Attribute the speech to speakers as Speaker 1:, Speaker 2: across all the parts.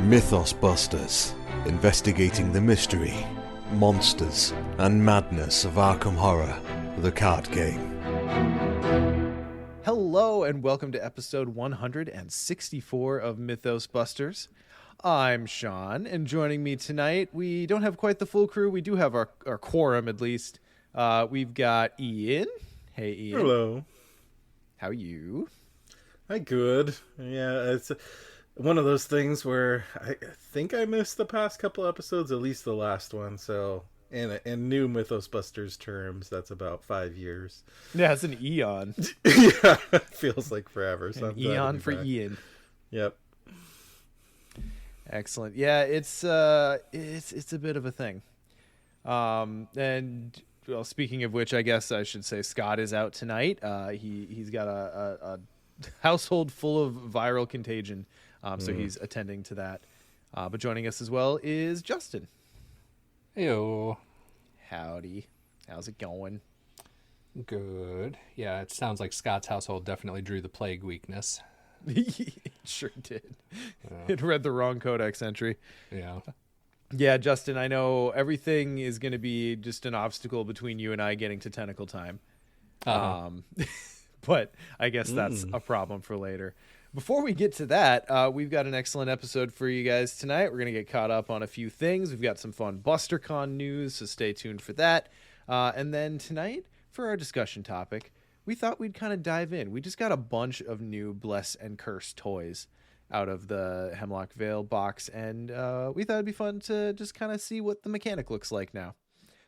Speaker 1: Mythos Busters, investigating the mystery, monsters, and madness of Arkham Horror, the card game.
Speaker 2: Hello and welcome to episode 164 of Mythos Busters. I'm Sean, and joining me tonight, we don't have quite the full crew. We do have our quorum, at least. We've got Ian. Hey, Ian.
Speaker 3: Hello.
Speaker 2: How are you?
Speaker 3: Hi, good. Yeah, it's one of those things where I think I missed the past couple episodes, at least the last one. So, in new Mythos Busters terms, that's about 5 years.
Speaker 2: Yeah, it's an eon.
Speaker 3: Yeah, it feels like forever. So
Speaker 2: an eon for back. Ian.
Speaker 3: Yep.
Speaker 2: Excellent. Yeah, it's a bit of a thing. And well, speaking of which, I guess I should say Scott is out tonight. He's got a household full of viral contagion. So he's attending to that. But joining us as well is Justin.
Speaker 4: Heyo.
Speaker 2: Howdy. How's it going?
Speaker 4: Good. Yeah, it sounds like Scott's household definitely drew the plague weakness.
Speaker 2: It sure did. It read the wrong codex entry.
Speaker 4: Yeah.
Speaker 2: Yeah, Justin, I know everything is going to be just an obstacle between you and I getting to tentacle time. But I guess that's a problem for later. Before we get to that, we've got an excellent episode for you guys tonight. We're going to get caught up on a few things. We've got some fun BusterCon news, so stay tuned for that. And then tonight, for our discussion topic, we thought we'd kind of dive in. We just got a bunch of new Bless and Curse toys out of the Hemlock Vale box, and we thought it'd be fun to just kind of see what the mechanic looks like now.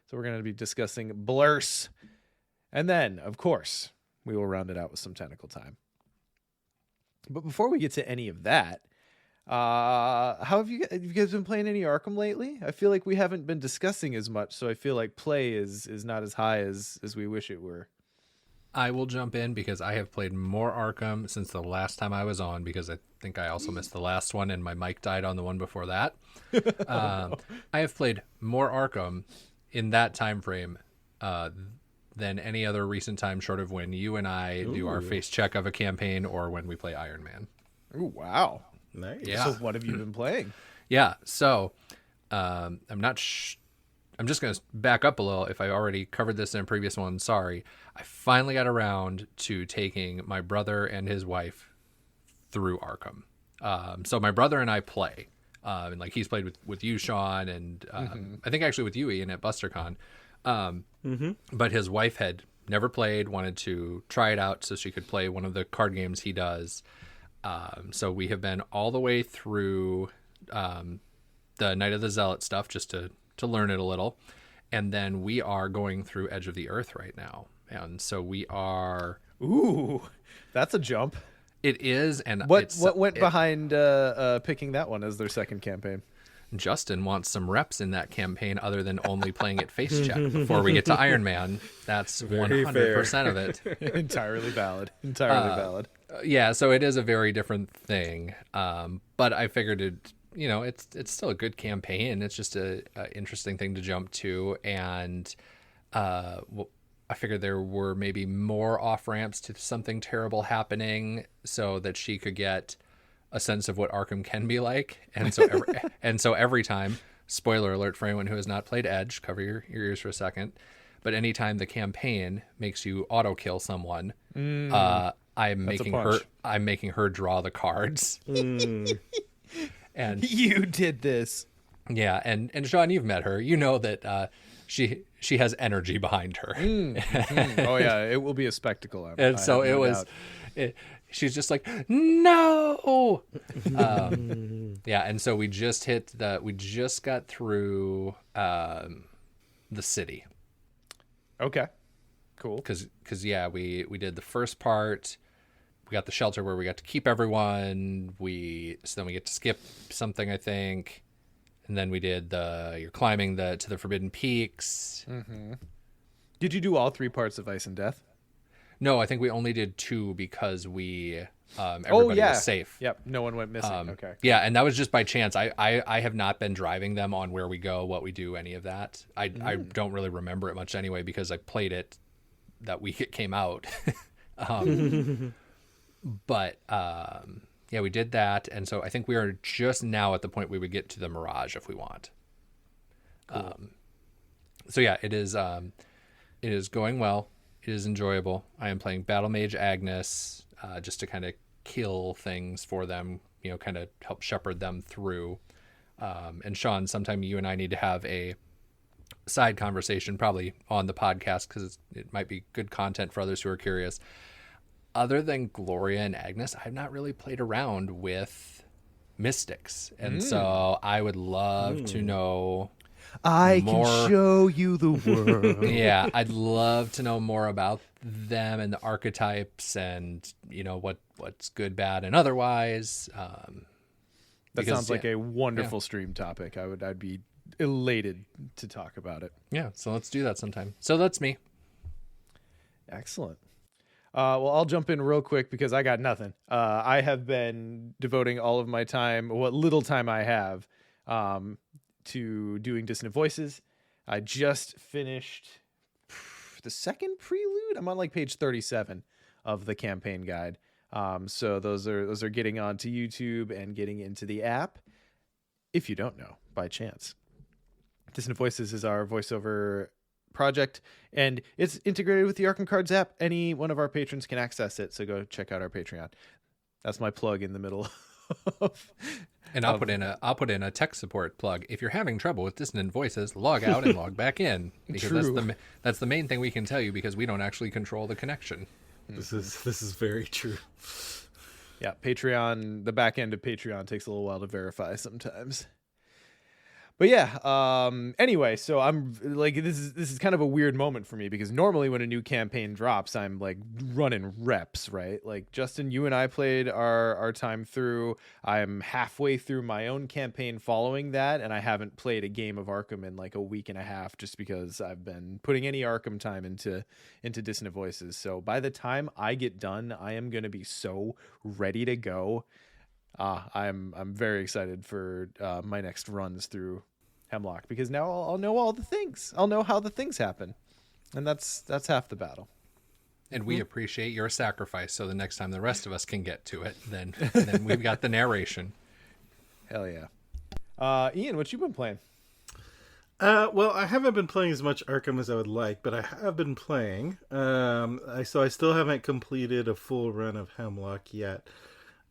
Speaker 2: So we're going to be discussing Blurse. And then, of course, we will round it out with some tentacle time. But before we get to any of that, how have you guys been playing any Arkham lately? I feel like we haven't been discussing as much, so I feel like play is not as high as we wish it were.
Speaker 4: I will jump in because I have played more Arkham since the last time I was on, because I think I also missed the last one and my mic died on the one before that. I have played more Arkham in that time frame than any other recent time, short of when you and I do our face check of a campaign or when we play Iron Man.
Speaker 2: Oh, wow.
Speaker 3: Nice.
Speaker 2: Yeah. So what have you been playing?
Speaker 4: Yeah, so I'm just going to back up a little. If I already covered this in a previous one, sorry. I finally got around to taking my brother and his wife through Arkham. So my brother and I play. And like he's played with you, Sean, and I think actually with you, Ian, at BusterCon. But his wife had never played, wanted to try it out so she could play one of the card games he does. So we have been all the way through the Night of the Zealot stuff just to learn it a little. And then we are going through Edge of the Earth right now. And so we are...
Speaker 2: Ooh, that's a jump.
Speaker 4: It is. And
Speaker 2: what went behind picking that one as their second campaign?
Speaker 4: Justin wants some reps in that campaign other than only playing it face check before we get to Iron Man. That's 100% of it.
Speaker 2: Entirely valid. Entirely valid.
Speaker 4: Yeah, so it is a very different thing. But I figured it's still a good campaign. It's just a interesting thing to jump to. And I figured there were maybe more off-ramps to something terrible happening so that she could get a sense of what Arkham can be like. And so every time, spoiler alert for anyone who has not played Edge, cover your ears for a second, but anytime the campaign makes you auto kill someone, I'm making her draw the cards. And
Speaker 2: you did this.
Speaker 4: Yeah, and Sean, you've met her. You know that she has energy behind her.
Speaker 2: Oh yeah, it will be a spectacle.
Speaker 4: And so it was. She's just like, no. Yeah, and so we just got through the city.
Speaker 2: Okay, cool.
Speaker 4: Because we did the first part. We got the shelter where we got to keep everyone. So then we get to skip something, I think, and then we did you're climbing to the Forbidden Peaks.
Speaker 2: Mm-hmm. Did you do all three parts of Ice and Death?
Speaker 4: No, I think we only did 2 because everybody was safe.
Speaker 2: Yep, no one went missing. Okay.
Speaker 4: Yeah, and that was just by chance. I have not been driving them on where we go, what we do, any of that. I don't really remember it much anyway because I played it that week it came out. But yeah, we did that, and so I think we are just now at the point we would get to the Mirage if we want. Cool. So yeah, it is going well. It is enjoyable. I am playing Battle Mage Agnes just to kind of kill things for them, kind of help shepherd them through. And Sean, sometime you and I need to have a side conversation, probably on the podcast, because it might be good content for others who are curious. Other than Gloria and Agnes, I've not really played around with Mystics. And so I would love to know more.
Speaker 2: Can show you the world.
Speaker 4: Yeah, I'd love to know more about them and the archetypes and, what's good, bad, and otherwise.
Speaker 2: That sounds like a wonderful stream topic. I'd be elated to talk about it.
Speaker 4: Yeah, so let's do that sometime. So that's me.
Speaker 2: Excellent. Well, I'll jump in real quick because I got nothing. I have been devoting all of my time, what little time I have, to doing Dissonant Voices. I just finished the second prelude. I'm on like page 37 of the campaign guide. So those are getting onto YouTube and getting into the app. If you don't know, by chance, Dissonant Voices is our voiceover project, and it's integrated with the Arkham Cards app. Any one of our patrons can access it, so go check out our Patreon. That's my plug in the middle of,
Speaker 4: and I'll put in a tech support plug. If you're having trouble with Dissonant Voices, log out and log back in, because that's the main thing we can tell you, because we don't actually control the connection.
Speaker 3: This is very true.
Speaker 2: Yeah, Patreon, the back end of Patreon takes a little while to verify sometimes. But yeah, anyway, so I'm like, this is kind of a weird moment for me, because normally when a new campaign drops, I'm like running reps, right? Like, Justin, you and I played our time through. I'm halfway through my own campaign following that, and I haven't played a game of Arkham in like a week and a half, just because I've been putting any Arkham time into Dissonant Voices. So by the time I get done, I am going to be so ready to go. I'm very excited for my next runs through Hemlock, because now I'll know all the things. I'll know how the things happen, and that's half the battle.
Speaker 4: And we appreciate your sacrifice. So the next time the rest of us can get to it, then we've got the narration.
Speaker 2: Hell yeah. Ian, what you been playing?
Speaker 3: Well, I haven't been playing as much Arkham as I would like, but I have been playing. I still haven't completed a full run of Hemlock yet.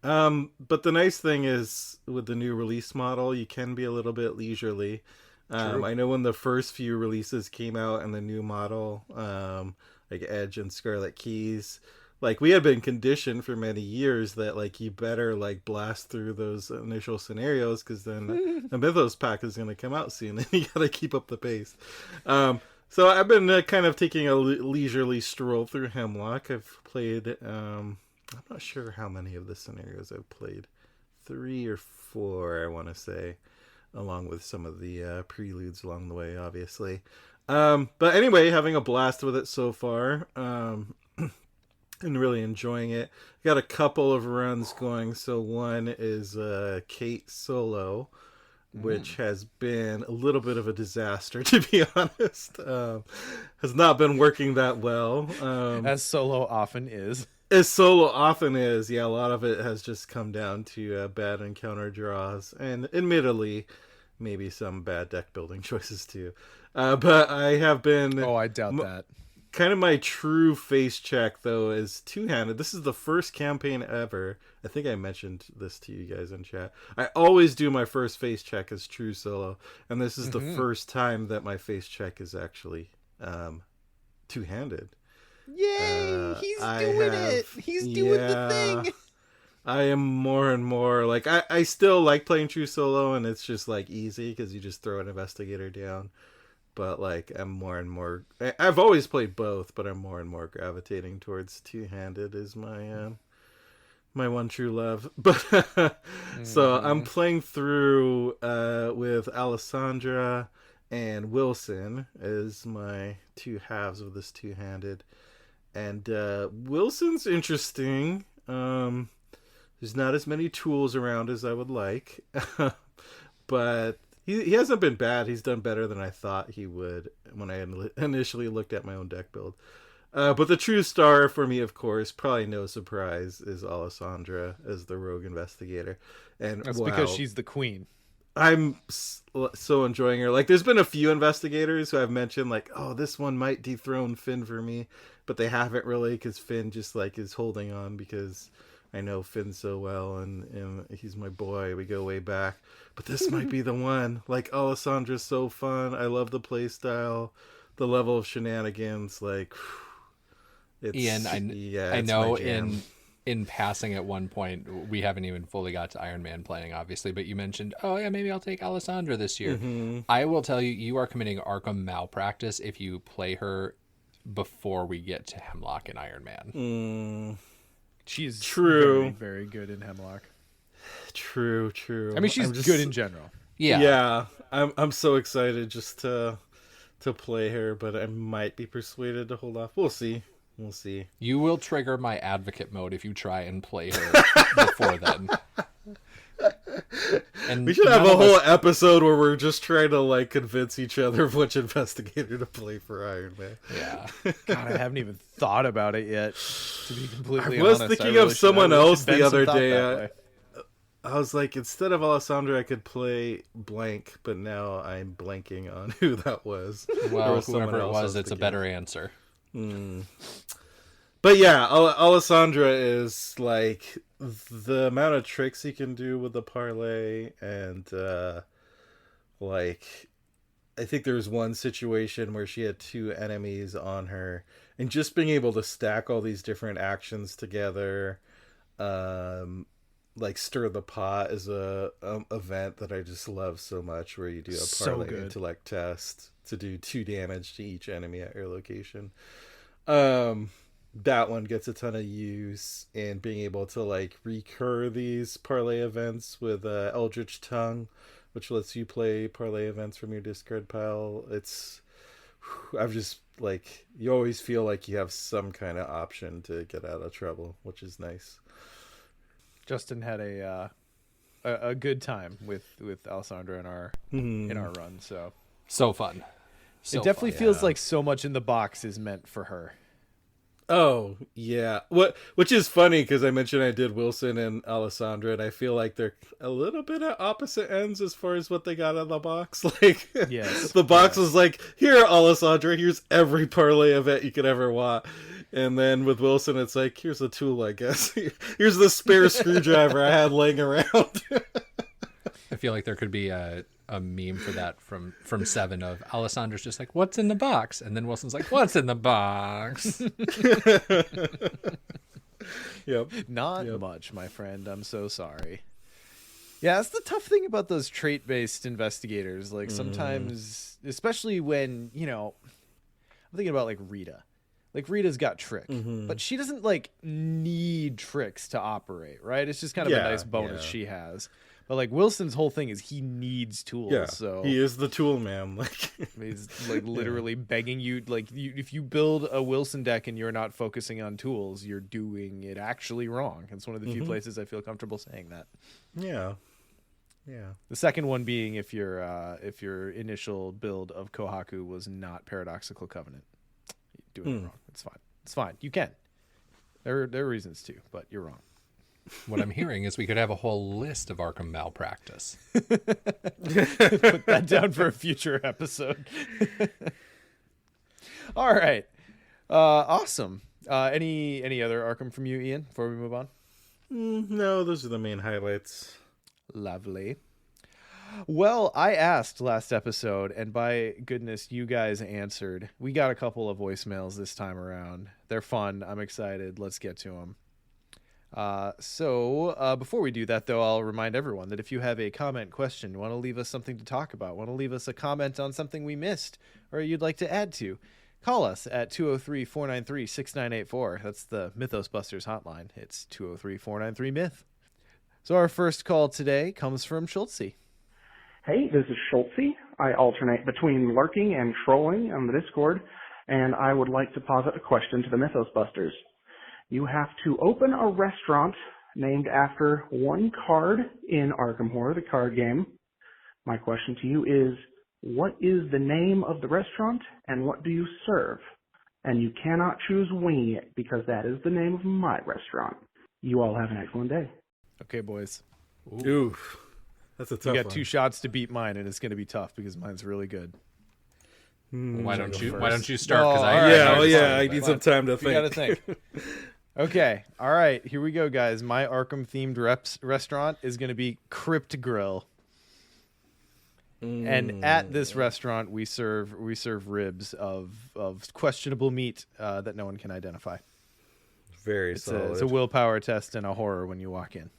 Speaker 3: But the nice thing is, with the new release model, you can be a little bit leisurely. I know when the first few releases came out and the new model, like Edge and Scarlet Keys, like, we had been conditioned for many years that, like, you better like blast through those initial scenarios, because then the Mythos pack is going to come out soon and you got to keep up the pace. So I've been kind of taking a leisurely stroll through Hemlock. I've played, I'm not sure how many of the scenarios I've played. 3 or 4, I want to say, along with some of the preludes along the way, obviously. But anyway, having a blast with it so far, and really enjoying it. Got a couple of runs going. So one is Kate solo, which has been a little bit of a disaster, to be honest. Has not been working that well.
Speaker 2: As solo often is.
Speaker 3: As solo often is, yeah, a lot of it has just come down to bad encounter draws, and admittedly, maybe some bad deck building choices too. But I have been...
Speaker 2: Oh, I doubt that.
Speaker 3: Kind of my true face check, though, is two-handed. This is the first campaign ever. I think I mentioned this to you guys in chat. I always do my first face check as true solo, and this is the first time that my face check is actually two-handed.
Speaker 2: Yay! He's doing it! He's doing the thing!
Speaker 3: I am more and more, like, I still like playing true solo, and it's just, like, easy, because you just throw an investigator down. But, like, I'm more and more... I've always played both, but I'm more and more gravitating towards two-handed is my my one true love. But so I'm playing through with Alessandra and Wilson as my two halves of this two-handed. And Wilson's interesting. There's not as many tools around as I would like, but he hasn't been bad. He's done better than I thought he would when I initially looked at my own deck build. But the true star for me, of course, probably no surprise, is Alessandra as the rogue investigator. And
Speaker 2: That's because she's the queen.
Speaker 3: I'm so enjoying her. Like, there's been a few investigators who I've mentioned, like, oh, this one might dethrone Finn for me, but they haven't really, because Finn just, like, is holding on because I know Finn so well, and he's my boy. We go way back. But this might be the one. Like, Alessandra's so fun. I love the play style, the level of shenanigans. Like, it's,
Speaker 4: Ian, I
Speaker 3: it's
Speaker 4: know
Speaker 3: my jam.
Speaker 4: in passing at one point, we haven't even fully got to Iron Man playing, obviously, but you mentioned, oh yeah, maybe I'll take Alessandra this year.
Speaker 3: Mm-hmm.
Speaker 4: I will tell you, you are committing Arkham malpractice if you play her before we get to Hemlock and Iron Man.
Speaker 2: She's
Speaker 3: True.
Speaker 2: very, very good in Hemlock.
Speaker 3: True.
Speaker 2: I mean, she's good in general.
Speaker 4: Yeah.
Speaker 3: I'm so excited just to play her, but I might be persuaded to hold off. We'll see.
Speaker 4: You will trigger my advocate mode if you try and play her before then. And
Speaker 3: We should have a whole episode where we're just trying to, like, convince each other of which investigator to play for Iron Man.
Speaker 4: Yeah.
Speaker 2: God, I haven't even thought about it yet, to be completely
Speaker 3: I was
Speaker 2: honest.
Speaker 3: thinking of someone else the other day.
Speaker 2: Way.
Speaker 3: I was like, instead of Alessandra, I could play blank, but now I'm blanking on who that was.
Speaker 4: Well,
Speaker 3: was
Speaker 4: whoever
Speaker 3: someone
Speaker 4: it
Speaker 3: else I
Speaker 4: was, it's a
Speaker 3: thinking
Speaker 4: better answer.
Speaker 3: But yeah, Alessandra is like the amount of tricks he can do with the parlay, and like I think there was one situation where she had two enemies on her, and just being able to stack all these different actions together, like stir the pot is a event that I just love so much, where you do a parlay intellect test to do 2 damage to each enemy at your location. That one gets a ton of use, and being able to like recur these parlay events with Eldritch Tongue, which lets you play parlay events from your discard pile. I've just like, you always feel like you have some kind of option to get out of trouble, which is nice.
Speaker 2: Justin had a good time with Alessandra in our run,
Speaker 4: So fun.
Speaker 2: It definitely feels like so much in the box is meant for her.
Speaker 3: Oh yeah, which is funny because I mentioned I did Wilson and Alessandra, and I feel like they're a little bit at opposite ends as far as what they got in the box. Like,
Speaker 2: yes,
Speaker 3: the box was like, here, Alessandra, here's every parlay event you could ever want. And then with Wilson, it's like, here's a tool, I guess. Here's the spare screwdriver I had laying around.
Speaker 4: I feel like there could be a meme for that from Seven of Alessandra's just like, what's in the box? And then Wilson's like, what's in the box?
Speaker 3: Yep.
Speaker 2: Not much, my friend. I'm so sorry. Yeah, that's the tough thing about those trait-based investigators. Like, sometimes, especially when, I'm thinking about, like, Rita. Like, Rita's got trick, but she doesn't, like, need tricks to operate, right? It's just kind of a nice bonus she has. But, like, Wilson's whole thing is he needs tools.
Speaker 3: Yeah,
Speaker 2: so
Speaker 3: he is the tool man. Like,
Speaker 2: he's, like, literally begging you. Like, if you build a Wilson deck and you're not focusing on tools, you're doing it actually wrong. It's one of the few places I feel comfortable saying that.
Speaker 3: Yeah.
Speaker 2: The second one being if your initial build of Kohaku was not Paradoxical Covenant. You're doing it wrong. It's fine. You can. There are reasons to, but you're wrong.
Speaker 4: What I'm hearing is we could have a whole list of Arkham malpractice.
Speaker 2: Put that down for a future episode. All right. Awesome. Any other Arkham from you, Ian, before we move on?
Speaker 3: No, those are the main highlights.
Speaker 2: Lovely. Well, I asked last episode, and by goodness, you guys answered. We got a couple of voicemails this time around. They're fun. I'm excited. Let's get to them. So before we do that, though, I'll remind everyone that if you have a comment, question, want to leave us something to talk about, want to leave us a comment on something we missed, or you'd like to add to, call us at 203-493-6984. That's the Mythos Busters hotline. It's 203-493-MYTH. So our first call today comes from Schultze.
Speaker 5: Hey, this is Schultze. I alternate between lurking and trolling on the Discord. and I would like to posit a question to the Mythos Busters. You have to open a restaurant named after one card in Arkham Horror, the card game. My question to you is, what is the name of the restaurant, and what do you serve? And you cannot choose Winging It, because that is the name of my restaurant. You all have an excellent day.
Speaker 2: Okay, boys.
Speaker 3: Ooh, that's a tough one.
Speaker 2: You got 2 shots to beat mine, and it's going to be tough because mine's really good.
Speaker 4: Why don't you start? Because
Speaker 3: I need some time to think.
Speaker 2: You got to think. Okay, all right, here we go, guys. My Arkham-themed restaurant is going to be Crypt Grill. And at this restaurant, we serve ribs of questionable meat that no one can identify.
Speaker 3: Very solid.
Speaker 2: It's a willpower test and a horror when you walk in.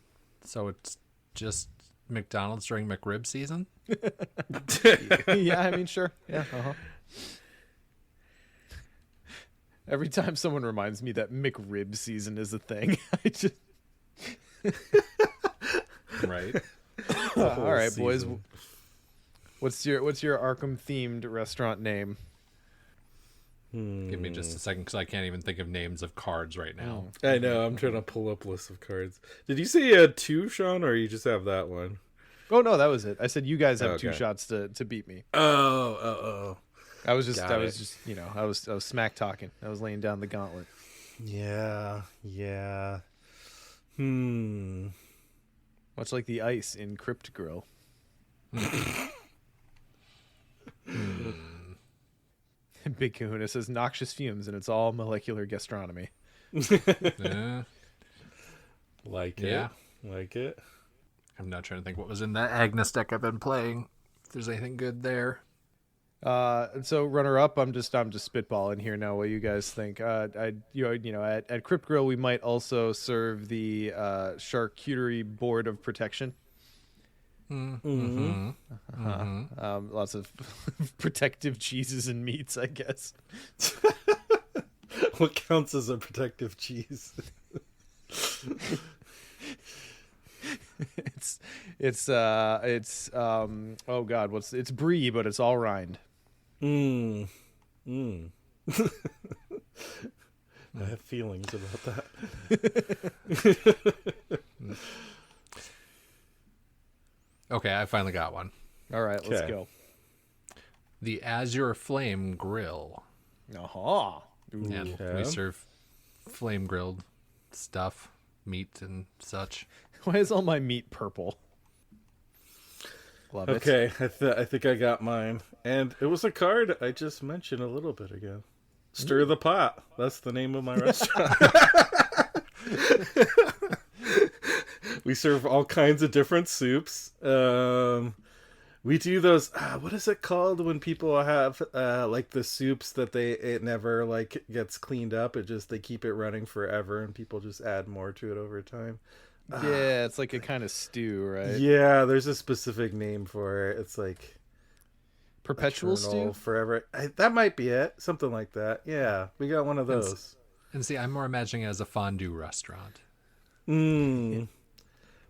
Speaker 4: So it's just McDonald's during McRib season?
Speaker 2: Yeah, I mean, sure. Yeah. Every time someone reminds me that McRib season is a thing, I just
Speaker 4: right.
Speaker 2: All right,
Speaker 3: season.
Speaker 2: boys. What's your Arkham themed restaurant name?
Speaker 4: Give me just a second because I can't even think of names of cards right now.
Speaker 3: I know. I'm trying to pull up lists of cards. Did you say you had 2, Sean, or you just have that one?
Speaker 2: Oh no, that was it. I said you guys have 2 shots to beat me.
Speaker 3: Oh.
Speaker 2: I was just you know, I was smack talking. I was laying down the gauntlet.
Speaker 3: Yeah.
Speaker 2: Much like the ice in Crypt Grill. Big Kahuna says noxious fumes, and it's all molecular gastronomy.
Speaker 4: Yeah.
Speaker 3: Like it.
Speaker 4: I'm not trying to think what was in that Agnes deck I've been playing. If there's anything good there.
Speaker 2: So runner up, I'm just spitballing here now. What you guys think? At Crypt Grill, we might also serve the charcuterie board of protection. Lots of protective cheeses and meats, I guess.
Speaker 3: What counts as a protective cheese?
Speaker 2: It's it's brie, but it's all rind.
Speaker 3: I have feelings about that.
Speaker 4: Okay, I finally got one.
Speaker 2: All right, let's go.
Speaker 4: The Azure Flame Grill. And we serve flame grilled stuff, meat and such.
Speaker 2: Why is all my meat purple? Love it.
Speaker 3: Okay, I think I got mine. And it was a card I just mentioned a little bit ago. Stir the Pot. That's the name of my restaurant. We serve all kinds of different soups. We do those. What is it called when people have like the soups that it never like gets cleaned up? They keep it running forever, and people just add more to it over time.
Speaker 2: Yeah, it's like a kind of stew, right?
Speaker 3: Yeah, there's a specific name for it. It's like
Speaker 2: perpetual stew
Speaker 3: forever. That might be it. Something like that. Yeah, we got one of those.
Speaker 4: And see, I'm more imagining it as a fondue restaurant.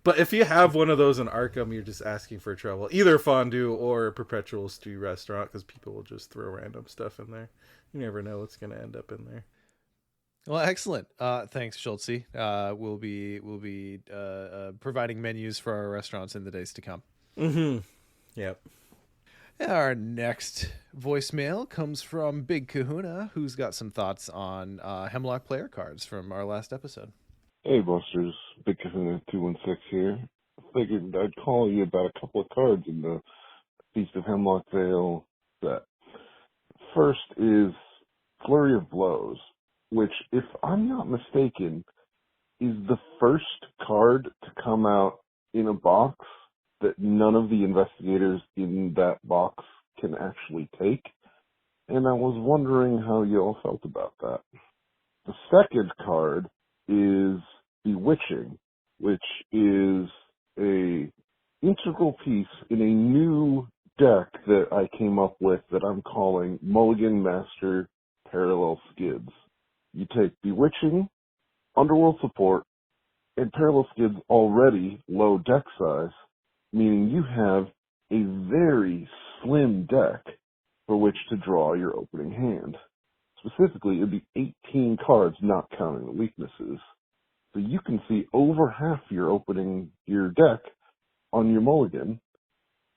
Speaker 3: But if you have one of those in Arkham, you're just asking for trouble. Either fondue or a perpetual stew restaurant, because people will just throw random stuff in there. You never know what's going to end up in there.
Speaker 2: Well, excellent. Thanks, Schultze. We'll be providing menus for our restaurants in the days to come.
Speaker 3: Yep.
Speaker 2: Our next voicemail comes from Big Kahuna, who's got some thoughts on Hemlock player cards from our last episode.
Speaker 6: Hey, Busters. Big Kahuna 216 here. Figured I'd call you about a couple of cards in the Feast of Hemlock Vale set. First is Flurry of Blows, which, if I'm not mistaken, is the first card to come out in a box that none of the investigators in that box can actually take. And I was wondering how you all felt about that. The second card is Bewitching, which is a integral piece in a new deck that I came up with that I'm calling Mulligan Master Parallel Skids. You take Bewitching, Underworld Support, and Parallel Skids already low deck size, meaning you have a very slim deck for which to draw your opening hand. specifically, it'd be 18 cards, not counting the weaknesses. So you can see over half your deck on your mulligan,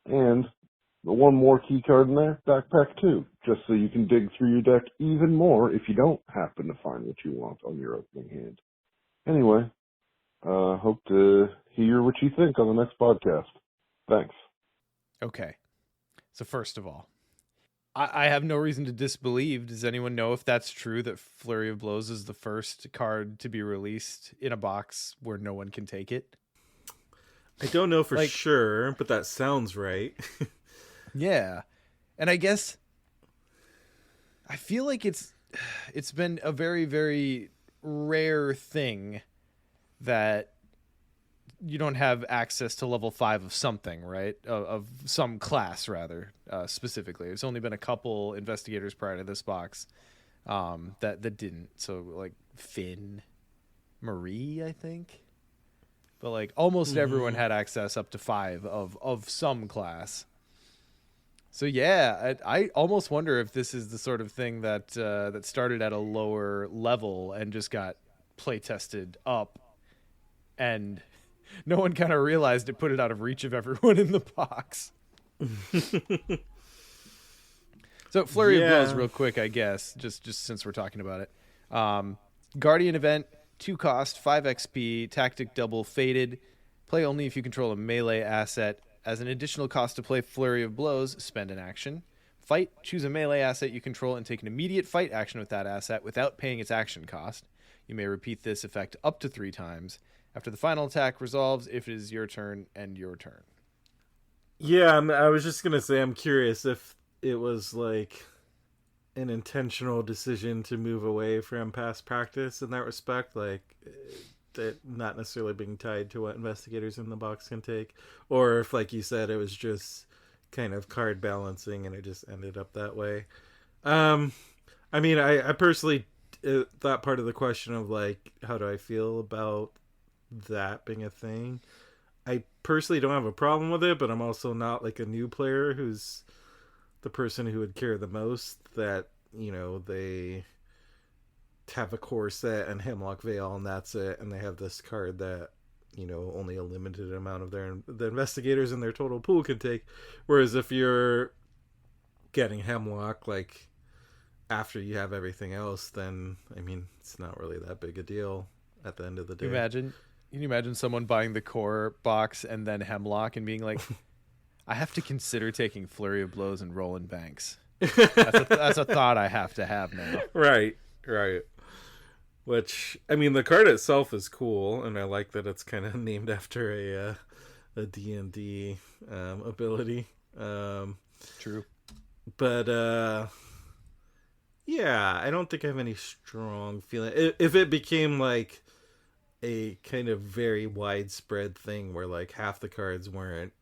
Speaker 6: and the one more key card in there, backpack 2, just so you can dig through your deck even more if you don't happen to find what you want on your opening hand. Anyway, hope to hear what you think on the next podcast. Thanks.
Speaker 2: Okay. So first of all, I have no reason to disbelieve. Does anyone know if that's true, that Flurry of Blows is the first card to be released in a box where no one can take it?
Speaker 3: I don't know for sure, but that sounds right.
Speaker 2: Yeah. And I guess I feel like it's been a very, very rare thing that you don't have access to level 5 of something, right? Of some class, rather, specifically. There's only been a couple investigators prior to this box that didn't. So, like, Finn, Marie, I think. But, like, almost everyone had access up to 5 of some class. So, yeah, I almost wonder if this is the sort of thing that that started at a lower level and just got play tested up, and no one kind of realized it put it out of reach of everyone in the box. So Flurry of Blows real quick, I guess, just since we're talking about it. Guardian event, 2 cost, 5 XP, tactic double, faded. Play only if you control a melee asset. As an additional cost to play Flurry of Blows, spend an action. Fight, choose a melee asset you control and take an immediate fight action with that asset without paying its action cost. You may repeat this effect up to 3 times. After the final attack resolves, if it is your turn and your turn.
Speaker 3: Yeah, I was just going to say, I'm curious if it was like an intentional decision to move away from past practice in that respect, like that not necessarily being tied to what investigators in the box can take, or if, like you said, it was just kind of card balancing and it just ended up that way. I mean, I personally, that part of the question of like, how do I feel about that being a thing? I personally don't have a problem with it, but I'm also not like a new player who's the person who would care the most that, you know, they have a core set and Hemlock Vale and that's it, and they have this card that, you know, only a limited amount of the investigators in their total pool can take. Whereas if you're getting Hemlock like after you have everything else, then I mean it's not really that big a deal at the end of the day.
Speaker 2: Can you imagine someone buying the core box and then Hemlock and being like, I have to consider taking Flurry of Blows and Roland Banks. That's a thought I have to have now.
Speaker 3: Right. Which, I mean, the card itself is cool, and I like that it's kind of named after a D&D ability.
Speaker 2: True.
Speaker 3: But, yeah, I don't think I have any strong feeling. If it became, like, a kind of very widespread thing where, like, half the cards weren't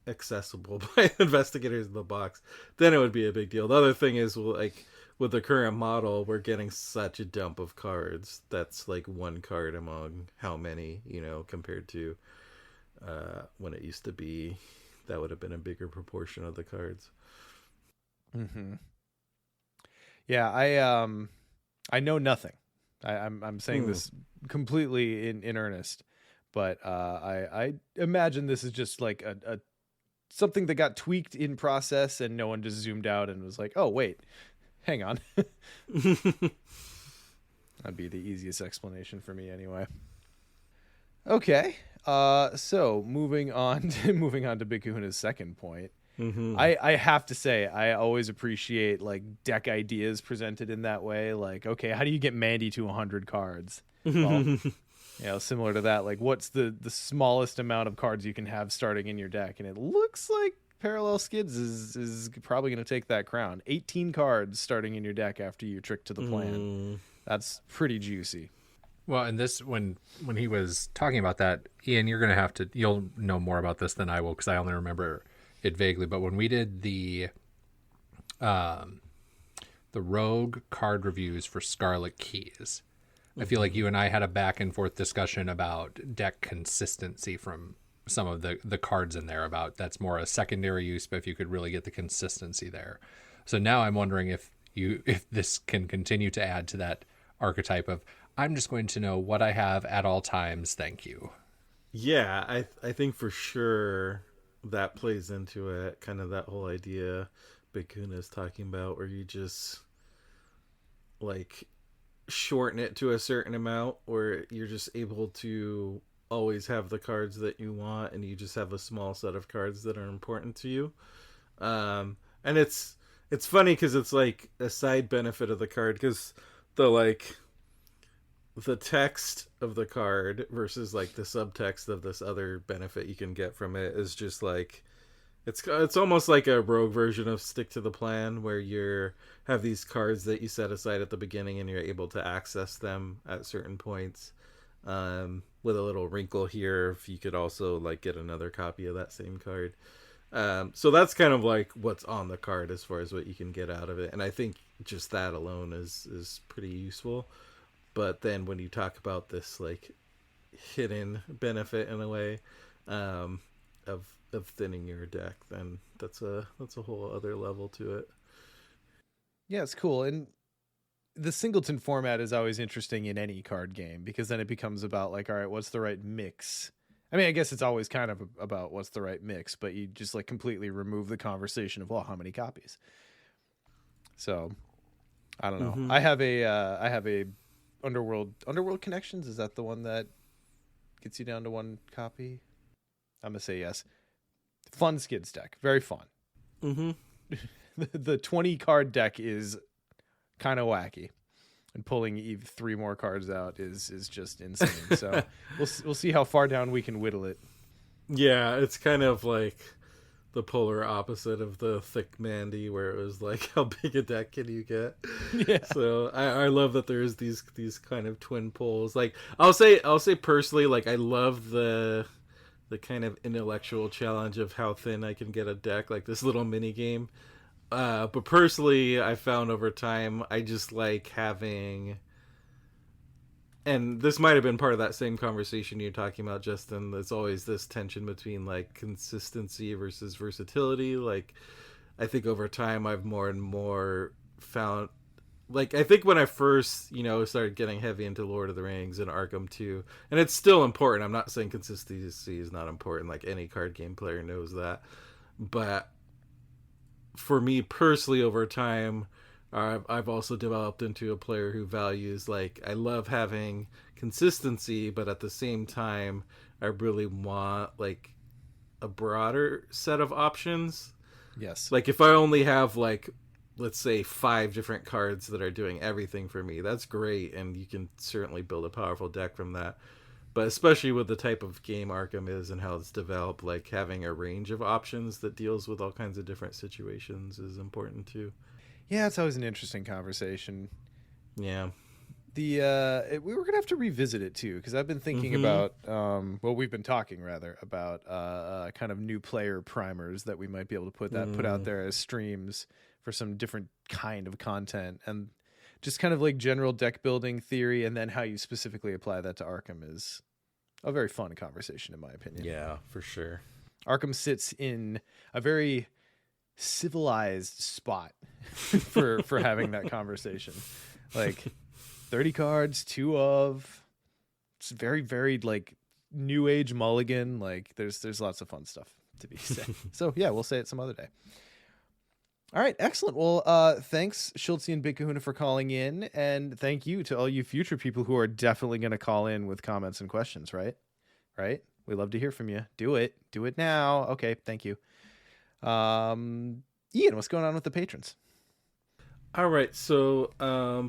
Speaker 3: accessible by investigators in the box, then it would be a big deal. The other thing is, like, with the current model, we're getting such a dump of cards. That's like 1 card among how many, you know, compared to when it used to be, that would have been a bigger proportion of the cards.
Speaker 2: Mm-hmm. Yeah, I know nothing. I'm saying this completely in earnest, but I imagine this is just like a something that got tweaked in process, and no one just zoomed out and was like, oh wait, hang on. That'd be the easiest explanation for me anyway. Okay. So moving on to Big Kahuna's second point. Mm-hmm. I have to say, I always appreciate like deck ideas presented in that way. Like, okay, how do you get Mandy to 100 cards? Well, you know, similar to that, like what's the smallest amount of cards you can have starting in your deck? And it looks like Parallel Skids is probably going to take that crown. 18 cards starting in your deck after you trick to the plan. That's pretty juicy.
Speaker 4: Well, and this, when he was talking about that, Ian, you'll know more about this than I will, because I only remember it vaguely. But when we did the Rogue card reviews for Scarlet Keys, I feel like you and I had a back and forth discussion about deck consistency from some of the cards in there, about that's more a secondary use, but if you could really get the consistency there. So now I'm wondering if this can continue to add to that archetype of, I'm just going to know what I have at all times, thank you.
Speaker 3: Yeah, I think for sure that plays into it, kind of that whole idea Big Kuna is talking about, where you just like shorten it to a certain amount, where you're just able to always have the cards that you want, and you just have a small set of cards that are important to you. And it's funny because it's like a side benefit of the card, because the like the text of the card versus like the subtext of this other benefit you can get from it is just like it's almost like a rogue version of stick to the plan, where you're have these cards that you set aside at the beginning and you're able to access them at certain points, with a little wrinkle here if you could also like get another copy of that same card. So that's kind of like what's on the card as far as what you can get out of it, and I think just that alone is pretty useful. But then when you talk about this like hidden benefit in a way, of thinning your deck, then that's a whole other level to it.
Speaker 2: Yeah, it's cool. And the singleton format is always interesting in any card game, because then it becomes about like, all right, what's the right mix? I mean, I guess it's always kind of about what's the right mix, but you just like completely remove the conversation of, well, how many copies? So I don't know.
Speaker 3: Mm-hmm.
Speaker 2: I have a Underworld Connections. Is that the one that gets you down to one copy? I'm gonna say yes. Fun Skids deck, very fun.
Speaker 3: Mm-hmm.
Speaker 2: The 20 card deck is kind of wacky, and pulling 3 more cards out is just insane. So we'll see how far down we can whittle it.
Speaker 3: Yeah, it's kind of like the polar opposite of the thick Mandy, where it was like, how big a deck can you get?
Speaker 2: Yeah.
Speaker 3: So I love that there's these kind of twin poles. Like I'll say personally, like I love the kind of intellectual challenge of how thin I can get a deck, like this little mini game. But personally, I found over time, I just like having, and this might have been part of that same conversation you're talking about, Justin. There's always this tension between like consistency versus versatility. Like, I think over time, I've more and more found, like, I think when I first, started getting heavy into Lord of the Rings and Arkham 2, and it's still important. I'm not saying consistency is not important. Like, any card game player knows that. But for me personally, over time, I've also developed into a player who values, like, I love having consistency, but at the same time, I really want, like, a broader set of options.
Speaker 2: Yes.
Speaker 3: Like, if I only have, like, let's say 5 different cards that are doing everything for me, that's great, and you can certainly build a powerful deck from that. But especially with the type of game Arkham is and how it's developed, like having a range of options that deals with all kinds of different situations is important too.
Speaker 2: Yeah, it's always an interesting conversation.
Speaker 3: Yeah.
Speaker 2: We were gonna have to revisit it too, because I've been thinking about we've been talking rather about kind of new player primers that we might be able to put out there as streams for some different kind of content, and just kind of like general deck building theory, and then how you specifically apply that to Arkham is a very fun conversation in my opinion.
Speaker 3: Yeah, for sure.
Speaker 2: Arkham sits in a very civilized spot for having that conversation. Like 30 cards, 2 of. It's very, very like new age mulligan. Like there's lots of fun stuff to be said. So yeah, we'll say it some other day. All right, excellent. Well, thanks Schultze and Big Kahuna for calling in, and thank you to all you future people who are definitely going to call in with comments and questions. Right? We love to hear from you. Do it now. Okay, thank you. Ian, what's going on with the patrons?
Speaker 3: All right, so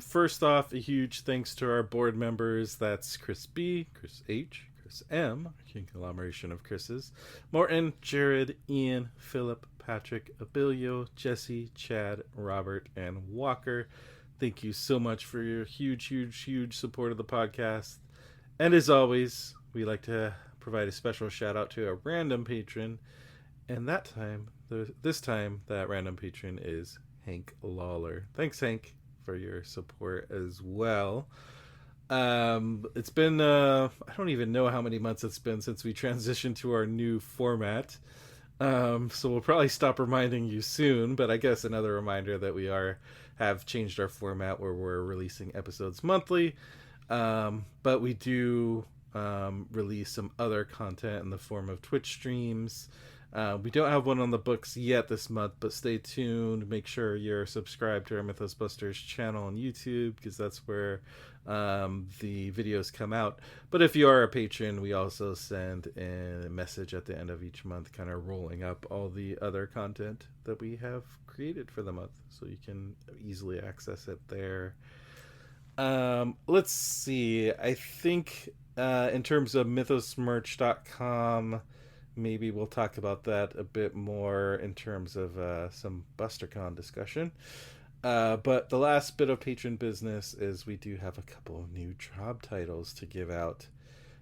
Speaker 3: first off, a huge thanks to our board members. That's Chris B, Chris H, Chris M, a conglomeration of Chris's, Morton, Jared, Ian, Philip, Patrick, Abilio, Jesse, Chad, Robert, and Walker. Thank you so much for your huge, huge, huge support of the podcast. And as always, we like to provide a special shout out to a random patron. And this time, that random patron is Hank Lawler. Thanks, Hank, for your support as well. It's been, I don't even know how many months it's been since we transitioned to our new format. So we'll probably stop reminding you soon, but I guess another reminder that we have changed our format where we're releasing episodes monthly. But we do release some other content in the form of Twitch streams. We don't have one on the books yet this month, but stay tuned. Make sure you're subscribed to our Mythos Busters channel on YouTube, because that's where the videos come out. But if you are a patron, we also send a message at the end of each month, kind of rolling up all the other content that we have created for the month, so you can easily access it there. Let's see. I think in terms of mythosmerch.com, maybe we'll talk about that a bit more in terms of some BusterCon discussion. But the last bit of patron business is we do have a couple of new job titles to give out.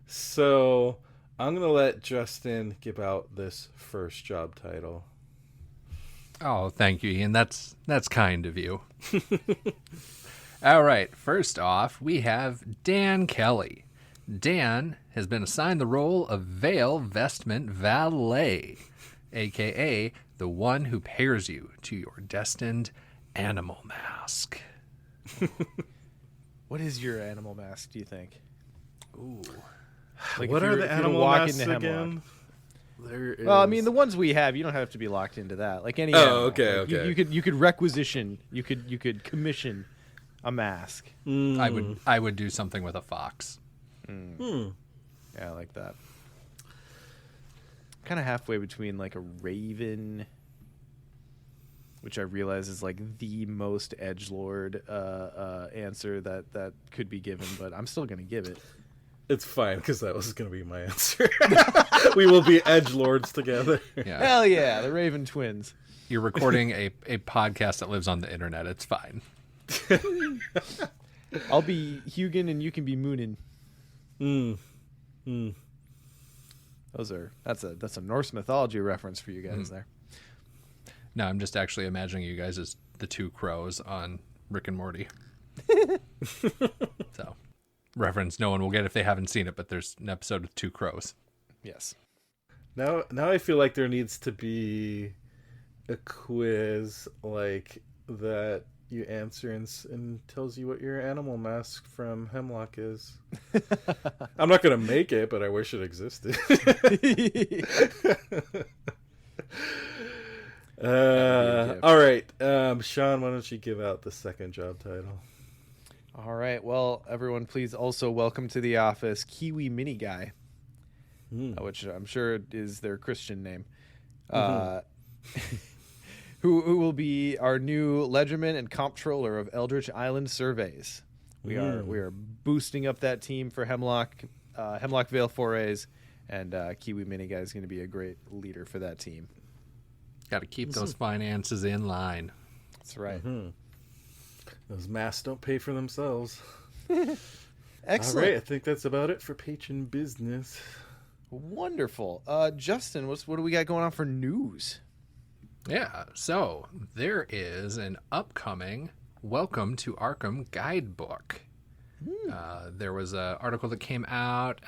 Speaker 3: So I'm going to let Justin give out this first job title.
Speaker 4: Oh, thank you, Ian. That's kind of you. All right. First off, we have Dan Kelly. Dan has been assigned the role of Vale Vestment Valet, a.k.a. the one who pairs you to your destined animal mask.
Speaker 2: What is your animal mask, do you think?
Speaker 4: Ooh.
Speaker 2: Like
Speaker 3: What are the animal masks again?
Speaker 2: Well, I mean, the ones we have, you don't have to be locked into that. Like any.
Speaker 3: Oh,
Speaker 2: animal.
Speaker 3: okay,
Speaker 2: Like,
Speaker 3: okay.
Speaker 2: You could requisition. You could commission a mask.
Speaker 4: I would do something with a fox.
Speaker 2: Yeah, I like that. Kind of halfway between like a raven, which I realize is like the most edgelord answer that could be given, but I'm still gonna give it.
Speaker 3: It's fine, because that was going to be my answer. We will be edgelords together.
Speaker 4: Yeah.
Speaker 2: Hell yeah, the Raven twins.
Speaker 4: You're recording a podcast that lives on the internet. It's fine.
Speaker 2: I'll be Hugin and you can be Moonin. That's a Norse mythology reference for you guys there.
Speaker 4: No, I'm just actually imagining you guys as the two crows on Rick and Morty. So, reference no one will get if they haven't seen it, but there's an episode of two crows.
Speaker 2: Yes.
Speaker 3: Now I feel like there needs to be a quiz like that you answer and tells you what your animal mask from Hemlock is. I'm not going to make it, but I wish it existed. All right. Sean, why don't you give out the second job title?
Speaker 2: All right. Well, everyone, please also welcome to the office Kiwi Mini Guy, which I'm sure is their Christian name, who will be our new Ledgerman and Comptroller of Eldritch Island Surveys. We are boosting up that team for Hemlock Vale forays, and Kiwi Mini Guy is going to be a great leader for that team.
Speaker 4: Got to keep those finances in line.
Speaker 2: That's right.
Speaker 3: Those masks don't pay for themselves.
Speaker 2: Excellent.
Speaker 3: All right, I think that's about it for patron business.
Speaker 2: Wonderful. Justin, what do we got going on for news?
Speaker 4: Yeah, so there is an upcoming Welcome to Arkham guidebook. There was an article that came out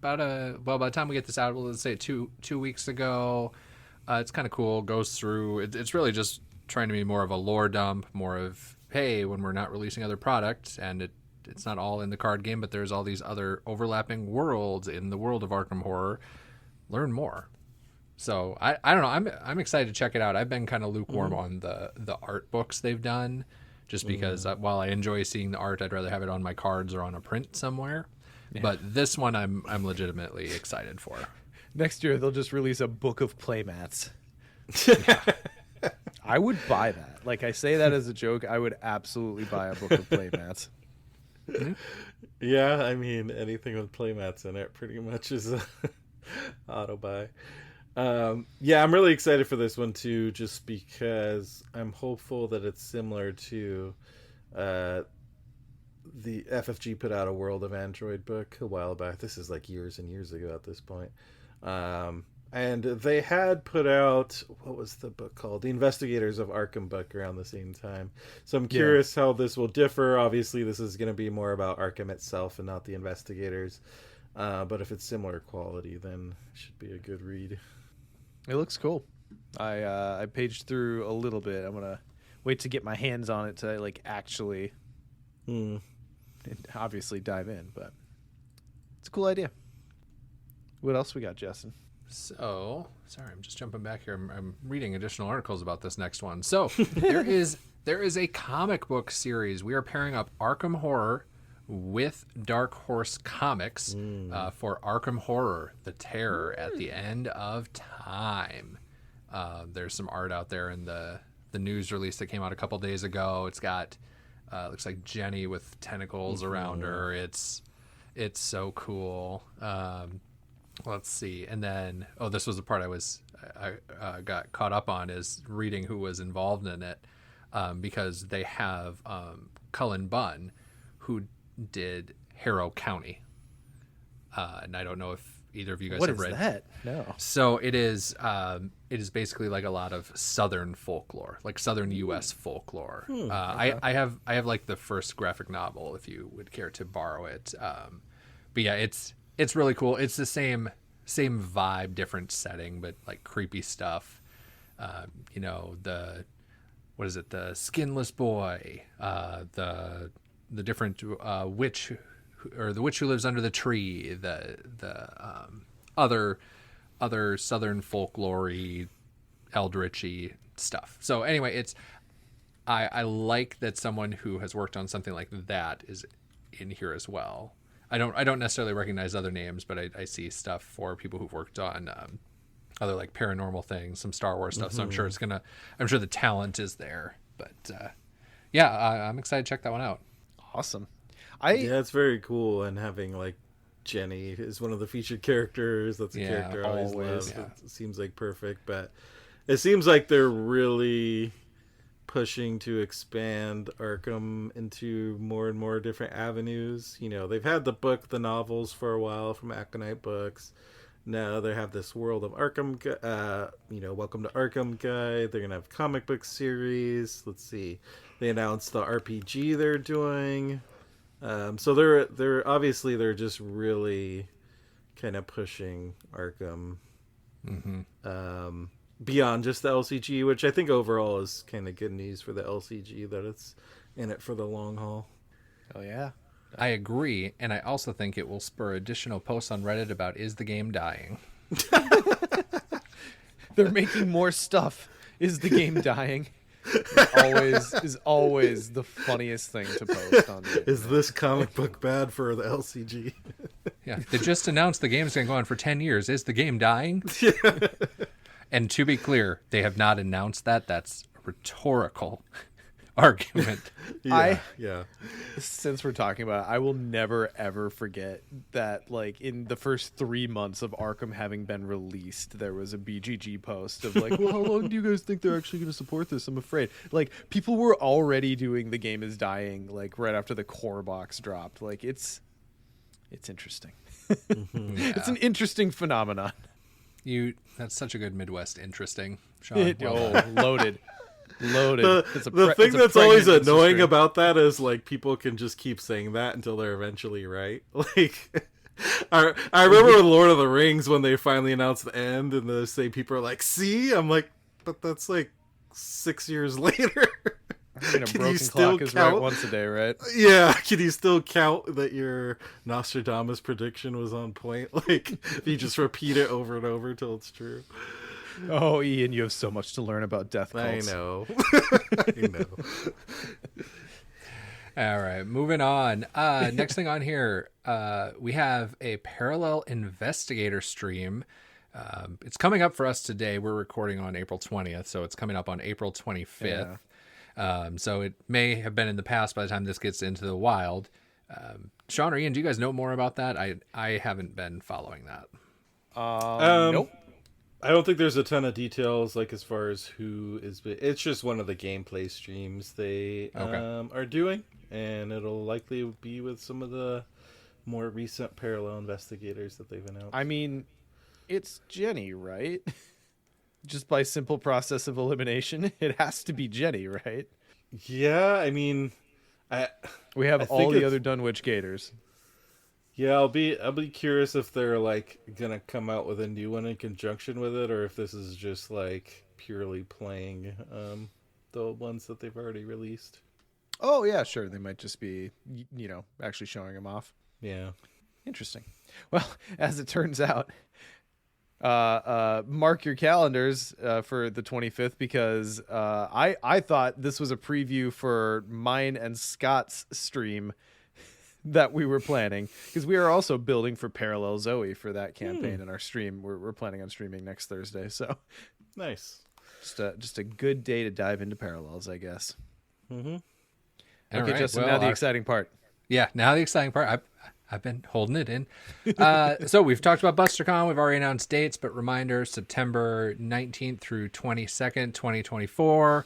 Speaker 4: by the time we get this out, let's say two weeks ago. It's kind of cool. Goes through. It's really just trying to be more of a lore dump, more of, hey, when we're not releasing other products, and it's not all in the card game, but there's all these other overlapping worlds in the world of Arkham Horror. Learn more. So I don't know. I'm excited to check it out. I've been kind of lukewarm on the art books they've done, just because while I enjoy seeing the art, I'd rather have it on my cards or on a print somewhere. Yeah. But this one I'm legitimately excited for.
Speaker 2: Next year they'll just release a book of playmats. I would buy that. Like, I say that as a joke. I would absolutely buy a book of playmats.
Speaker 3: Yeah, I mean, anything with playmats in it pretty much is a auto buy. Yeah, I'm really excited for this one too, just because I'm hopeful that it's similar to the FFG put out a World of Android book a while back. This is like years and years ago at this point. And they had put out, what was the book called? The Investigators of Arkham book around the same time. So I'm curious how this will differ. Obviously, this is going to be more about Arkham itself and not the investigators. But if it's similar quality, then it should be a good read.
Speaker 2: It looks cool. I paged through a little bit. I'm gonna wait to get my hands on it to like actually, obviously dive in. But it's a cool idea. What else we got, Justin?
Speaker 4: So, sorry, I'm just jumping back here. I'm reading additional articles about this next one. So, there is a comic book series. We are pairing up Arkham Horror with Dark Horse Comics for Arkham Horror: The Terror at the End of Time. There's some art out there in the news release that came out a couple days ago. It's got looks like Jenny with tentacles around her. It's so cool. Let's see. And then, this was the part I got caught up on, is reading who was involved in it, because they have Cullen Bunn, who did Harrow County. And I don't know if either of you guys have read.
Speaker 2: What is that? No.
Speaker 4: So it is basically like a lot of Southern folklore, like Southern U.S. folklore. Okay. I have like the first graphic novel, if you would care to borrow it. But yeah, it's really cool. It's the same vibe, different setting, but like creepy stuff. The skinless boy, the different witch, or the witch who lives under the tree, the other Southern folklore-y, eldritchy stuff. So anyway, I like that someone who has worked on something like that is in here as well. I don't necessarily recognize other names, but I see stuff for people who've worked on other like paranormal things, some Star Wars stuff. So I'm sure the talent is there. But I'm excited to check that one out.
Speaker 2: Awesome.
Speaker 3: It's very cool, and having like Jenny is one of the featured characters. That's a character I always love. Yeah. It seems like perfect, but it seems like they're really pushing to expand Arkham into more and more different avenues. They've had the novels for a while from Aconite Books. Now they have this World of Arkham, Welcome to Arkham guide. They're going to have comic book series. Let's see. They announced the RPG they're doing. So they're just really kind of pushing Arkham beyond just the LCG, which I think overall is kind of good news for the LCG, that it's in it for the long haul.
Speaker 2: Oh yeah,
Speaker 4: I agree, and I also think it will spur additional posts on Reddit about, is the game dying?
Speaker 2: They're making more stuff. Is the game dying? Is always the funniest thing to post on the internet.
Speaker 3: Is this comic book bad for the LCG?
Speaker 4: Yeah, they just announced the game's going to go on for 10 years. Is the game dying? And to be clear, they have not announced that. That's a rhetorical argument.
Speaker 2: Since we're talking about it, I will never ever forget that, like, in the first 3 months of Arkham having been released, there was a BGG post of like, well, how long do you guys think they're actually going to support this? I'm afraid. Like, people were already doing the game is dying, like, right after the core box dropped. Like, it's interesting. It's an interesting phenomenon.
Speaker 4: That's such a good Midwest interesting, Sean.
Speaker 2: Loaded.
Speaker 3: The thing that's always annoying about that is, like, people can just keep saying that until they're eventually right. Like, I remember with Lord of the Rings when they finally announced the end, and they say people are like, "See," I'm like, but that's like 6 years later.
Speaker 2: I mean, a broken clock is right once a day, right?
Speaker 3: Yeah. Can you still count that your Nostradamus prediction was on point? Like, if you just repeat it over and over till it's true.
Speaker 2: Oh, Ian, you have so much to learn about death cults.
Speaker 3: I know.
Speaker 4: All right, moving on. Next thing on here, we have a parallel investigator stream. It's coming up for us today. We're recording on April 20th, so it's coming up on April 25th. Yeah. So it may have been in the past by the time this gets into the wild. Sean or Ian, do you guys know more about that? I haven't been following that.
Speaker 2: Nope.
Speaker 3: I don't think there's a ton of details, like, as far as who is. It's just one of the gameplay streams they are doing, and it'll likely be with some of the more recent parallel investigators that they've announced.
Speaker 2: I mean, it's Jenny, right? Just by simple process of elimination, it has to be Jenny, right?
Speaker 3: Yeah, I mean,
Speaker 2: we have all the other Dunwich Gators.
Speaker 3: Yeah, I'll be curious if they're like gonna come out with a new one in conjunction with it, or if this is just like purely playing the ones that they've already released.
Speaker 2: Oh yeah, sure. They might just be, actually showing them off.
Speaker 3: Yeah.
Speaker 2: Interesting. Well, as it turns out, mark your calendars for the 25th, because I thought this was a preview for mine and Scott's stream that we were planning, because we are also building for Parallel Zoe for that campaign in our stream. We're planning on streaming next Thursday, so
Speaker 3: Nice.
Speaker 2: just a good day to dive into Parallels, I guess.
Speaker 3: Mm-hmm.
Speaker 4: All
Speaker 2: Okay,
Speaker 4: right,
Speaker 2: Justin.
Speaker 4: well,
Speaker 2: Now the exciting part.
Speaker 4: Yeah, now the exciting part. I've been holding it in. So we've talked about BusterCon. We've already announced dates, but reminder, September 19th through 22nd, 2024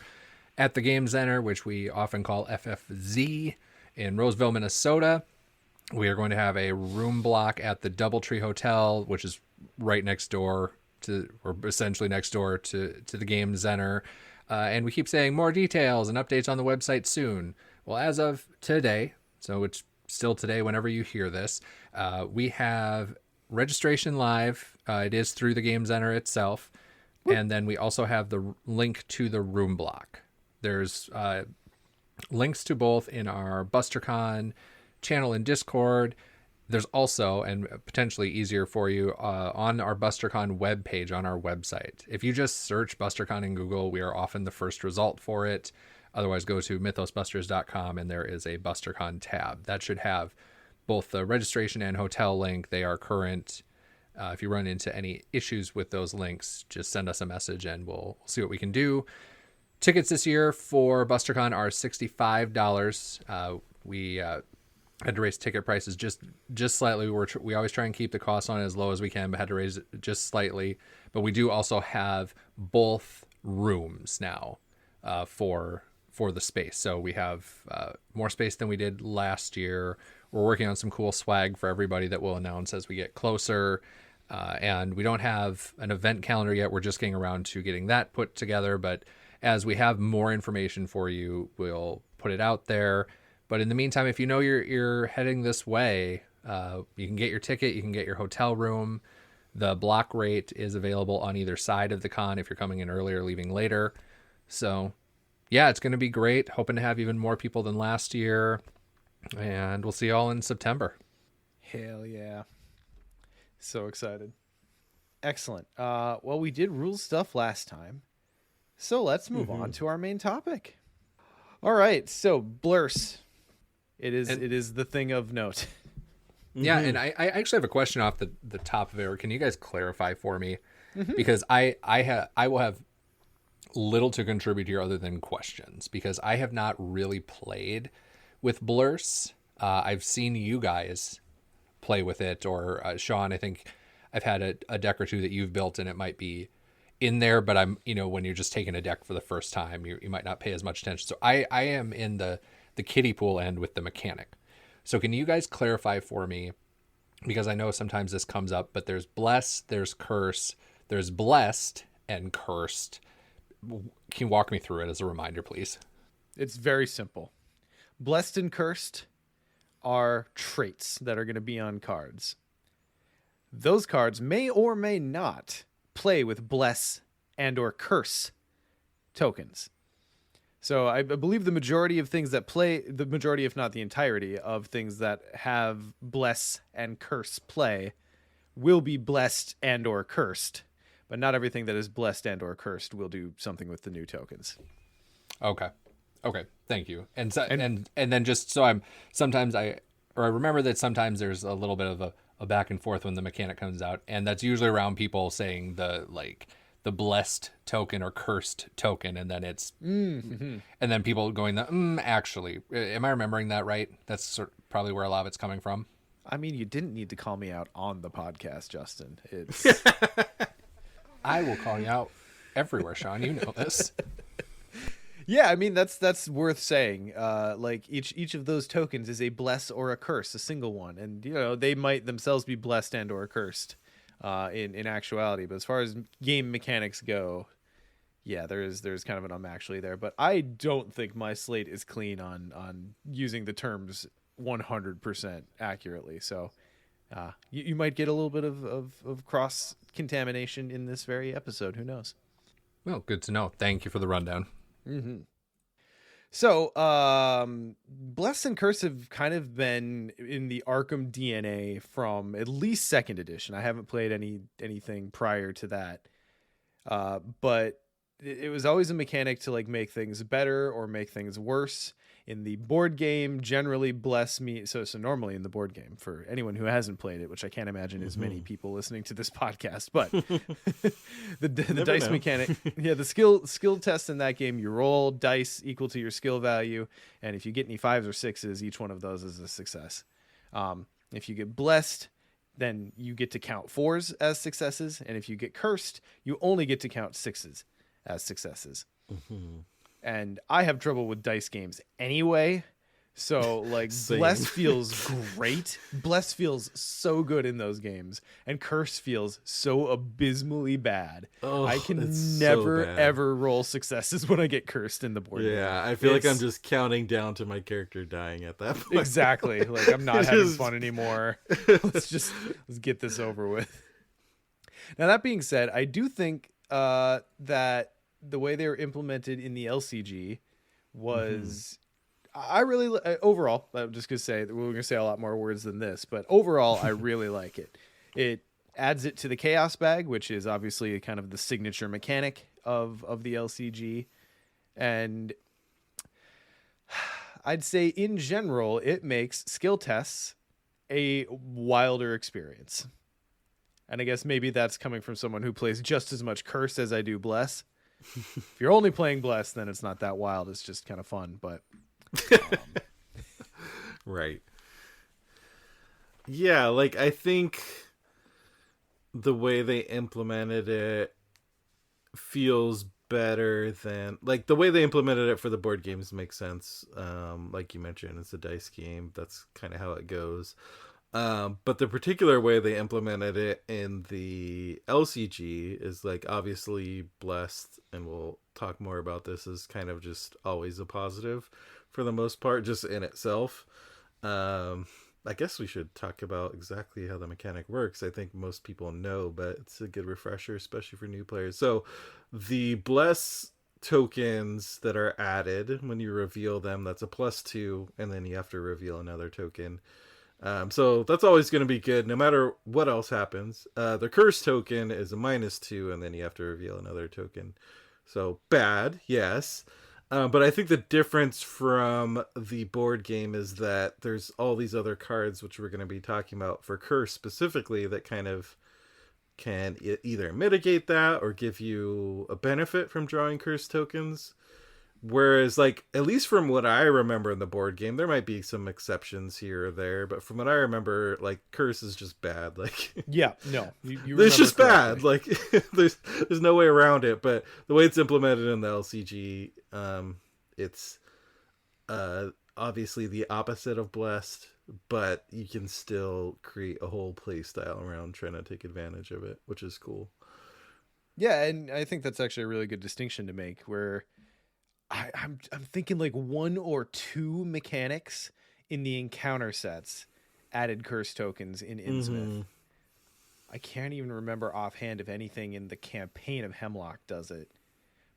Speaker 4: at the Game Center, which we often call FFZ, in Roseville, Minnesota. We are going to have a room block at the Doubletree Hotel, which is right next door or essentially next door to the Game Center. And we keep saying more details and updates on the website soon. Well, as of today, so it's still today whenever you hear this, we have registration live. It is through the Game Center itself. And then we also have the link to the room block. There's links to both in our BusterCon channel in Discord. There's also, and potentially easier for you, on our BusterCon webpage on our website. If you just search BusterCon in Google, we are often the first result for it. Otherwise, go to mythosbusters.com and there is a BusterCon tab. That should have both the registration and hotel link. They are current. If you run into any issues with those links, just send us a message and we'll see what we can do. Tickets this year for BusterCon are $65. We had to raise ticket prices just slightly. We always try and keep the cost on it as low as we can, but had to raise it just slightly. But we do also have both rooms now for the space. So we have more space than we did last year. We're working on some cool swag for everybody that we'll announce as we get closer. And we don't have an event calendar yet. We're just getting around to getting that put together. But as we have more information for you, we'll put it out there. But in the meantime, if you know you're heading this way, you can get your ticket, you can get your hotel room. The block rate is available on either side of the con if you're coming in early or leaving later. So yeah, it's going to be great. Hoping to have even more people than last year. And we'll see you all in September.
Speaker 2: Hell yeah. So excited. Excellent. Well, we did rule stuff last time, so let's move on to our main topic. All right, so Blurse. It is the thing of note.
Speaker 4: Yeah, and I actually have a question off the top of it. Can you guys clarify for me? Because I will have little to contribute here other than questions, because I have not really played with Blurse. I've seen you guys play with it, or Sean, I think I've had a deck or two that you've built and it might be in there, but I'm, when you're just taking a deck for the first time, you might not pay as much attention. So I am in the kiddie pool end with the mechanic. So can you guys clarify for me, because I know sometimes this comes up, but there's bless, there's curse, there's blessed and cursed. Can you walk me through it as a reminder, please?
Speaker 2: It's very simple. Blessed and cursed are traits that are going to be on cards. Those cards may or may not play with bless and or curse tokens. So I believe the majority of things that play, the majority, if not the entirety of things that have bless and curse play will be blessed and or cursed, but not everything that is blessed and or cursed will do something with the new tokens.
Speaker 4: Okay. Thank you. And then just so I remember that sometimes there's a little bit of a back and forth when the mechanic comes out, and that's usually around people saying the blessed token or cursed token, and then it's and then people going actually, am I remembering that right? That's probably where a lot of it's coming from.
Speaker 2: I mean, you didn't need to call me out on the podcast, Justin. It's
Speaker 4: I will call you out everywhere, Sean. You know this.
Speaker 2: Yeah, I mean that's worth saying. Like each of those tokens is a bless or a curse, a single one, and they might themselves be blessed and or cursed in actuality. But as far as game mechanics go, yeah, there's kind of an actually there. But I don't think my slate is clean on using the terms 100% accurately. So You might get a little bit of cross contamination in this very episode. Who knows?
Speaker 4: Well, good to know. Thank you for the rundown.
Speaker 2: Mm-hmm. So, Bless and Curse have kind of been in the Arkham DNA from at least second edition. I haven't played anything prior to that, but it was always a mechanic to like make things better or make things worse. In the board game, generally Bless me. So normally in the board game, for anyone who hasn't played it, which I can't imagine is many people listening to this podcast, but the dice mechanic, the skill test in that game, you roll dice equal to your skill value, and if you get any 5s or 6s, each one of those is a success. If you get blessed, then you get to count 4s as successes, and if you get cursed, you only get to count 6s as successes. And I have trouble with dice games anyway. So like Bless feels great. Bless feels so good in those games. And Curse feels so abysmally bad.
Speaker 3: Oh,
Speaker 2: I can never, ever roll successes when I get cursed in the board game.
Speaker 3: Yeah, I feel like I'm just counting down to my character dying at that point.
Speaker 2: Exactly. Like I'm not having fun anymore. Let's get this over with. Now that being said, I do think that the way they were implemented in the LCG was, I really, overall, I'm just going to say, we're going to say a lot more words than this, but overall, I really like it. It adds it to the Chaos Bag, which is obviously kind of the signature mechanic of the LCG. And I'd say in general, it makes skill tests a wilder experience. And I guess maybe that's coming from someone who plays just as much Curse as I do Bless. If you're only playing Bless, then it's not that wild. It's just kind of fun, but
Speaker 3: right. Yeah, like I think the way they implemented it feels better than like the way they implemented it for the board games makes sense. Like you mentioned, it's a dice game. That's kind of how it goes. But the particular way they implemented it in the LCG is like obviously Blessed, and we'll talk more about this, is kind of just always a positive for the most part, just in itself. I guess we should talk about exactly how the mechanic works. I think most people know, but it's a good refresher, especially for new players. So the Bless tokens that are added when you reveal them, that's a +2, and then you have to reveal another token. So that's always going to be good no matter what else happens. The curse token is a -2, and then you have to reveal another token. So bad, yes. But I think the difference from the board game is that there's all these other cards, which we're going to be talking about for curse specifically, that kind of can either mitigate that or give you a benefit from drawing curse tokens. Whereas, like, at least from what I remember in the board game, there might be some exceptions here or there, but from what I remember, like, curse is just bad. Like,
Speaker 2: yeah, no, you
Speaker 3: it's just
Speaker 2: correctly.
Speaker 3: bad. Like, there's no way around it. But the way it's implemented in the LCG, it's obviously the opposite of blessed, but you can still create a whole play style around trying to take advantage of it, which is cool.
Speaker 2: Yeah, and I think that's actually a really good distinction to make, where I'm thinking like 1 or 2 mechanics in the encounter sets added curse tokens in Innsmouth. I can't even remember offhand if anything in the campaign of Hemlock does it.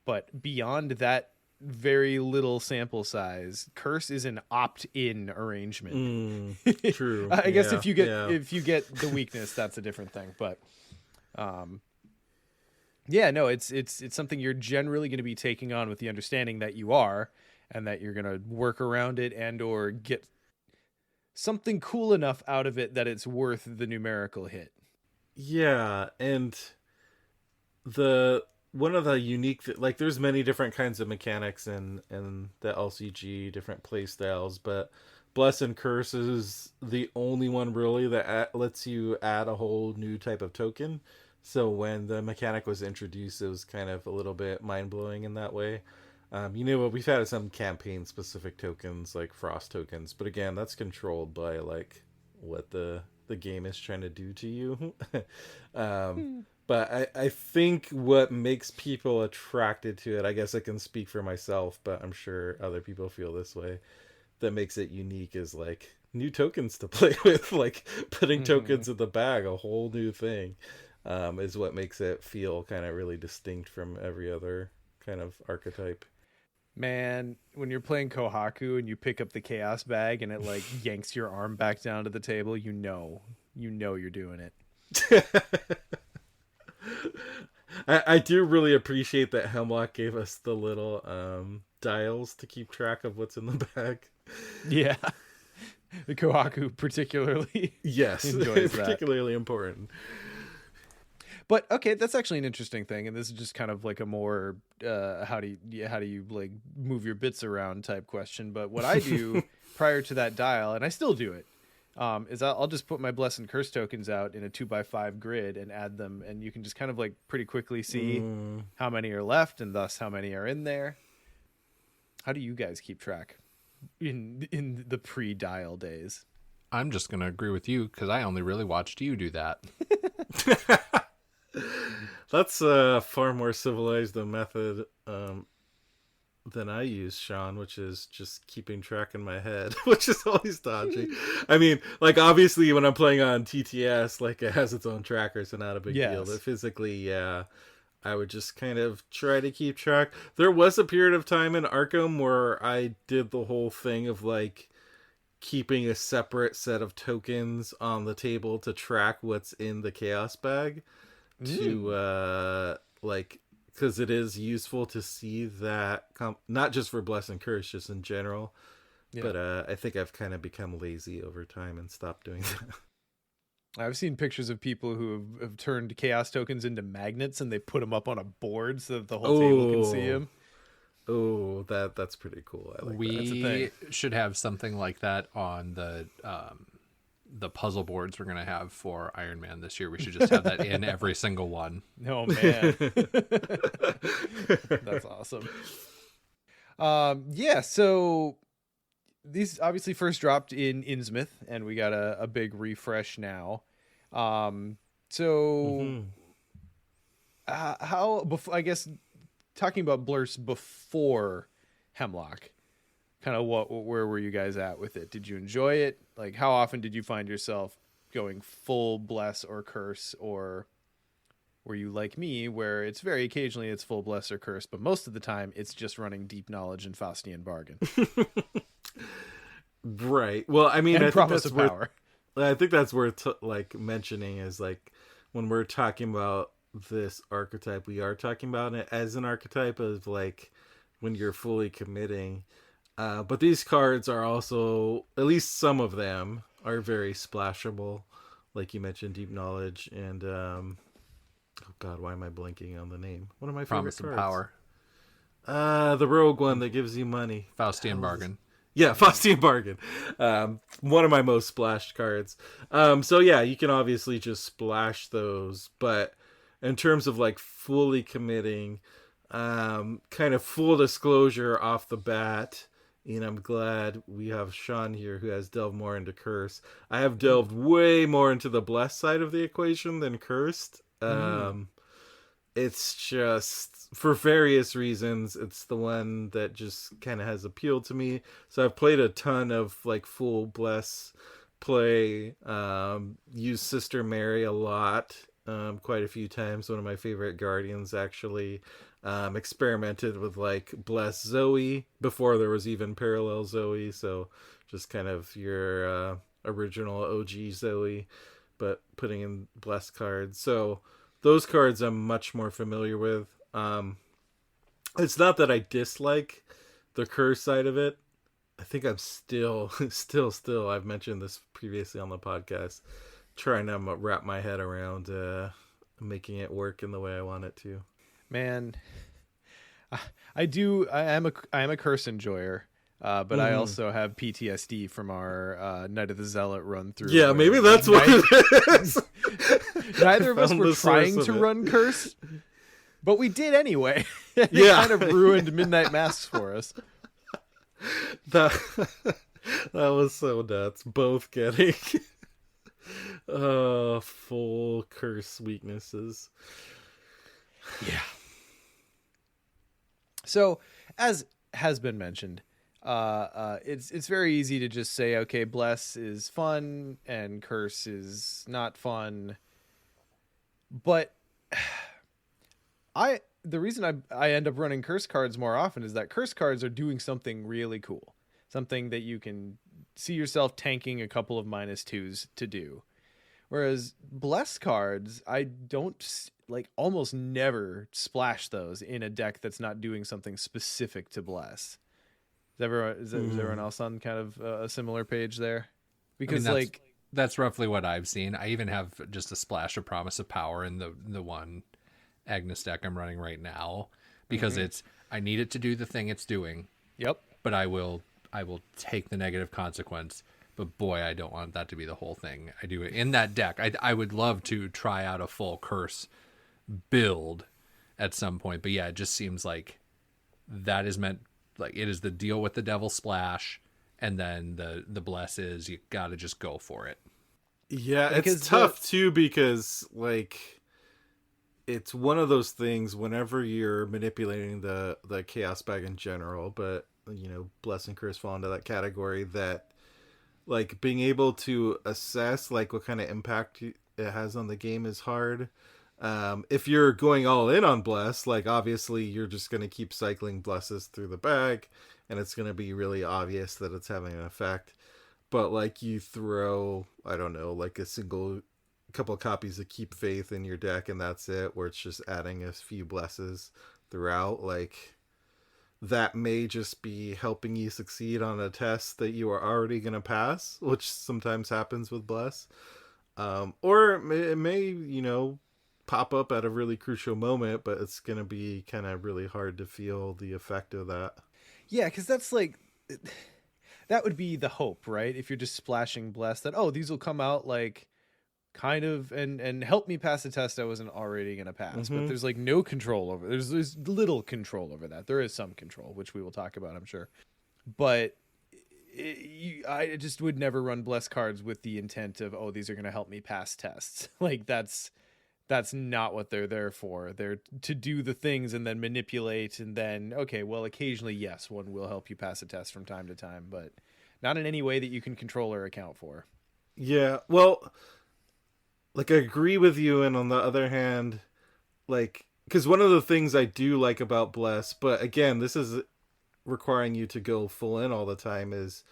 Speaker 2: But beyond that very little sample size, curse is an opt-in arrangement.
Speaker 3: True.
Speaker 2: I guess if you get the weakness, that's a different thing. But yeah, no, it's something you're generally going to be taking on with the understanding that you are, and that you're going to work around it and or get something cool enough out of it that it's worth the numerical hit.
Speaker 3: Yeah, and one of the unique, like, there's many different kinds of mechanics in the LCG, different play styles, but Bless and Curse is the only one really that lets you add a whole new type of token. So when the mechanic was introduced, it was kind of a little bit mind-blowing in that way. We've had some campaign-specific tokens, like Frost tokens, but again, that's controlled by, like, what the game is trying to do to you. But I think what makes people attracted to it, I guess I can speak for myself, but I'm sure other people feel this way, that makes it unique is, like, new tokens to play with. Like putting tokens in the bag, a whole new thing, is what makes it feel kind of really distinct from every other kind of archetype.
Speaker 2: Man, when you're playing Kohaku and you pick up the chaos bag and it like yanks your arm back down to the table, you know you're doing it.
Speaker 3: I do really appreciate that Hemlock gave us the little dials to keep track of what's in the bag.
Speaker 2: Yeah. The Kohaku particularly
Speaker 3: Yes,
Speaker 2: enjoys
Speaker 3: particularly important.
Speaker 2: But okay, that's actually an interesting thing, and this is just kind of like a more how do you like move your bits around type question. But what I do prior to that dial, and I still do it, is I'll just put my Bless and Curse tokens out in a 2x5 grid and add them, and you can just kind of like pretty quickly see how many are left and thus how many are in there. How do you guys keep track in the pre-dial days?
Speaker 4: I'm just going to agree with you because I only really watched you do that.
Speaker 3: That's far more civilized a method than I use, Sean, which is just keeping track in my head, which is always dodgy. I mean, like, obviously when I'm playing on TTS, like, it has its own tracker, so not a big deal. But physically, yeah, I would just kind of try to keep track. There was a period of time in Arkham where I did the whole thing of, like, keeping a separate set of tokens on the table to track what's in the chaos bag. To like, because it is useful to see that not just for Bless and Curse, just in general. But I think I've kind of become lazy over time and stopped doing that.
Speaker 2: I've seen pictures of people who have turned chaos tokens into magnets and they put them up on a board so that the whole table can see them.
Speaker 3: Oh, that's pretty cool. I like
Speaker 4: we
Speaker 3: that.
Speaker 2: That's a thing.
Speaker 4: should have something like that on the puzzle boards we're going to have for Iron Man this year. We should just have that in every single one.
Speaker 2: Oh, man. That's awesome. Yeah, so these obviously first dropped in Innsmouth, and we got a big refresh now. I guess, talking about Blurse before Hemlock, kind of where were you guys at with it? Did you enjoy it? Like, how often did you find yourself going full Bless or Curse, or were you like me, where it's very occasionally it's full Bless or Curse, but most of the time it's just running Deep Knowledge and Faustian Bargain?
Speaker 3: Right. Well, I mean,
Speaker 2: And
Speaker 3: I think
Speaker 2: Promise
Speaker 3: that's
Speaker 2: of
Speaker 3: worth,
Speaker 2: Power.
Speaker 3: I think that's worth like mentioning is like when we're talking about this archetype, we are talking about it as an archetype of like when you're fully committing. But these cards are also, at least some of them, are very splashable. Like you mentioned, Deep Knowledge and, oh God, why am I blanking on the name? One of my
Speaker 4: Promise
Speaker 3: favorite
Speaker 4: of
Speaker 3: cards.
Speaker 2: Power.
Speaker 3: The rogue one that gives you money.
Speaker 4: Faustian Bargain.
Speaker 3: Yeah, Faustian Bargain. One of my most splashed cards. So yeah, you can obviously just splash those, but in terms of like fully committing, kind of full disclosure off the bat, and I'm glad we have Sean here who has delved more into Curse. I have delved way more into the Blessed side of the equation than Cursed. It's just, for various reasons, it's the one that just kind of has appealed to me. So I've played a ton of like full Bless play, used Sister Mary a lot, quite a few times. One of my favorite Guardians, actually. Experimented with like Bless Zoe before there was even Parallel Zoe, so just kind of your original OG Zoe, but putting in Bless cards. So those cards I'm much more familiar with. It's not that I dislike the Curse side of it. I think I'm still, I've mentioned this previously on the podcast, trying to wrap my head around making it work in the way I want it to.
Speaker 2: Man, I am a Curse enjoyer, but I also have PTSD from our Night of the Zealot run through.
Speaker 3: Yeah, maybe that's what it is.
Speaker 2: Neither of us were trying to run Curse, but we did anyway. It kind of ruined Midnight Masks for us.
Speaker 3: That was so nuts. Both getting full Curse weaknesses.
Speaker 2: Yeah. So, as has been mentioned, it's very easy to just say, okay, bless is fun and curse is not fun. But the reason I end up running curse cards more often is that curse cards are doing something really cool, something that you can see yourself tanking a couple of -2s to do. Whereas bless cards, I don't like almost never splash those in a deck that's not doing something specific to bless. Is everyone else on kind of a similar page there? Because
Speaker 4: that's roughly what I've seen. I even have just a splash of Promise of Power in the one Agnes deck I'm running right now, because I need it to do the thing it's doing.
Speaker 2: Yep.
Speaker 4: But I will take the negative consequence. But boy, I don't want that to be the whole thing. I do it in that deck. I would love to try out a full curse build at some point. But yeah, it just seems like that is meant, like it is the deal with the devil splash, and then the bless is you got to just go for it.
Speaker 3: Yeah, it's tough too, because like it's one of those things whenever you're manipulating the chaos bag in general, but you know, bless and curse fall into that category, that like being able to assess like what kind of impact it has on the game is hard. If you're going all in on bless, like obviously you're just going to keep cycling blesses through the bag and it's going to be really obvious that it's having an effect. But like you throw, I don't know, like a couple copies of Keep Faith in your deck and that's it, where it's just adding a few blesses throughout, like that may just be helping you succeed on a test that you are already going to pass, which sometimes happens with bless. Or it may, you know, pop up at a really crucial moment, but it's going to be kind of really hard to feel the effect of that.
Speaker 2: Yeah, because that's like, that would be the hope, right? If you're just splashing bless, that, oh, these will come out like kind of and help me pass a test I wasn't already going to pass. But there's like no control over, there's little control over that. There is some control, which we will talk about, I'm sure. But I just would never run bless cards with the intent of, oh, these are going to help me pass tests. Like that's not what they're there for. They're to do the things and then manipulate, and then, okay, well, occasionally, yes, one will help you pass a test from time to time, but not in any way that you can control or account for.
Speaker 3: Yeah, well, like I agree with you, and on the other hand, like, because one of the things I do like about bless, but again, this is requiring you to go full in all the time, is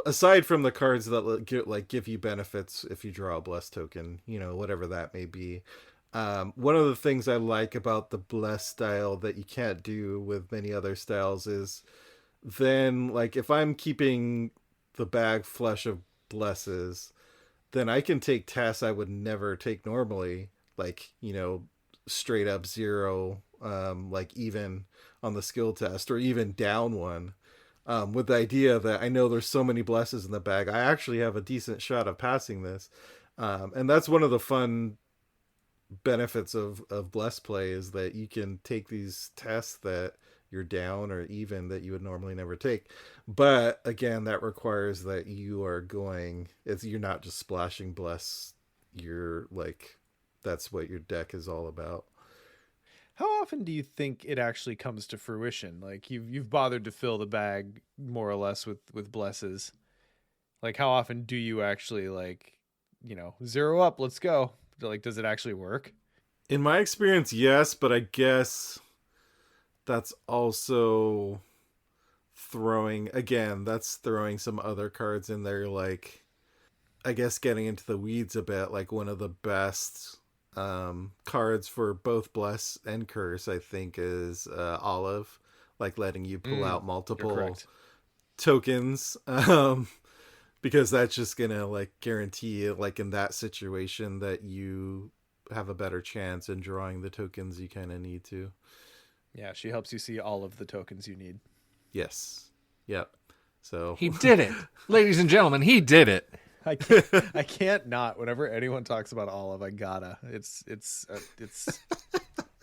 Speaker 3: aside from the cards that give you benefits if you draw a bless token, you know, whatever that may be, one of the things I like about the bless style that you can't do with many other styles is then, like, if I'm keeping the bag flush of blesses, then I can take tests I would never take normally, like, you know, straight up 0, like even on the skill test, or even down 1. With the idea that I know there's so many blesses in the bag, I actually have a decent shot of passing this. And that's one of the fun benefits of bless play, is that you can take these tests that you're down or even that you would normally never take. But again, that requires that you are you're not just splashing bless. You're like, that's what your deck is all about.
Speaker 2: How often do you think it actually comes to fruition? Like you've bothered to fill the bag more or less with blesses. Like how often do you actually, like, you know, 0 up, let's go? Like, does it actually work?
Speaker 3: In my experience, yes, but I guess that's also throwing some other cards in there, like, I guess getting into the weeds a bit, like one of the best cards for both bless and curse, I think, is Olive, like letting you pull out multiple tokens, because that's just gonna like guarantee, like in that situation, that you have a better chance in drawing the tokens you kind of need to.
Speaker 2: Yeah, she helps you see all of the tokens you need.
Speaker 3: Yes. Yep. So
Speaker 4: he did it, ladies and gentlemen. He did it.
Speaker 2: I can't not. Whenever anyone talks about Olive, I gotta. It's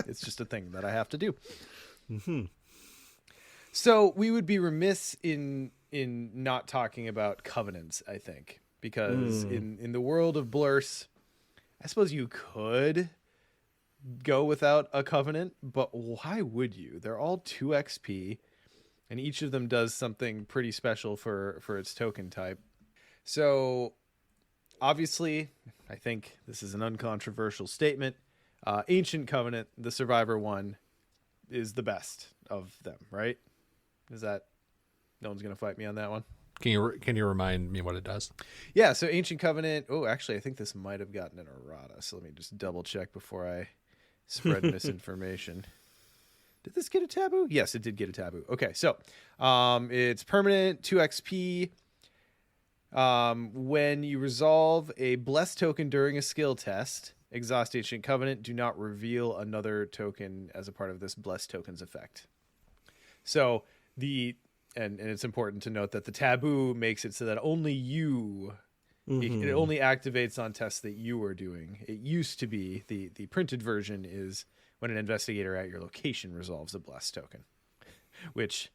Speaker 2: just a thing that I have to do.
Speaker 3: Mm-hmm.
Speaker 2: So we would be remiss in not talking about covenants, I think, because in the world of Blurse, I suppose you could go without a covenant, but why would you? They're all 2 XP. and each of them does something pretty special for its token type. So obviously, I think this is an uncontroversial statement. Ancient Covenant, the Survivor one, is the best of them, right? Is that, no one's gonna fight me on that one?
Speaker 4: Can you remind me what it does?
Speaker 2: Yeah, so Ancient Covenant. Oh, actually, I think this might have gotten an errata. So let me just double check before I spread misinformation. Did this get a taboo? Yes, it did get a taboo. Okay, so it's permanent, 2 XP. When you resolve a blessed token during a skill test, exhaust Ancient Covenant, do not reveal another token as a part of this blessed token's effect. So and it's important to note that the taboo makes it so that only you, it only activates on tests that you are doing. It used to be, the printed version is when an investigator at your location resolves a blessed token, which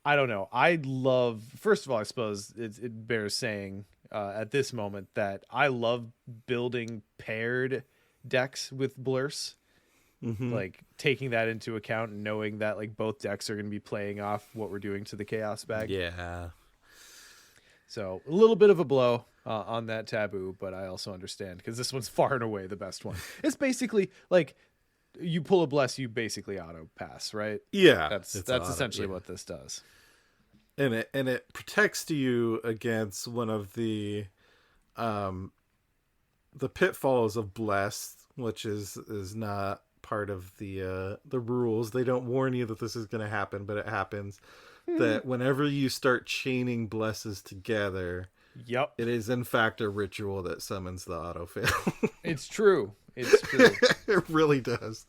Speaker 2: I don't know. I love, first of all, I suppose it bears saying at this moment that I love building paired decks with Blurse. Like taking that into account and knowing that like both decks are going to be playing off what we're doing to the chaos bag.
Speaker 3: Yeah.
Speaker 2: So a little bit of a blow on that taboo, but I also understand because this one's far and away the best one. It's basically like you pull a bless, you basically auto pass, right?
Speaker 3: Yeah.
Speaker 2: That's
Speaker 3: auto,
Speaker 2: essentially what this does.
Speaker 3: And it protects you against one of the pitfalls of blessed, which is not part of the rules. They don't warn you that this is going to happen, but it happens. That whenever you start chaining blesses together,
Speaker 2: Yep,
Speaker 3: it is in fact a ritual that summons the auto fail.
Speaker 2: It's true. It's true.
Speaker 3: It really does.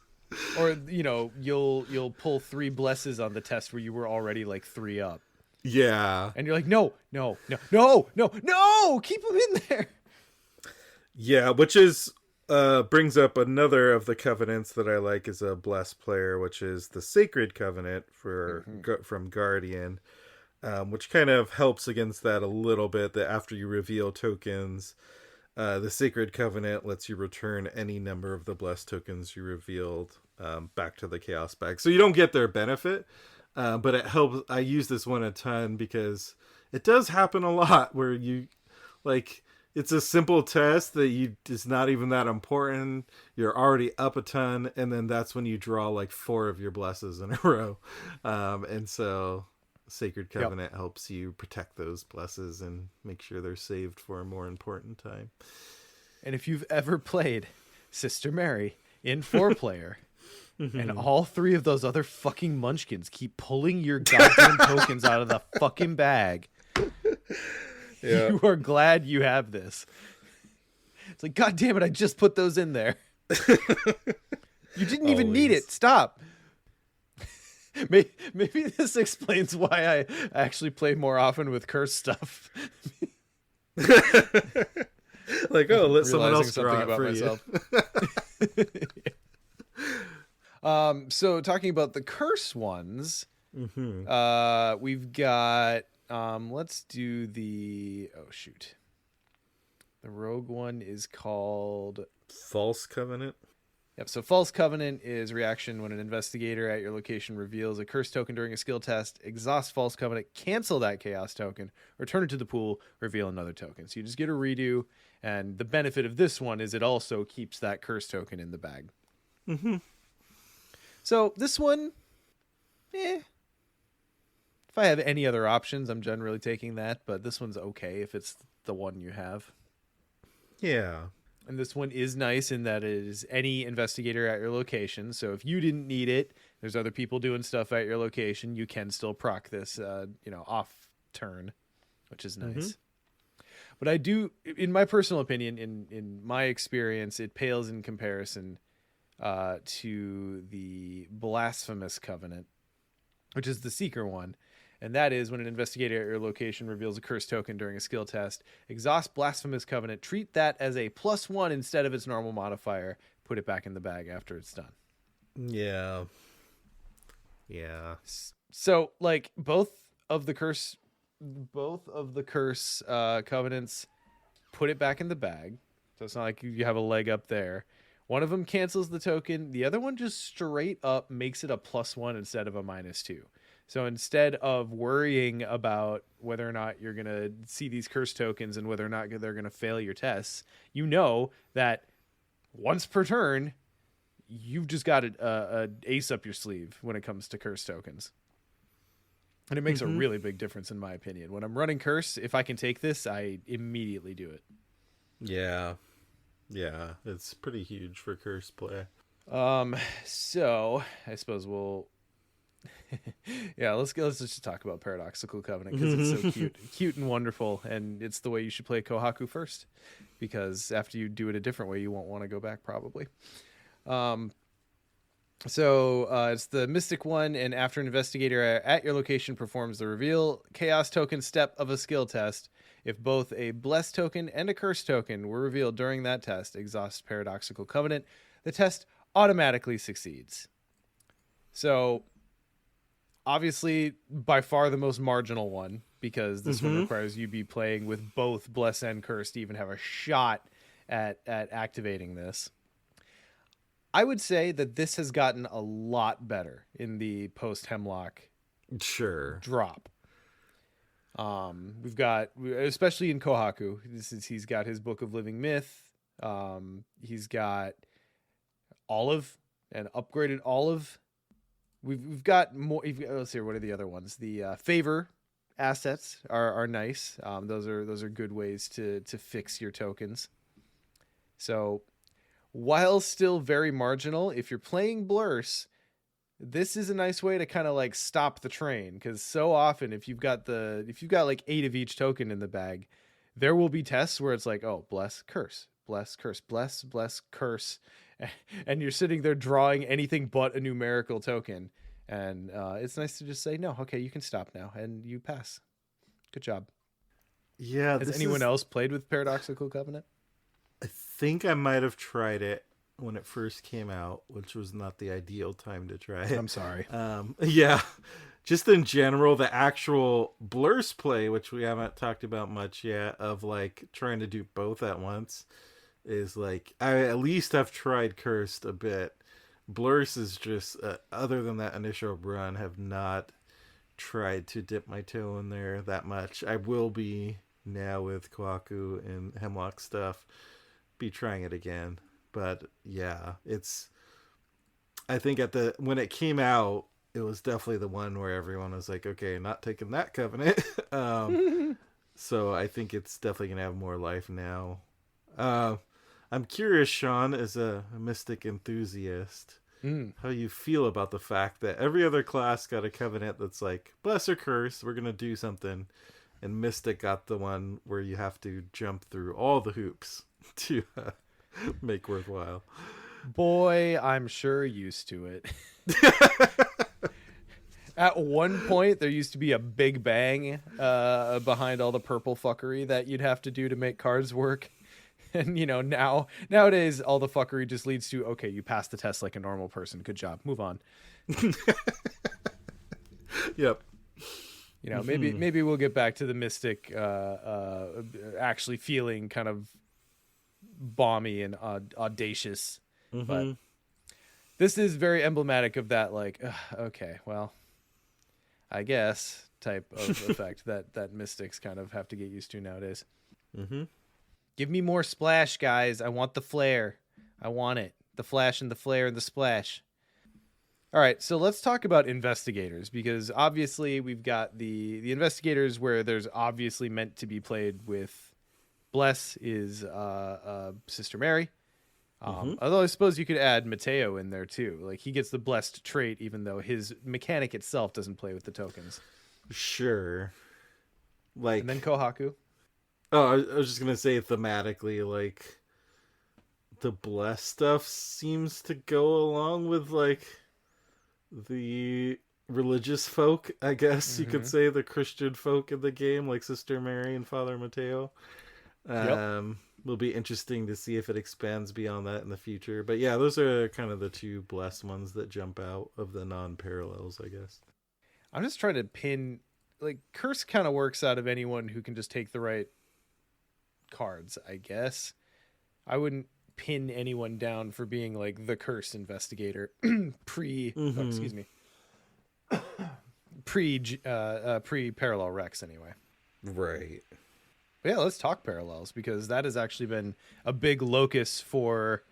Speaker 2: Or you'll pull 3 blesses on the test where you were already like 3 up.
Speaker 3: Yeah.
Speaker 2: And you're like, no, keep them in there.
Speaker 3: Yeah, which is brings up another of the covenants that I like as a blessed player, which is the Sacred Covenant from Guardian, which kind of helps against that a little bit. That after you reveal tokens, the Sacred Covenant lets you return any number of the blessed tokens you revealed back to the chaos bag. So you don't get their benefit, but it helps. I use this one a ton because it does happen a lot where you like. It's a simple test that it's not even that important. You're already up a ton, and then that's when you draw like 4 of your blesses in a row. And so Sacred Covenant helps you protect those blesses and make sure they're saved for a more important time.
Speaker 2: And if you've ever played Sister Mary in 4-player, and all 3 of those other fucking munchkins keep pulling your goddamn tokens out of the fucking bag, you are glad you have this. It's like, God damn it, I just put those in there. You didn't even need it. Stop. Maybe this explains why I actually play more often with cursed stuff.
Speaker 3: Like, let someone else draw it for myself.
Speaker 2: You. So talking about the curse ones, we've got let's do the the rogue one is called
Speaker 3: False Covenant.
Speaker 2: Yep, so False Covenant is reaction when an investigator at your location reveals a curse token during a skill test. Exhaust False Covenant, cancel that chaos token, return it to the pool, reveal another token. So you just get a redo, and the benefit of this one is it also keeps that curse token in the bag. So this one, if I have any other options, I'm generally taking that, but this one's okay if it's the one you have.
Speaker 3: Yeah.
Speaker 2: And this one is nice in that it is any investigator at your location. So if you didn't need it, there's other people doing stuff at your location, you can still proc this, off turn, which is nice. But I do, in my personal opinion, in my experience, it pales in comparison to the Blasphemous Covenant, which is the Seeker one. And that is when an investigator at your location reveals a curse token during a skill test. Exhaust Blasphemous Covenant. Treat that as a +1 instead of its normal modifier. Put it back in the bag after it's done.
Speaker 3: Yeah.
Speaker 2: So, like, both of the curse covenants put it back in the bag. So it's not like you have a leg up there. One of them cancels the token. The other one just straight up makes it a +1 instead of a -2. So instead of worrying about whether or not you're going to see these curse tokens and whether or not they're going to fail your tests, you know that once per turn, you've just got a ace up your sleeve when it comes to curse tokens. And it makes a really big difference in my opinion. When I'm running curse, if I can take this, I immediately do it.
Speaker 3: Yeah. Yeah, it's pretty huge for curse play.
Speaker 2: So I suppose we'll let's just talk about Paradoxical Covenant because it's so cute and wonderful, and it's the way you should play Kohaku first, because after you do it a different way, you won't want to go back probably. So it's the Mystic one, and after an investigator at your location performs the reveal Chaos token step of a skill test, if both a Bless token and a Curse token were revealed during that test, exhaust Paradoxical Covenant, the test automatically succeeds. So obviously by far the most marginal one, because this one requires you be playing with both Bless and Curse to even have a shot at activating this. I would say that this has gotten a lot better in the post-Hemlock drop. We've got, especially in Kohaku, he's got his Book of Living Myth. He's got Olive and upgraded Olive. We've got more. Let's see, what are the other ones? The favor assets are nice. Those are good ways to fix your tokens. So while still very marginal, if you're playing Blurse, this is a nice way to kind of like stop the train, because so often if you've got like 8 of each token in the bag, there will be tests where it's like, oh, bless, curse, bless, curse, bless, curse, and you're sitting there drawing anything but a numerical token, and it's nice to just say, no, okay, you can stop now, and you pass. Good job.
Speaker 3: Yeah.
Speaker 2: Has anyone else played with Paradoxical Covenant?
Speaker 3: I think I might have tried it when it first came out, which was not the ideal time to try it.
Speaker 2: I'm sorry.
Speaker 3: Yeah. Just in general, the actual Blurse play, which we haven't talked about much yet, of like trying to do both at once, is like, I at least have tried Cursed a bit. Blurse is just, other than that initial run, have not tried to dip my toe in there that much. I will be now with Kohaku and Hemlock stuff, be trying it again. But yeah, I think when it came out, it was definitely the one where everyone was like, okay, not taking that covenant. So I think it's definitely gonna have more life now. I'm curious, Sean, as a Mystic enthusiast, how you feel about the fact that every other class got a covenant that's like, bless or curse, we're gonna do something, and Mystic got the one where you have to jump through all the hoops to make worthwhile.
Speaker 2: Boy, I'm sure used to it. At one point, there used to be a big bang behind all the purple fuckery that you'd have to do to make cards work. And, nowadays, all the fuckery just leads to, okay, you passed the test like a normal person. Good job. Move on.
Speaker 3: Yep.
Speaker 2: Maybe we'll get back to the Mystic actually feeling kind of balmy and audacious. But this is very emblematic of that, like, okay, well, I guess type of effect that Mystics kind of have to get used to nowadays. Give me more splash, guys. I want the flare. I want it. The flash and the flare and the splash. All right, so let's talk about investigators, because obviously we've got the investigators where there's obviously meant to be played with Bless is Sister Mary. Although I suppose you could add Mateo in there too. Like, he gets the blessed trait even though his mechanic itself doesn't play with the tokens.
Speaker 3: Sure. Like,
Speaker 2: and then Kohaku.
Speaker 3: Oh, I was just going to say thematically, like, the blessed stuff seems to go along with, like, the religious folk, I guess you could say, the Christian folk in the game, like Sister Mary and Father Mateo. Will be interesting to see if it expands beyond that in the future. But yeah, those are kind of the two blessed ones that jump out of the non-parallels, I guess.
Speaker 2: I'm just trying to pin, like, Curse kind of works out of anyone who can just take the right cards, I guess. I wouldn't pin anyone down for being pre parallel Rex anyway.
Speaker 3: Right.
Speaker 2: But yeah, let's talk parallels, because that has actually been a big locus for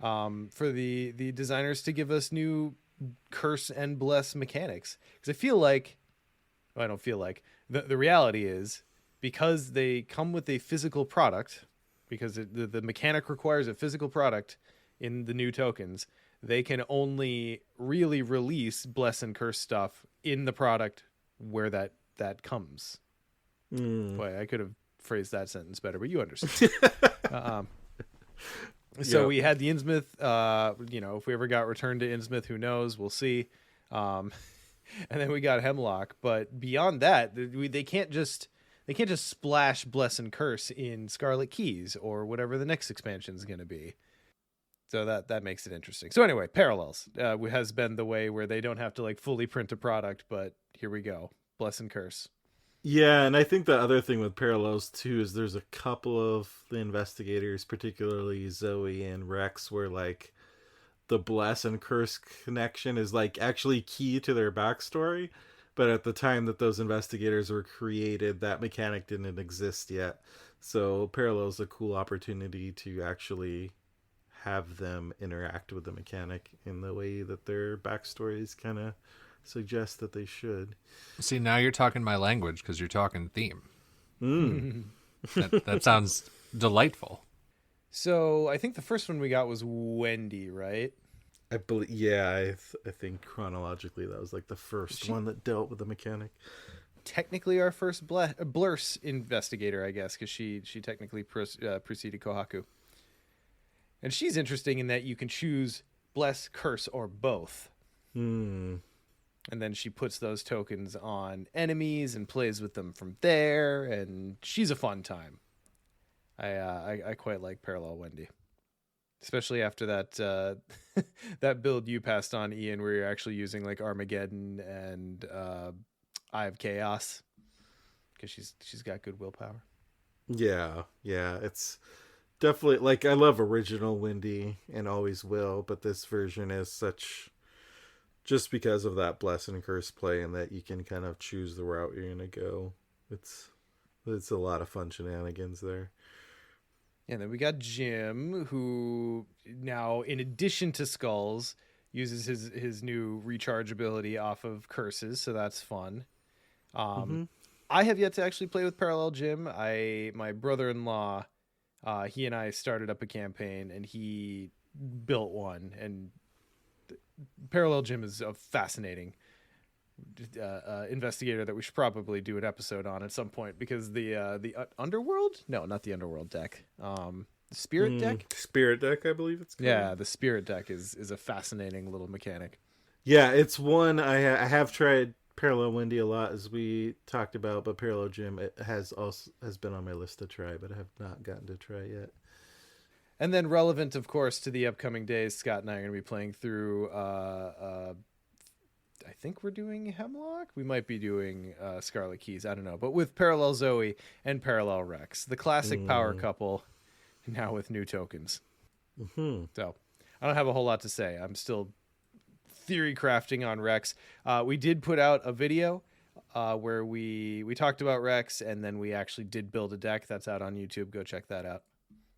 Speaker 2: the designers to give us new curse and bless mechanics. Because I feel like, well, I don't feel like, the reality is, because they come with a physical product, because the mechanic requires a physical product in the new tokens, they can only really release bless and curse stuff in the product where that comes. Boy, I could have phrased that sentence better, but you understand. So
Speaker 3: Yep.
Speaker 2: we had the Innsmouth, if we ever got returned to Innsmouth, who knows? We'll see. And then we got Hemlock, but beyond that, they can't just splash bless and curse in Scarlet Keys or whatever the next expansion is going to be. So that makes it interesting. So anyway, parallels has been the way where they don't have to like fully print a product, but here we go, bless and curse.
Speaker 3: Yeah, and I think the other thing with parallels too is there's a couple of the investigators, particularly Zoe and Rex, where like the bless and curse connection is like actually key to their backstory, but at the time that those investigators were created, that mechanic didn't exist yet. So parallels a cool opportunity to actually have them interact with the mechanic in the way that their backstories kind of suggest that they should.
Speaker 4: See, now you're talking my language because you're talking theme. That sounds delightful.
Speaker 2: So I think the first one we got was Wendy, right?
Speaker 3: I believe, yeah, I think chronologically that was like the first one that dealt with the mechanic.
Speaker 2: Technically our first Blurse investigator, I guess, because she technically preceded Kohaku. And she's interesting in that you can choose bless, curse, or both. And then she puts those tokens on enemies and plays with them from there, and she's a fun time. I quite like Parallel Wendy, especially after that that build you passed on, Ian, where you're actually using like Armageddon and Eye of Chaos, because she's got good willpower.
Speaker 3: Yeah, it's definitely like I love original Wendy and always will, but this version is such. Just because of that bless and curse play, and that you can kind of choose the route you're gonna go, it's a lot of fun shenanigans there.
Speaker 2: And then we got Jim, who now, in addition to skulls, uses his new recharge ability off of curses, so that's fun. I have yet to actually play with Parallel Jim. My brother-in-law, he and I started up a campaign, and he built one, and Parallel Jim is a fascinating investigator that we should probably do an episode on at some point, because the Underworld? No, not the Underworld deck. Spirit deck?
Speaker 3: Spirit deck, I believe it's called.
Speaker 2: Yeah, the Spirit deck is a fascinating little mechanic.
Speaker 3: Yeah, it's one I have tried Parallel Wendy a lot, as we talked about, but Parallel Jim has been on my list to try, but I have not gotten to try yet.
Speaker 2: And then relevant, of course, to the upcoming days, Scott and I are going to be playing through, I think we're doing Hemlock? We might be doing Scarlet Keys. I don't know. But with Parallel Zoe and Parallel Rex, the classic power couple, now with new tokens. So I don't have a whole lot to say. I'm still theory crafting on Rex. We did put out a video where we talked about Rex, and then we actually did build a deck. That's out on YouTube. Go check that out.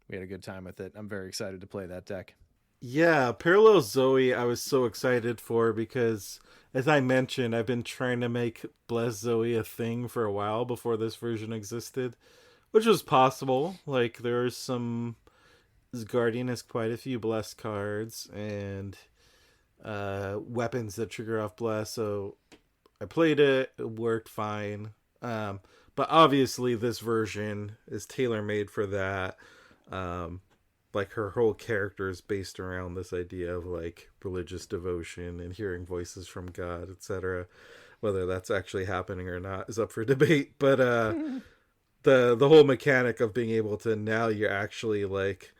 Speaker 2: We had a good time with it. I'm very excited to play that deck.
Speaker 3: Yeah, Parallel Zoe I was so excited for, because, as I mentioned, I've been trying to make Bless Zoe a thing for a while before this version existed, which was possible. Like, there's some... Guardian has quite a few Bless cards, and weapons that trigger off Bless, so I played it. It worked fine. But obviously this version is tailor-made for that. Like, her whole character is based around this idea of like religious devotion and hearing voices from God, etc. Whether that's actually happening or not is up for debate, but the whole mechanic of being able to, now you're actually like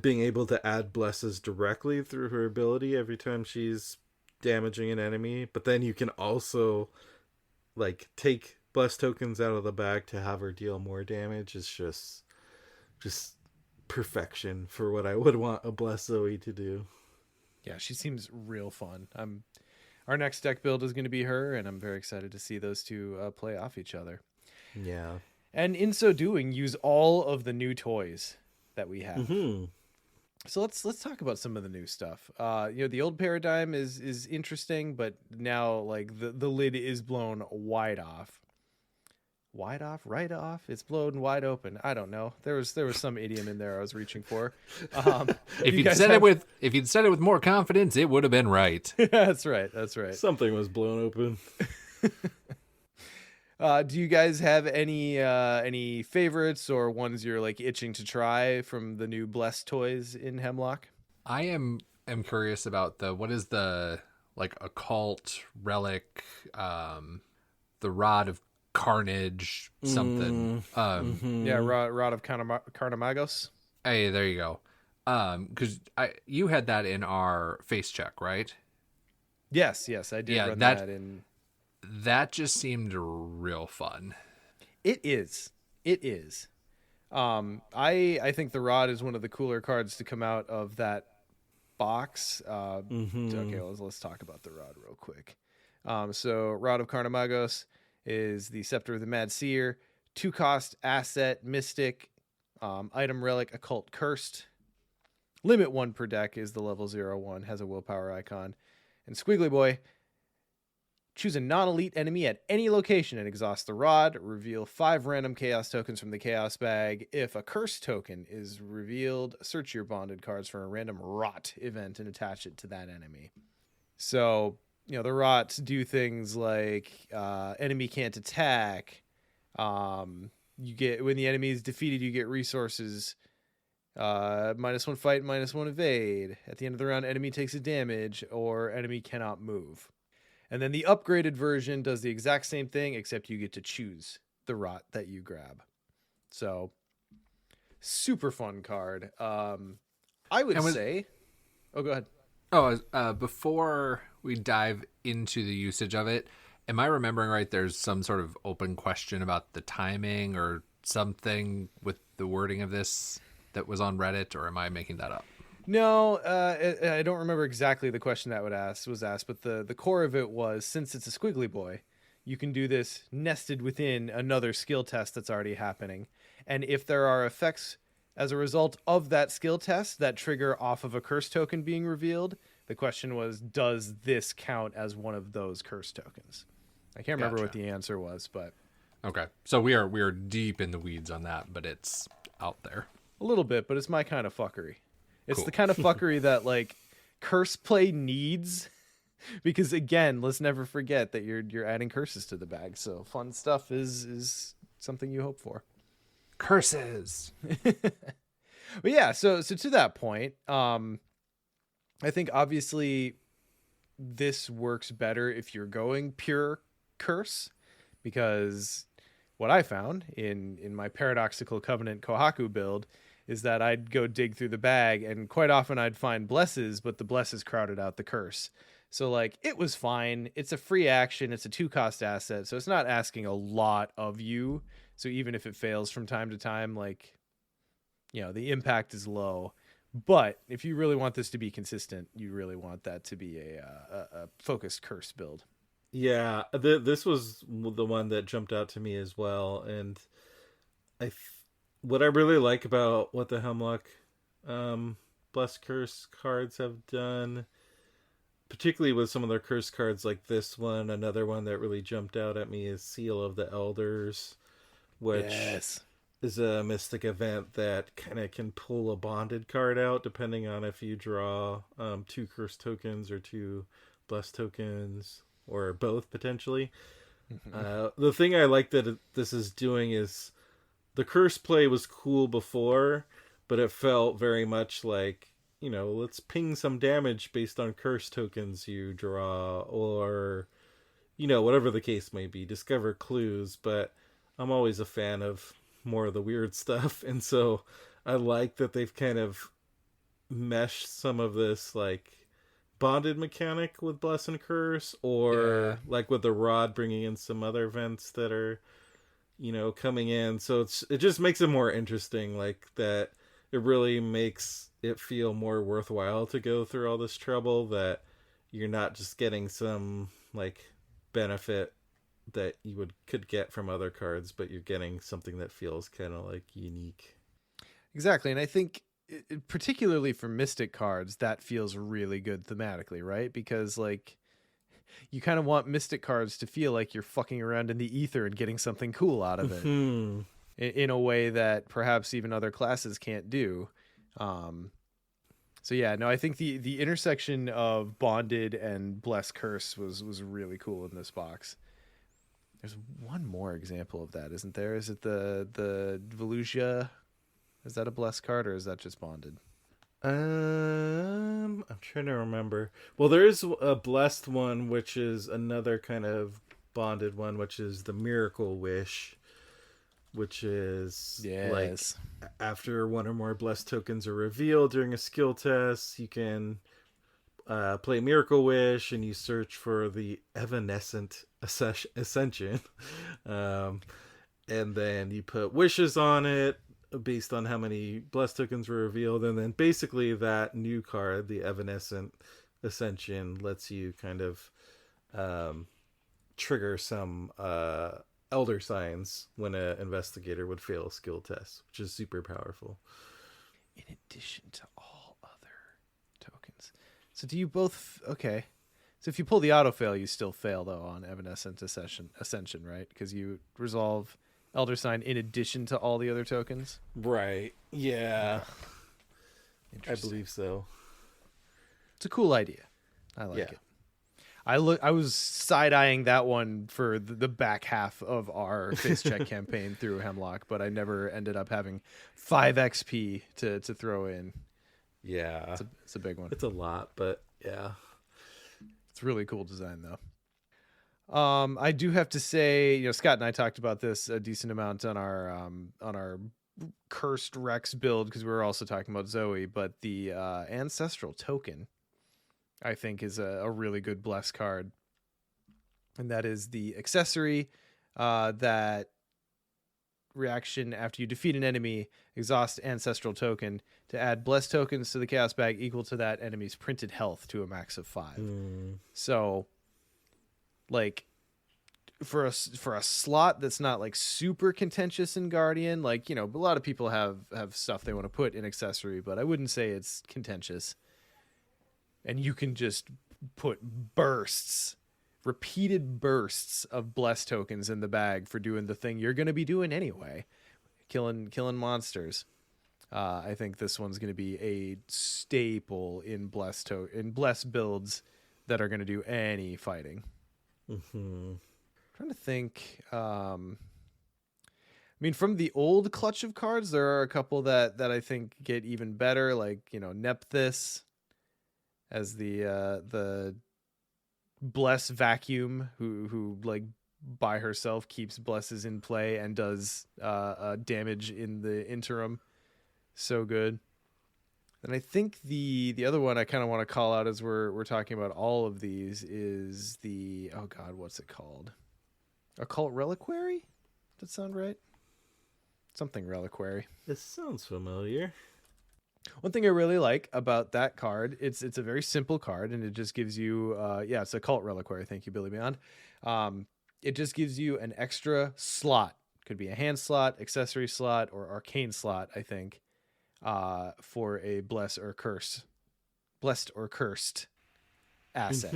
Speaker 3: being able to add blesses directly through her ability every time she's damaging an enemy, but then you can also like take bless tokens out of the bag to have her deal more damage. Is just perfection for what I would want a Bless Zoe to do.
Speaker 2: Yeah, she seems real fun. our next deck build is going to be her, and I'm very excited to see those two play off each other.
Speaker 3: Yeah.
Speaker 2: And in so doing, use all of the new toys that we have. So let's talk about some of the new stuff. The old paradigm is interesting, but now like the lid is blown wide off. Wide off, right off. It's blown wide open. I don't know. There was some idiom in there I was reaching for.
Speaker 4: If you'd said it with more confidence, it would have been right.
Speaker 2: That's right.
Speaker 3: Something was blown open.
Speaker 2: Do you guys have any favorites or ones you're like itching to try from the new Blessed toys in Hemlock?
Speaker 4: I am curious about what is the like occult relic, the Rod of Carnage something.
Speaker 2: Yeah, Rod of Carnamagos.
Speaker 4: Hey, there you go. Because you had that in our face check, right?
Speaker 2: Yes, I did run that in.
Speaker 4: That just seemed real fun.
Speaker 2: It is. I think the Rod is one of the cooler cards to come out of that box. Okay, let's talk about the Rod real quick. So Rod of Carnamagos is the Scepter of the Mad Seer, 2-cost asset, mystic, item relic, occult cursed. Limit 1 per deck is the level 0/1, has a willpower icon. And Squiggly Boy, choose a non-elite enemy at any location and exhaust the Rod. Reveal 5 random chaos tokens from the chaos bag. If a curse token is revealed, search your bonded cards for a random rot event and attach it to that enemy. So, the rots do things like enemy can't attack. You get, when the enemy is defeated, you get resources. -1 fight, -1 evade. At the end of the round, enemy takes a damage or enemy cannot move. And then the upgraded version does the exact same thing, except you get to choose the rot that you grab. So, super fun card. I would say... Oh, go ahead.
Speaker 4: Before we dive into the usage of it, am I remembering right there's some sort of open question about the timing or something with the wording of this that was on Reddit, or am I making that up?
Speaker 2: No, I don't remember exactly the question that was asked, but the core of it was, since it's a Squiggly Boy, you can do this nested within another skill test that's already happening. And if there are effects as a result of that skill test that trigger off of a curse token being revealed, the question was, does this count as one of those curse tokens? I can't remember what the answer was, but...
Speaker 4: Okay, so we are deep in the weeds on that, but it's out there.
Speaker 2: A little bit, but it's my kind of fuckery. It's
Speaker 4: Cool.
Speaker 2: the kind of fuckery that like curse play needs, because again, let's never forget that you're adding curses to the bag. So fun stuff is something you hope for.
Speaker 4: Curses.
Speaker 2: But yeah, so to that point, I think obviously this works better if you're going pure curse, because what I found in my Paradoxical Covenant Kohaku build is that I'd go dig through the bag, and quite often I'd find blesses, but the blesses crowded out the curse. So like, it was fine. It's a free action. It's a 2-cost asset. So it's not asking a lot of you. So even if it fails from time to time, like, the impact is low. But if you really want this to be consistent, you really want that to be a focused curse build.
Speaker 3: Yeah, this was the one that jumped out to me as well. And what I really like about what the Hemlock Blessed Curse cards have done, particularly with some of their curse cards like this one, another one that really jumped out at me is Seal of the Elders, which is a mystic event that kind of can pull a bonded card out depending on if you draw 2 curse tokens or 2 blessed tokens, or both potentially. The thing I like that this is doing is, the curse play was cool before, but it felt very much like, let's ping some damage based on curse tokens you draw, or, whatever the case may be, discover clues. But I'm always a fan of more of the weird stuff, and so I like that they've kind of meshed some of this, like, bonded mechanic with Bless and Curse, or like with the Rod bringing in some other events that are, coming in. So it just makes it more interesting, like that it really makes it feel more worthwhile to go through all this trouble, that you're not just getting some like benefit that you could get from other cards, but you're getting something that feels kind of like unique.
Speaker 2: Exactly, and I think particularly for Mystic cards, that feels really good thematically, right? Because like you kind of want Mystic cards to feel like you're fucking around in the ether and getting something cool out of it in a way that perhaps even other classes can't do. So yeah, no, I think the intersection of Bonded and Bless Curse was really cool in this box. There's one more example of that, isn't there? Is it the Volusia? Is that a Bless card or is that just Bonded?
Speaker 3: I'm trying to remember. Well, there is a blessed one, which is another kind of bonded one, which is the Miracle Wish, which is like after one or more blessed tokens are revealed during a skill test, you can play Miracle Wish and you search for the Evanescent Ascension. And then you put wishes on it based on how many blessed tokens were revealed, and then basically that new card, the Evanescent Ascension, lets you kind of trigger some elder signs when an investigator would fail a skill test, which is super powerful.
Speaker 2: In addition to all other tokens. So do you both... Okay. So if you pull the autofail, you still fail, though, on Evanescent Ascension, right? Because you resolve Elder Sign in addition to all the other tokens?
Speaker 3: Right. Yeah. I believe so.
Speaker 2: It's a cool idea. I like it. I was side-eyeing that one for the back half of our face check campaign through Hemlock, but I never ended up having 5 XP to throw in.
Speaker 3: Yeah.
Speaker 2: It's a big one.
Speaker 3: It's a lot, but yeah.
Speaker 2: It's really cool design, though. I do have to say, Scott and I talked about this a decent amount on our Cursed Rex build, because we were also talking about Zoe, but the Ancestral Token, I think, is a really good bless card. And that is the accessory that reaction after you defeat an enemy, exhaust Ancestral Token to add bless tokens to the Chaos Bag equal to that enemy's printed health to a max of 5. So like for a slot that's not like super contentious in Guardian, like, a lot of people have stuff they want to put in accessory, but I wouldn't say it's contentious. And you can just put repeated bursts of bless tokens in the bag for doing the thing you're going to be doing anyway, killing monsters. I think this one's going to be a staple in bless builds that are going to do any fighting. Trying to think. From the old clutch of cards, there are a couple that I think get even better, like Nephthys as the bless vacuum, who like by herself keeps blesses in play and does damage in the interim. So good. And I think the other one I kind of want to call out as we're talking about all of these is the, oh God, what's it called? Occult Reliquary? Does that sound right? Something Reliquary.
Speaker 3: This sounds familiar.
Speaker 2: One thing I really like about that card, it's a very simple card, and it just gives you, it's Occult Reliquary. Thank you, Billy Beyond. It just gives you an extra slot. Could be a hand slot, accessory slot, or arcane slot, I think. For a blessed or cursed asset.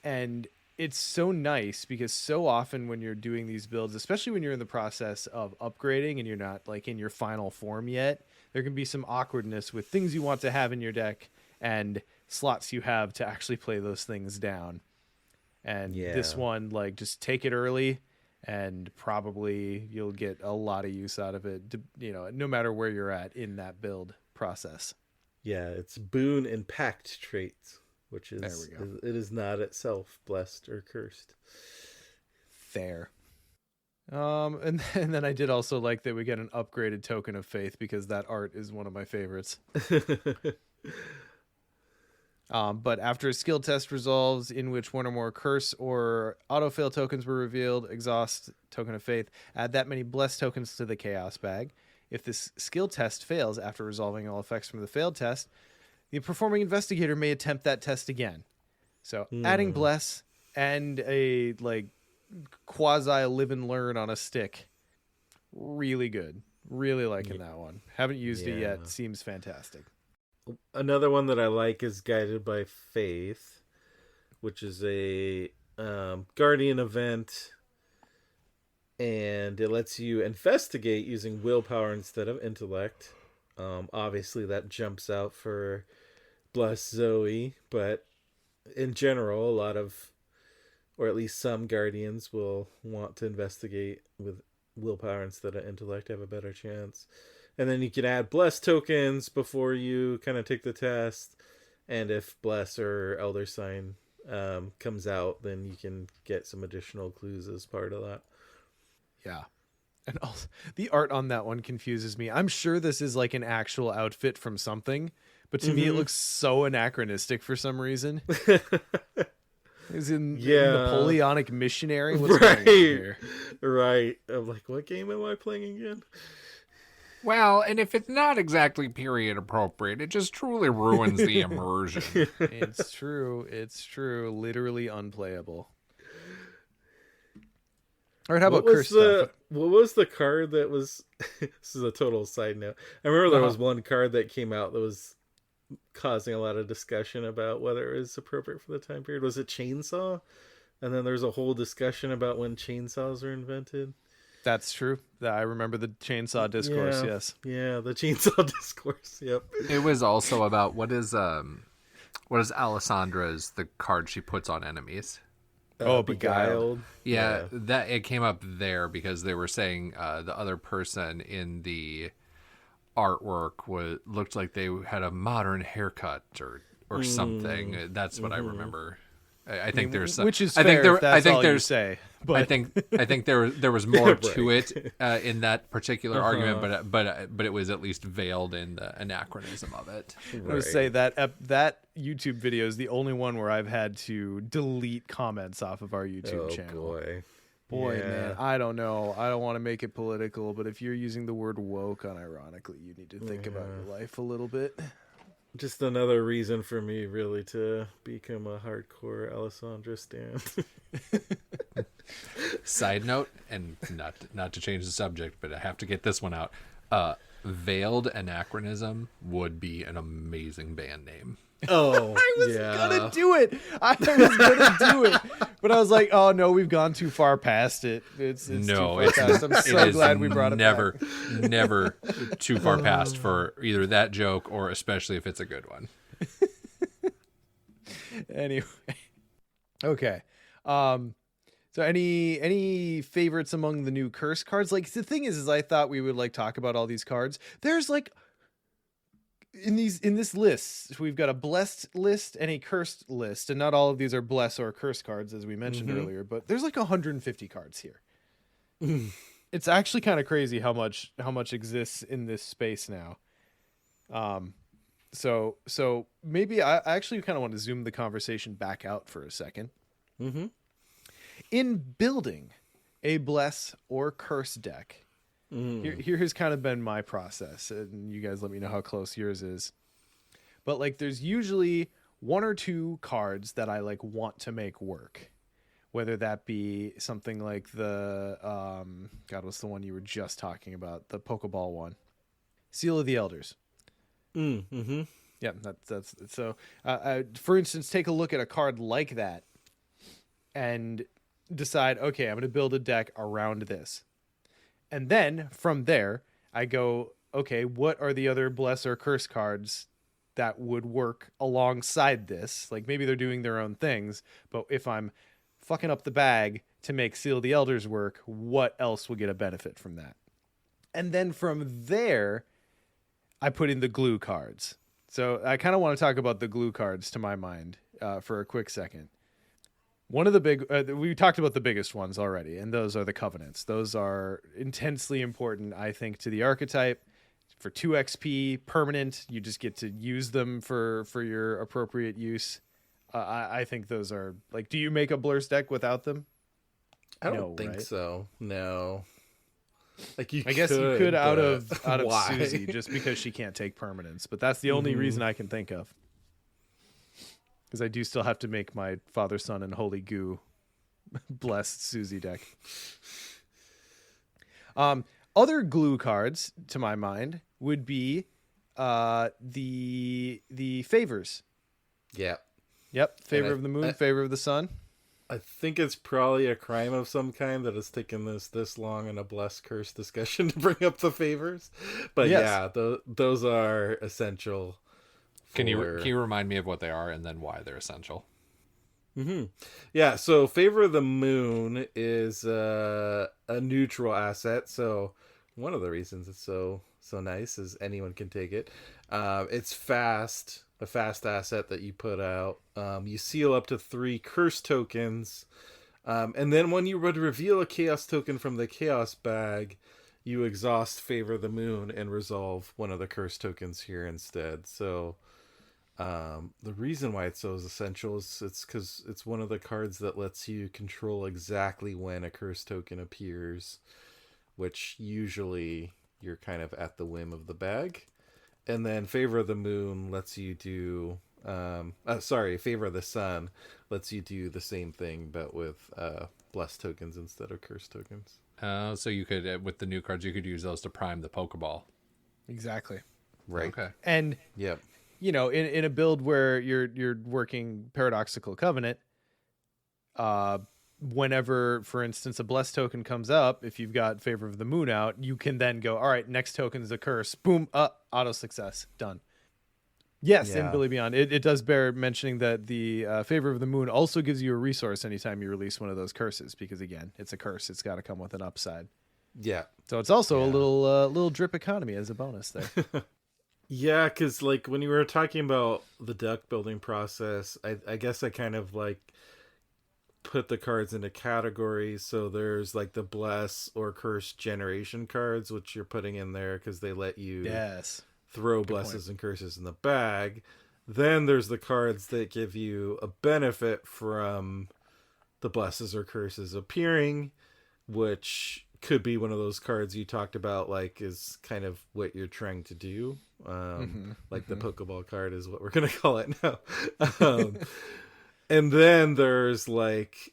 Speaker 2: And it's so nice because so often when you're doing these builds, especially when you're in the process of upgrading and you're not like in your final form yet, there can be some awkwardness with things you want to have in your deck and slots you have to actually play those things down. And this one, like, just take it early, and probably you'll get a lot of use out of it, no matter where you're at in that build process.
Speaker 3: Yeah, it's boon and pact traits, which is,
Speaker 2: there we go.
Speaker 3: It is not itself blessed or cursed.
Speaker 2: Fair. And then I did also like that we get an upgraded Token of Faith, because that art is one of my favorites. But after a skill test resolves in which one or more curse or autofail tokens were revealed, exhaust Token of Faith, add that many blessed tokens to the Chaos Bag. If this skill test fails after resolving all effects from the failed test, the performing investigator may attempt that test again. So adding Bless and a like quasi live and learn on a stick, really good. Really liking that one. Haven't used it yet. Seems fantastic.
Speaker 3: Another one that I like is Guided by Faith, which is a Guardian event, and it lets you investigate using willpower instead of intellect. Obviously, that jumps out for Bless Zoe, but in general, a lot of, or at least some Guardians will want to investigate with willpower instead of intellect, have a better chance. And then you can add Bless tokens before you kind of take the test. And if Bless or Elder Sign comes out, then you can get some additional clues as part of that.
Speaker 2: Yeah. And also, the art on that one confuses me. I'm sure this is like an actual outfit from something, but to me it looks so anachronistic for some reason. Is in Napoleonic missionary? What's going on here?
Speaker 3: Right. I'm like, what game am I playing again?
Speaker 4: Well, and if it's not exactly period appropriate, it just truly ruins the immersion.
Speaker 2: It's true. It's true. Literally unplayable. All right, how about curse stuff?
Speaker 3: What was the card that was... This is a total side note. I remember there was one card that came out that was causing a lot of discussion about whether it was appropriate for the time period. Was it Chainsaw? And then there's a whole discussion about when chainsaws were invented.
Speaker 2: That's true. I remember the chainsaw discourse, yes.
Speaker 3: Yeah, the chainsaw discourse, yep.
Speaker 4: It was also about what is Alessandra's, the card she puts on enemies?
Speaker 3: Beguiled.
Speaker 4: Yeah, that it came up there because they were saying the other person in the artwork looked like they had a modern haircut or something. That's what I remember. I think there's some,
Speaker 2: which is fair. I think there's say. But
Speaker 4: I think there was more to it in that particular argument, but it was at least veiled in the anachronism of it.
Speaker 2: I would say that YouTube video is the only one where I've had to delete comments off of our YouTube channel. Boy, man, I don't know. I don't want to make it political, but if you're using the word woke unironically, you need to think about your life a little bit.
Speaker 3: Just another reason for me really to become a hardcore Alessandra stan.
Speaker 4: Side note, and not to change the subject, but I have to get this one out. Veiled Anachronism would be an amazing band name.
Speaker 3: Oh,
Speaker 2: I was gonna do it. But I was like, oh no, we've gone too far past it. It's I'm so glad we brought it back.
Speaker 4: Never too far past for either that joke or especially if it's a good one.
Speaker 2: Anyway, okay. So any favorites among the new curse cards? Like the thing is I thought we would like talk about all these cards. There's like in this list, we've got a blessed list and a cursed list, and not all of these are bless or curse cards as we mentioned earlier, but there's like 150 cards here. It's actually kind of crazy how much exists in this space now. So maybe I actually kind of want to zoom the conversation back out for a second. In building a bless or curse deck, here has kind of been my process, and you guys let me know how close yours is. But like, there's usually one or two cards that I like want to make work, whether that be something like the what's the one you were just talking about, the Pokeball one, Seal of the Elders. Yeah, that's so. For instance, take a look at a card like that, and decide, okay, I'm going to build a deck around this. And then from there, I go, okay, what are the other bless or curse cards that would work alongside this? Like maybe they're doing their own things, but if I'm fucking up the bag to make Seal the Elders work, what else will get a benefit from that? And then from there, I put in the glue cards. So I kind of want to talk about the glue cards to my mind for a quick second. One of the big, we talked about the biggest ones already, and those are the covenants. Those are intensely important, I think, to the archetype. For 2 XP, permanent, you just get to use them for your appropriate use. I think those are, like, do you make a Blurse deck without them?
Speaker 3: I don't think so. No. Like
Speaker 2: I guess you could out of Susie just because she can't take permanents, but that's the only reason I can think of. because I do still have to make my Father, Son, and Holy Goo blessed Susie deck. Other glue cards, to my mind, would be the favors.
Speaker 3: Yeah.
Speaker 2: Yep, favor of the moon, favor of the sun.
Speaker 3: I think it's probably a crime of some kind that it's taken this long in a blessed curse discussion to bring up the favors. But
Speaker 2: yes.
Speaker 3: yeah, those are essential.
Speaker 4: Can you remind me of what they are and then why they're essential?
Speaker 3: Yeah, so favor of the moon is a neutral asset. So one of the reasons it's so nice is anyone can take it. It's fast. A fast asset that you put out. You seal up to 3 curse tokens. And then when you would reveal a chaos token from the chaos bag, you exhaust Favor of the Moon and resolve one of the curse tokens here instead. So the reason why it's so essential is it's because it's one of the cards that lets you control exactly when a curse token appears, which usually you're kind of at the whim of the bag. And then Favor of the Moon lets you do... Favor of the Sun lets you do the same thing, but with blessed tokens instead of curse tokens.
Speaker 4: So you could, with the new cards, you could use those to prime the Pokeball.
Speaker 2: Exactly.
Speaker 3: Right.
Speaker 4: Okay.
Speaker 2: And,
Speaker 3: Yep.
Speaker 2: you know, in a build where you're working Paradoxical Covenant, whenever, for instance, a blessed token comes up, if you've got Favor of the Moon out, you can then go, all right, next token is a curse. Boom, auto success, done. Yes,
Speaker 3: Yeah.
Speaker 2: and Billy Beyond, it does bear mentioning that the Favor of the Moon also gives you a resource anytime you release one of those curses, because again, it's a curse. It's got to come with an upside.
Speaker 3: Yeah.
Speaker 2: So it's also a little drip economy as a bonus there.
Speaker 3: Yeah, because like when you were talking about the deck building process, I guess I kind of like put the cards into categories. So there's like the bless or curse generation cards, which you're putting in there because they let you throw blesses and curses in the bag. Then there's the cards that give you a benefit from the blesses or curses appearing, which could be one of those cards you talked about, like is kind of what you're trying to do. The Pokeball card is what we're going to call it now. And then there's like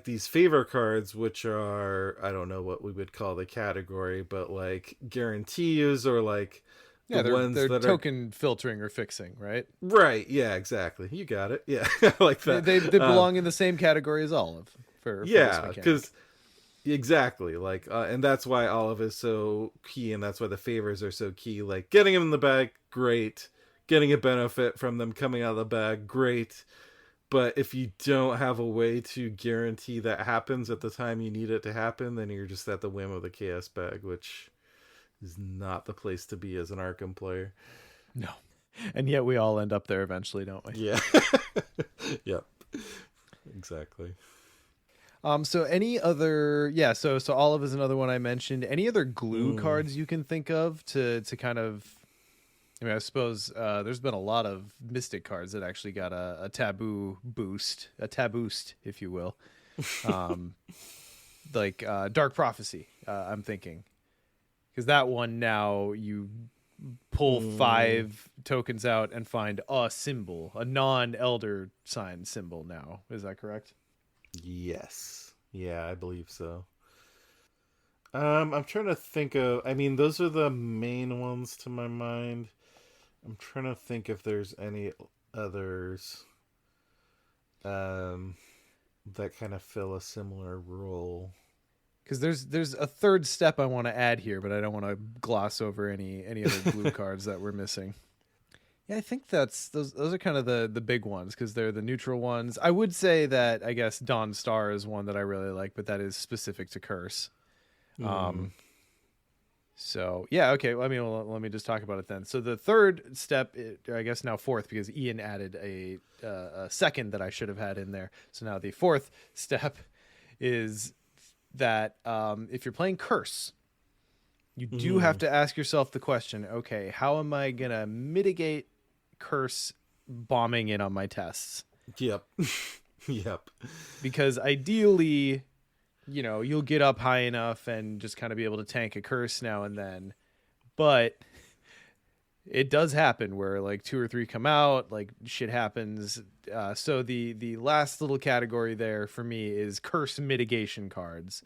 Speaker 3: these favor cards, which are, I don't know what we would call the category, but like guarantees or like
Speaker 2: they're
Speaker 3: ones that
Speaker 2: token filtering or fixing, right?
Speaker 3: Right. Yeah, exactly. You got it. Yeah. I like that.
Speaker 2: They belong in the same category as Olive for
Speaker 3: because exactly like, and that's why Olive is so key. And that's why the favors are so key. Like getting them in the bag, great. Getting a benefit from them coming out of the bag, great. But if you don't have a way to guarantee that happens at the time you need it to happen, then you're just at the whim of the chaos bag, which is not the place to be as an Arkham player.
Speaker 2: No. And yet we all end up there eventually, don't we?
Speaker 3: Yeah. Yep. Exactly.
Speaker 2: So any other, so Olive is another one I mentioned. Any other glue cards you can think of to kind of, I mean, I suppose there's been a lot of Mystic cards that actually got a taboo boost, if you will. Like Dark Prophecy, I'm thinking. Because that one now you pull 5 tokens out and find a symbol, a non-Elder sign symbol now. Is that correct?
Speaker 3: Yes. Yeah, I believe so. I'm trying to think of, I mean, those are the main ones to my mind. I'm trying to think if there's any others that kind of fill a similar role.
Speaker 2: Because there's a third step I want to add here, but I don't want to gloss over any other glue cards that we're missing. Yeah, I think those are kind of the big ones because they're the neutral ones. I would say that I guess Dawn Star is one that I really like, but that is specific to curse. So yeah, okay. Well, I mean, let me just talk about it then. So the third step, I guess now fourth, because Ian added a second that I should have had in there. So now the fourth step is that if you're playing curse, you do have to ask yourself the question, okay, how am I going to mitigate curse bombing in on my tests?
Speaker 3: Yep. Yep.
Speaker 2: Because ideally, you know, you'll get up high enough and just kind of be able to tank a curse now and then. But it does happen where like 2 or 3 come out, like shit happens. So the last little category there for me is curse mitigation cards.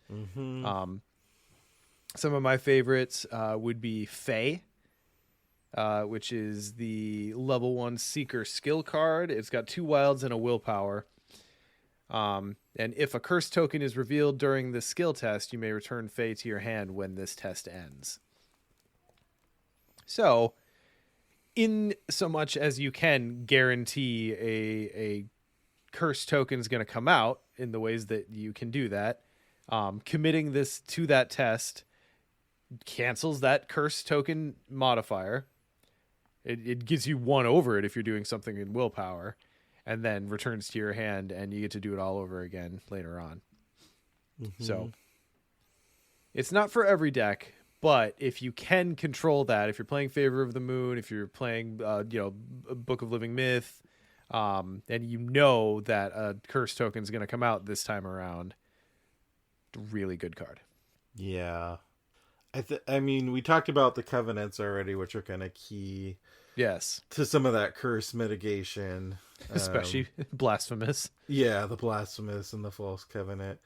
Speaker 2: Some of my favorites would be Fae, which is the level 1 Seeker skill card. It's got 2 wilds and a willpower. And if a curse token is revealed during the skill test, you may return Fae to your hand when this test ends. So, in so much as you can guarantee a curse token is going to come out in the ways that you can do that, committing this to that test cancels that curse token modifier. It gives you 1 over it if you're doing something in willpower, and then returns to your hand, and you get to do it all over again later on. So it's not for every deck, but if you can control that, if you're playing Favor of the Moon, if you're playing Book of Living Myth, and you know that a curse token is going to come out this time around, really good card.
Speaker 3: Yeah. I mean, we talked about the covenants already, which are kind of key.
Speaker 2: Yes.
Speaker 3: To some of that curse mitigation.
Speaker 2: Especially blasphemous.
Speaker 3: Yeah, the blasphemous and the false covenant.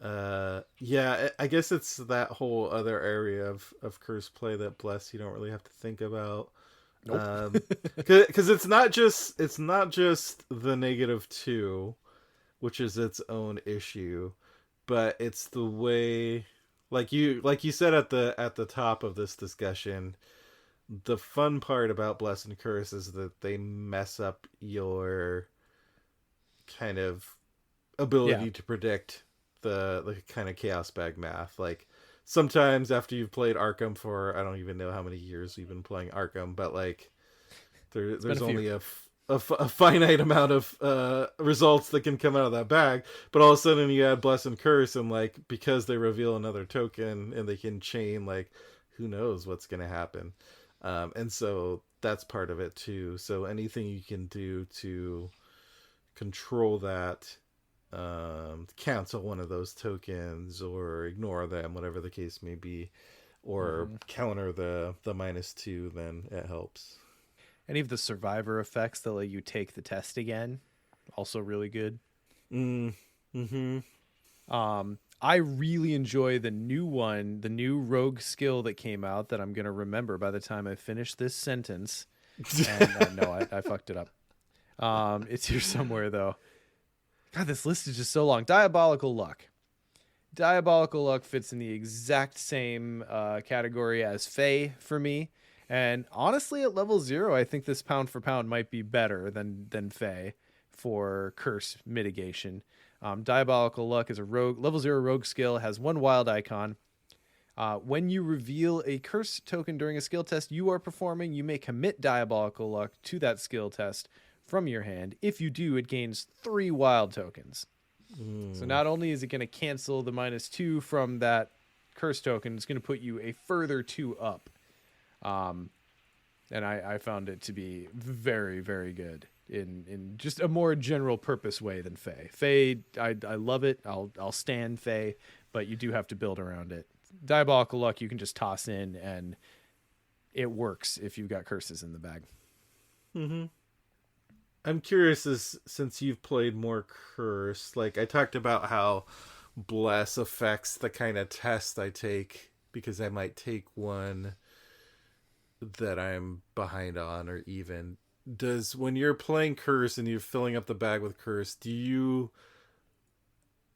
Speaker 3: Yeah, I guess it's that whole other area of curse play that Bless you don't really have to think about.
Speaker 2: Nope.
Speaker 3: Because it's not just the -2, which is its own issue, but it's the way, like you said at the top of this discussion, the fun part about Bless and Curse is that they mess up your kind of ability to predict the kind of chaos bag math. Like sometimes after you've played Arkham for, I don't even know how many years we've been playing Arkham, but like there's only a finite amount of results that can come out of that bag, but all of a sudden you add Bless and Curse, and like because they reveal another token and they can chain, like who knows what's going to happen. And so that's part of it too. So anything you can do to control that, cancel one of those tokens or ignore them, whatever the case may be, or counter the -2, then it helps.
Speaker 2: Any of the survivor effects that let you take the test again, also really good. I really enjoy the new rogue skill that came out that I'm going to remember by the time I finish this sentence. And no, I fucked it up. It's here somewhere, though. God, this list is just so long. Diabolical Luck. Diabolical Luck fits in the exact same category as Fae for me. And honestly, at level 0, I think this pound for pound might be better than Fae for curse mitigation. Diabolical Luck is a rogue, level 0 rogue skill, has 1 wild icon. When you reveal a curse token during a skill test you are performing, you may commit Diabolical Luck to that skill test from your hand. If you do, it gains 3 wild tokens. So not only is it going to cancel the -2 from that curse token, it's going to put you a further 2 up. And I found it to be very, very good in just a more general purpose way than Fae. Fae, I love it. I'll stand Fae, but you do have to build around it. Diabolical Luck you can just toss in, and it works if you've got curses in the bag.
Speaker 3: I'm curious, since you've played more Curse, like I talked about how Bless affects the kind of test I take, because I might take one that I'm behind on, or even when you're playing Curse and you're filling up the bag with Curse, do you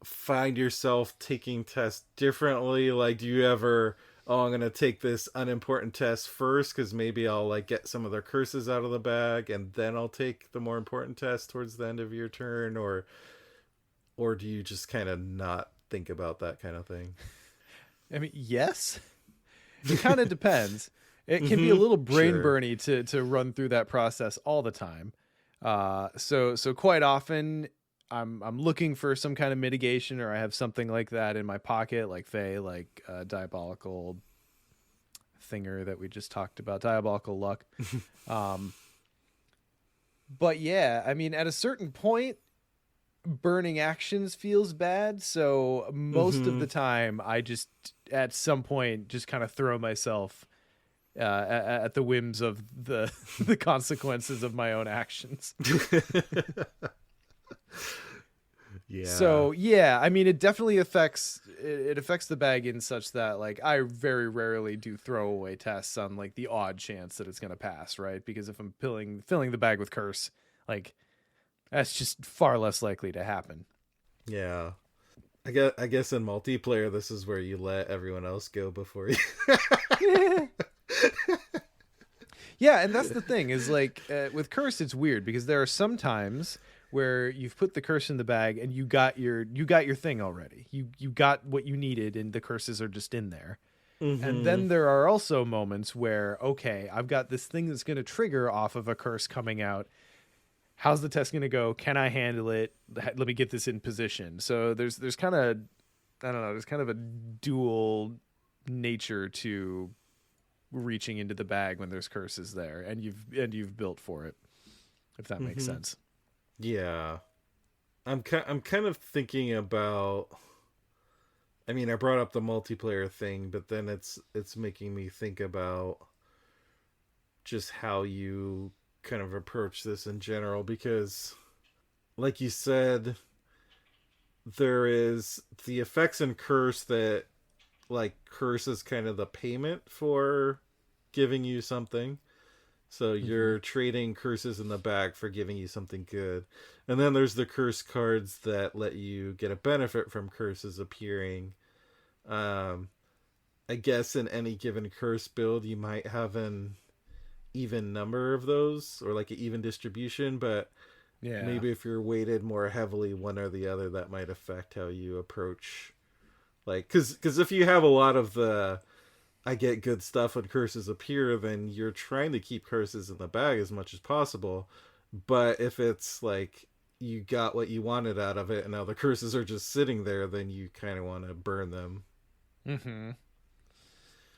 Speaker 3: find yourself taking tests differently? Like, do you ever, I'm going to take this unimportant test first because maybe I'll like get some of their curses out of the bag, and then I'll take the more important test towards the end of your turn, or do you just kind of not think about that kind of thing?
Speaker 2: I mean, yes. It kind of depends. It can be a little brain burny to run through that process all the time. So quite often I'm looking for some kind of mitigation, or I have something like that in my pocket, like Fae, like Diabolical Thinger that we just talked about, Diabolical Luck. But yeah, I mean, at a certain point, burning actions feels bad. So most of the time, I just at some point just kind of throw myself at the whims of the the consequences of my own actions.
Speaker 3: Yeah.
Speaker 2: So yeah, I mean, it definitely affects the bag in such that like I very rarely do throwaway tests on like the odd chance that it's gonna pass, right? Because if I'm filling the bag with curse, like that's just far less likely to happen.
Speaker 3: Yeah. I guess in multiplayer, this is where you let everyone else go before you.
Speaker 2: Yeah, and that's the thing is like with curse, it's weird because there are some times where you've put the curse in the bag and you got your thing already. You got what you needed, and the curses are just in there.
Speaker 3: Mm-hmm.
Speaker 2: And then there are also moments where, okay, I've got this thing that's going to trigger off of a curse coming out. How's the test going to go? Can I handle it? Let me get this in position. So there's kind of, I don't know, there's kind of a dual nature to reaching into the bag when there's curses there, and you've built for it, if that makes sense.
Speaker 3: Yeah. I'm kind of thinking about, I mean, I brought up the multiplayer thing, but then it's making me think about just how you kind of approach this in general, because like you said, there is the effects and curse that, like, curse is kind of the payment for giving you something. So you're trading curses in the bag for giving you something good. And then there's the curse cards that let you get a benefit from curses appearing. I guess in any given curse build, you might have an even number of those, or like an even distribution, but
Speaker 2: Yeah.
Speaker 3: maybe if you're weighted more heavily one or the other, that might affect how you approach, like, because if you have a lot of the I get good stuff when curses appear, then you're trying to keep curses in the bag as much as possible. But if it's like you got what you wanted out of it and now the curses are just sitting there, then you kind of want to burn them.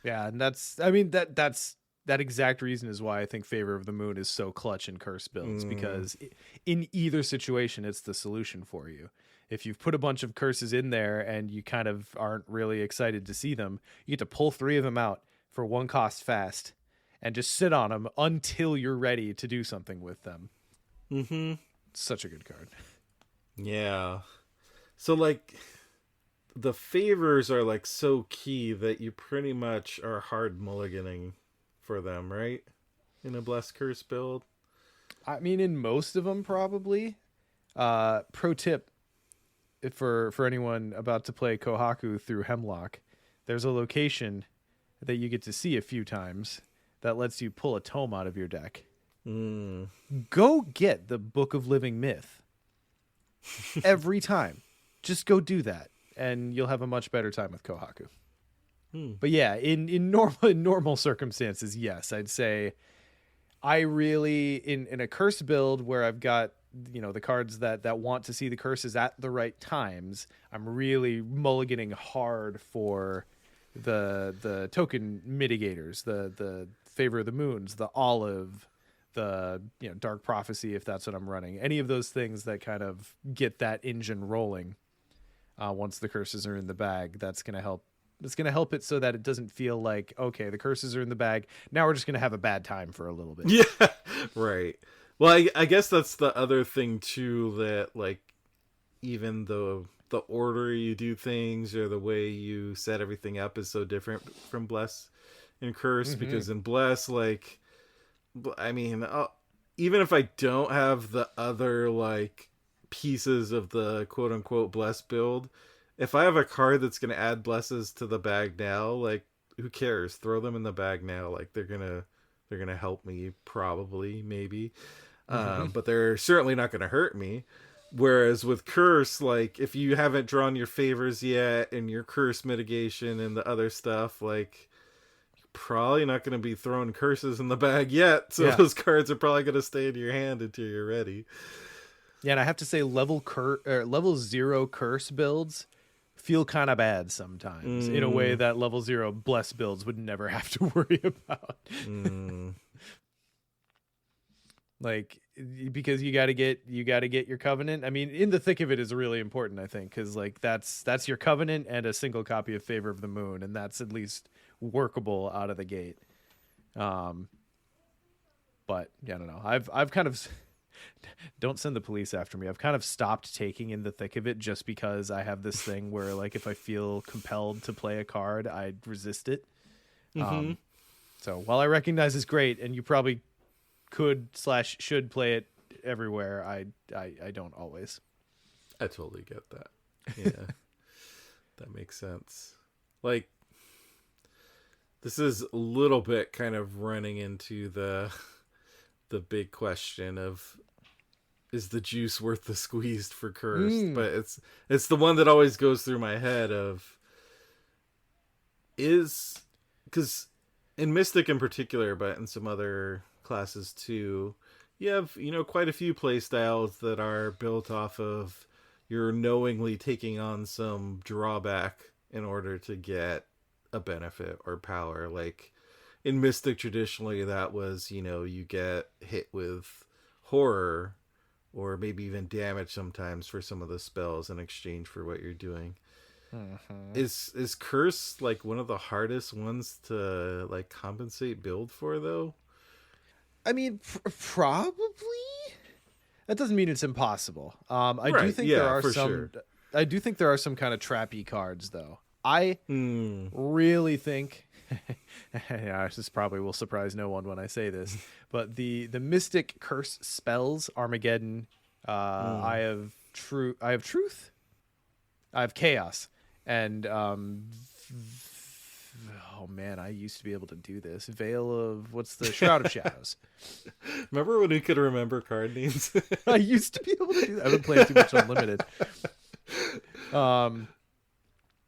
Speaker 2: Yeah, and that's that exact reason is why I think Favor of the Moon is so clutch in curse builds, because in either situation, it's the solution for you. If you've put a bunch of curses in there and you kind of aren't really excited to see them, you get to pull 3 of them out for 1 cost fast and just sit on them until you're ready to do something with them. Such a good card.
Speaker 3: Yeah. So, like, the favors are, like, so key that you pretty much are hard mulliganing for them, right? In a Blessed Curse build.
Speaker 2: I mean, in most of them, probably. Pro tip for anyone about to play Kohaku through Hemlock, there's a location that you get to see a few times that lets you pull a tome out of your deck. Go get the Book of Living Myth every time. Just go do that, and you'll have a much better time with Kohaku. But yeah, in normal circumstances, yes, I'd say I really in a curse build where I've got, you know, the cards that want to see the curses at the right times, I'm really mulliganing hard for the token mitigators, the Favor of the Moons, the Olive, the, you know, Dark Prophecy, if that's what I'm running. Any of those things that kind of get that engine rolling once the curses are in the bag, that's going to help. It's going to help it so that it doesn't feel like, okay, the curses are in the bag, now we're just going to have a bad time for a little bit.
Speaker 3: Yeah, right. Well, I guess that's the other thing too, that, like, even the order you do things or the way you set everything up is so different from Bless and Curse, because in Bless, like, I mean, even if I don't have the other, like, pieces of the quote-unquote Bless build, if I have a card that's going to add blesses to the bag now, like, who cares? Throw them in the bag now. Like, they're gonna help me, probably, maybe. But they're certainly not going to hurt me. Whereas with Curse, like, if you haven't drawn your favors yet and your curse mitigation and the other stuff, like, you're probably not going to be throwing curses in the bag yet. So those cards are probably going to stay in your hand until you're ready.
Speaker 2: Yeah, and I have to say level 0 curse builds feel kind of bad sometimes in a way that level 0 bless builds would never have to worry about. Like, because you got to get your covenant. I mean, in the thick of it is really important, I think, because, like, that's your covenant and a single copy of Favor of the Moon, and that's at least workable out of the gate. But yeah, I don't know. I've kind of don't send the police after me. I've kind of stopped taking in the thick of it just because I have this thing where like if I feel compelled to play a card, I resist it. So while I recognize it's great and you probably could/should play it everywhere, I don't always.
Speaker 3: I totally get that. Yeah. That makes sense. Like, this is a little bit kind of running into the big question of, is the juice worth the squeeze for Cursed? But it's the one that always goes through my head of, because in Mystic in particular, but in some other classes too, you have, quite a few play styles that are built off of you're knowingly taking on some drawback in order to get a benefit or power. Like in Mystic, traditionally, that was, you get hit with horror or maybe even damage sometimes for some of the spells in exchange for what you're doing. Is Curse like one of the hardest ones to like compensate build for, though?
Speaker 2: I mean, probably. That doesn't mean it's impossible. I do think there are some. Sure. I do think there are some kind of trappy cards, though. I really think. Yeah, this probably will surprise no one when I say this, but the Mystic Curse spells, Armageddon, I have Truth, I have Chaos, and oh man, I used to be able to do this. Veil of Shroud of Shadows.
Speaker 3: Remember when we could remember card names?
Speaker 2: I used to be able to do that. I've been playing too much Unlimited.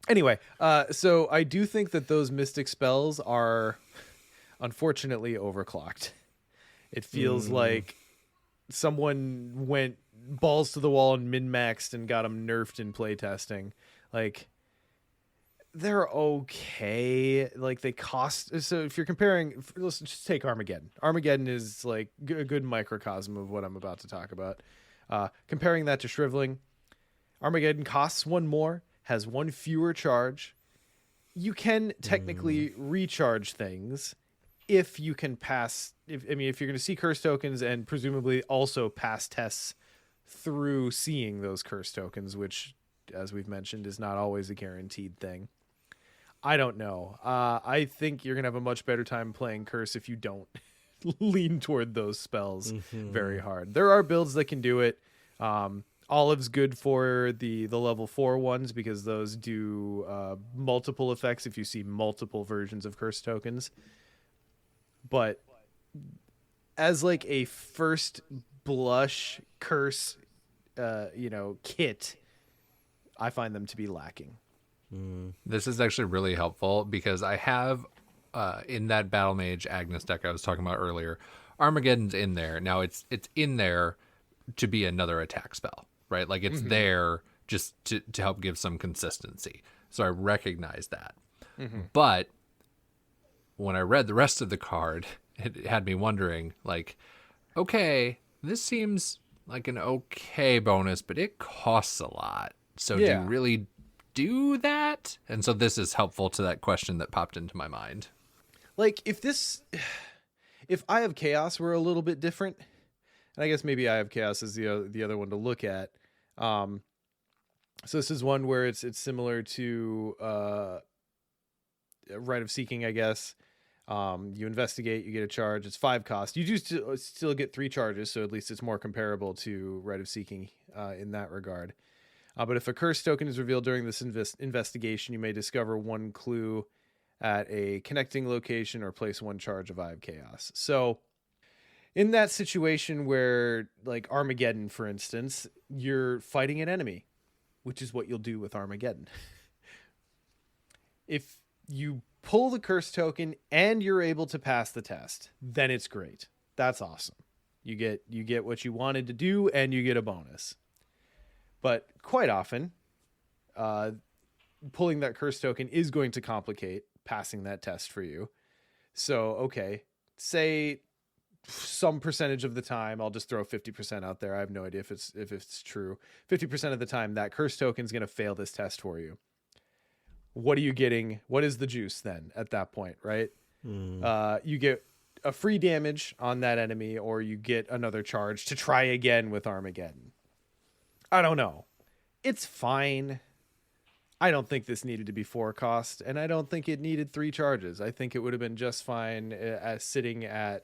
Speaker 2: Anyway, so I do think that those Mystic spells are unfortunately overclocked. It feels like someone went balls to the wall and min-maxed and got them nerfed in playtesting. Like, they're okay. Like, they cost... So if you're comparing... Let's just take Armageddon. Armageddon is like a good microcosm of what I'm about to talk about. Comparing that to Shriveling, Armageddon costs one more, has one fewer charge. You can technically recharge things if you can pass... If you're going to see curse tokens and presumably also pass tests through seeing those curse tokens, which, as we've mentioned, is not always a guaranteed thing. I don't know. I think you're going to have a much better time playing curse if you don't lean toward those spells very hard. There are builds that can do it. Olive's good for the level 4 ones because those do multiple effects if you see multiple versions of curse tokens. But as like a first blush curse, kit, I find them to be lacking.
Speaker 4: This is actually really helpful because I have in that Battle Mage Agnes deck I was talking about earlier, Armageddon's in there. Now it's in there to be another attack spell, right? Like it's there just to help give some consistency. So I recognize that. But when I read the rest of the card, it had me wondering, like, okay, this seems like an okay bonus, but it costs a lot. So do you really do that? And so this is helpful to that question that popped into my mind.
Speaker 2: Like if Eye of Chaos were a little bit different, and I guess maybe Eye of Chaos is the other one to look at. So this is one where it's similar to Rite of Seeking, I guess. You investigate, you get a charge. It's 5 cost. You do still get 3 charges, so at least it's more comparable to Rite of Seeking in that regard. But if a curse token is revealed during this investigation, you may discover 1 clue at a connecting location or place 1 charge of Eye of Chaos. So in that situation where, like Armageddon, for instance, you're fighting an enemy, which is what you'll do with Armageddon. If you pull the curse token and you're able to pass the test, then it's great. That's awesome. You get what you wanted to do and you get a bonus. But quite often, pulling that curse token is going to complicate passing that test for you. So, okay, say some percentage of the time, I'll just throw 50% out there. I have no idea if it's true. 50% of the time, that curse token is going to fail this test for you. What are you getting? What is the juice then at that point, right? You get a free damage on that enemy, or you get another charge to try again with Armageddon. I don't know. It's fine. I don't think this needed to be 4 cost, and I don't think it needed 3 charges. I think it would have been just fine as sitting at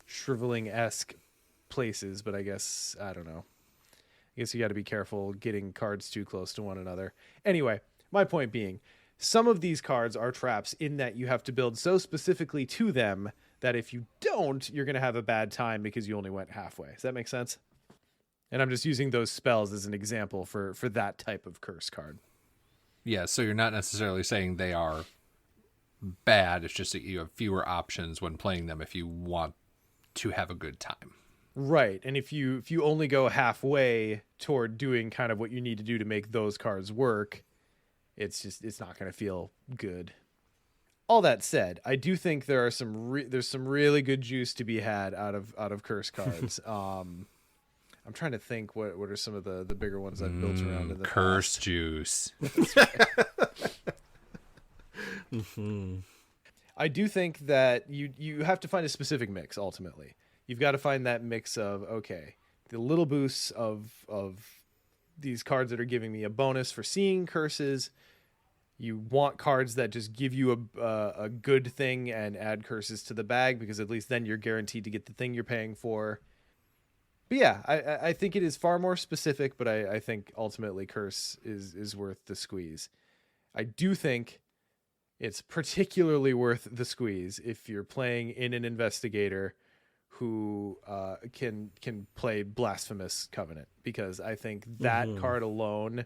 Speaker 2: shriveling-esque places, but I guess, I don't know. I guess you got to be careful getting cards too close to one another. Anyway, my point being, some of these cards are traps in that you have to build so specifically to them that if you don't, you're going to have a bad time because you only went halfway. Does that make sense? And I'm just using those spells as an example for that type of curse card.
Speaker 4: Yeah, so you're not necessarily saying they are bad. It's just that you have fewer options when playing them if you want to have a good time.
Speaker 2: Right. And if you only go halfway toward doing kind of what you need to do to make those cards work, it's not going to feel good. All that said, I do think there are there's some really good juice to be had out of curse cards. I'm trying to think what are some of the bigger ones I've built around in the
Speaker 4: curse
Speaker 2: past.
Speaker 4: Juice.
Speaker 2: I do think that you have to find a specific mix ultimately. You've got to find that mix of, okay, the little boosts of these cards that are giving me a bonus for seeing curses. You want cards that just give you a good thing and add curses to the bag, because at least then you're guaranteed to get the thing you're paying for. But yeah, I think it is far more specific, but I think ultimately curse is worth the squeeze. I do think it's particularly worth the squeeze if you're playing in an investigator who can play Blasphemous Covenant, because I think that card alone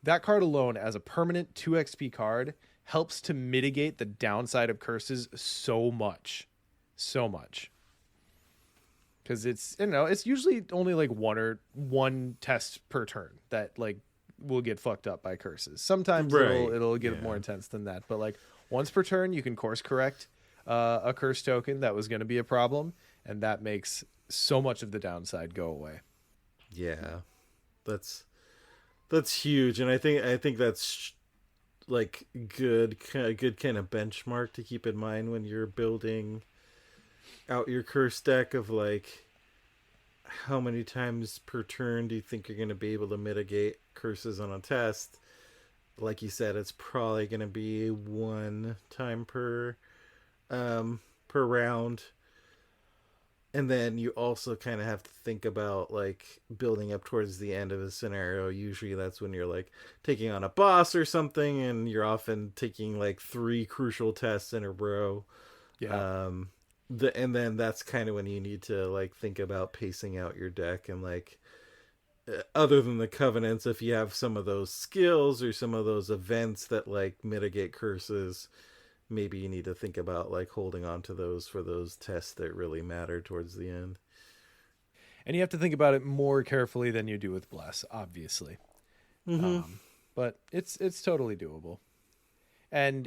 Speaker 2: as a permanent 2 XP card helps to mitigate the downside of curses so much. Because it's usually only like one test per turn that like will get fucked up by curses. Sometimes it'll get more intense than that, but like once per turn you can course correct a curse token that was going to be a problem, and that makes so much of the downside go away.
Speaker 3: Yeah, that's huge, and I think that's like good kind of benchmark to keep in mind when you're building out your curse deck, of like how many times per turn do you think you're going to be able to mitigate curses on a test. Like you said, it's probably going to be 1 time per round. And then you also kind of have to think about like building up towards the end of a scenario. Usually that's when you're like taking on a boss or something, and you're often taking like 3 crucial tests in a row.
Speaker 2: Yeah.
Speaker 3: And then that's kind of when you need to like think about pacing out your deck, and like other than the covenants, if you have some of those skills or some of those events that like mitigate curses, maybe you need to think about like holding on to those for those tests that really matter towards the end.
Speaker 2: And you have to think about it more carefully than you do with Bless, obviously. But it's totally doable. And,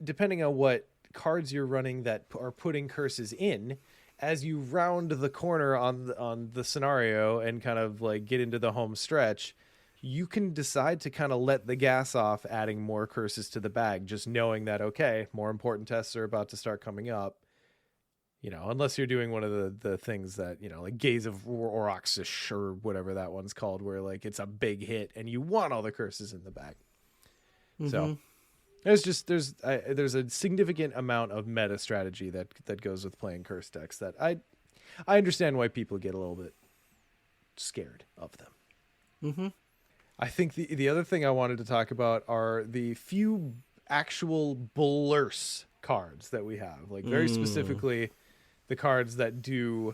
Speaker 2: depending on what cards you're running that are putting curses in, as you round the corner on the scenario and kind of like get into the home stretch, you can decide to kind of let the gas off, adding more curses to the bag, just knowing that, okay, more important tests are about to start coming up. Unless you're doing one of the things that, like Gaze of Oroxish or whatever that one's called, where like it's a big hit and you want all the curses in the bag. So there's a significant amount of meta strategy that goes with playing curse decks that I understand why people get a little bit scared of them. I think the other thing I wanted to talk about are the few actual Blurse cards that we have, like very specifically the cards that do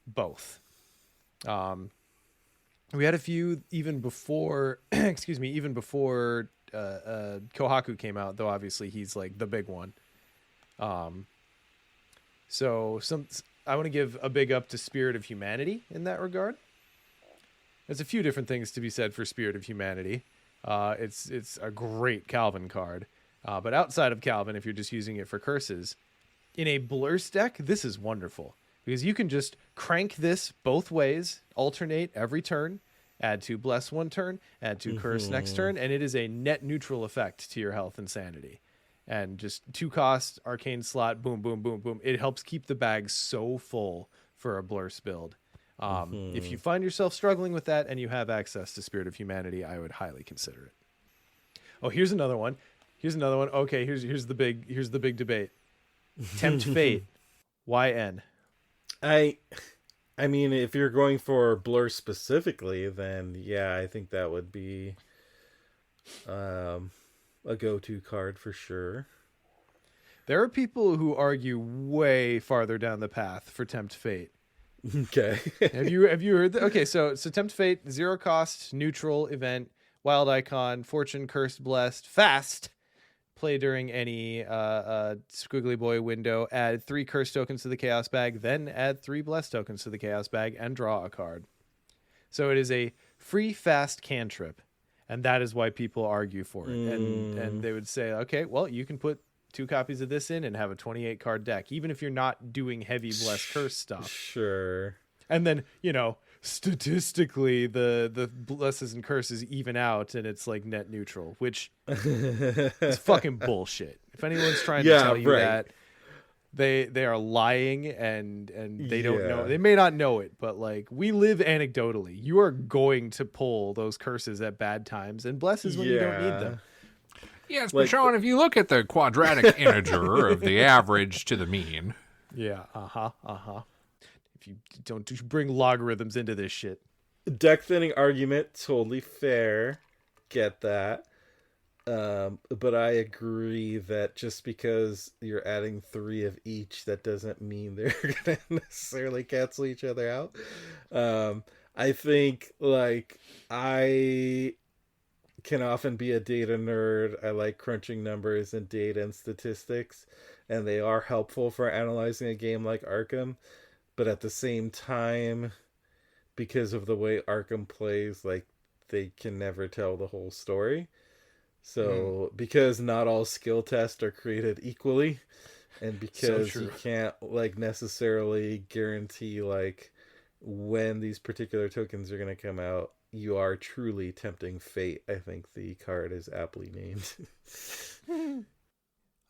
Speaker 2: both. We had a few even before Kohaku came out, though obviously he's like the big one. So I want to give a big up to Spirit of Humanity in that regard. There's a few different things to be said for Spirit of Humanity. It's a great Calvin card. But outside of Calvin, if you're just using it for curses, in a Blurse deck, this is wonderful. Because you can just crank this both ways, alternate every turn, add 2 Bless one turn, add 2 Curse next turn, and it is a net neutral effect to your health and sanity. and just 2 cost arcane slot, boom, boom, boom, boom. It helps keep the bag so full for a Blurse build. If you find yourself struggling with that and you have access to Spirit of Humanity, I would highly consider it. Oh, here's another one. Okay, here's the big debate. Tempt Fate. YN.
Speaker 3: I mean, if you're going for Blur specifically, then yeah, I think that would be a go-to card for sure.
Speaker 2: There are people who argue way farther down the path for Tempt Fate.
Speaker 3: Okay.
Speaker 2: have you heard that? Okay, so Tempt Fate, 0 cost, neutral event, wild icon, fortune, cursed, blessed, fast. Play during any squiggly boy window. Add 3 curse tokens to the chaos bag, then add 3 blessed tokens to the chaos bag and draw a card. So it is a free fast cantrip, and that is why people argue for it. And they would say, okay, well, you can put 2 copies of this in and have a 28 card deck, even if you're not doing heavy blessed curse stuff.
Speaker 3: Sure.
Speaker 2: And then, statistically the blesses and curses even out and it's like net neutral, which is fucking bullshit. If anyone's trying to tell you that, they are lying and they don't know. They may not know it, but like, we live anecdotally. You are going to pull those curses at bad times and blesses when you don't need them.
Speaker 4: Yeah, it's been shown if you look at the quadratic integer of the average to the mean.
Speaker 2: Yeah, If you don't bring logarithms into this shit.
Speaker 3: Deck thinning argument, totally fair. Get that. But I agree that just because you're adding 3 of each, that doesn't mean they're going to necessarily cancel each other out. I think, like, I can often be a data nerd. I like crunching numbers and data and statistics, and they are helpful for analyzing a game like Arkham. But at the same time, because of the way Arkham plays, like, they can never tell the whole story. So, because not all skill tests are created equally, and because you can't, like, necessarily guarantee, like, when these particular tokens are going to come out, you are truly tempting fate. I think the card is aptly named.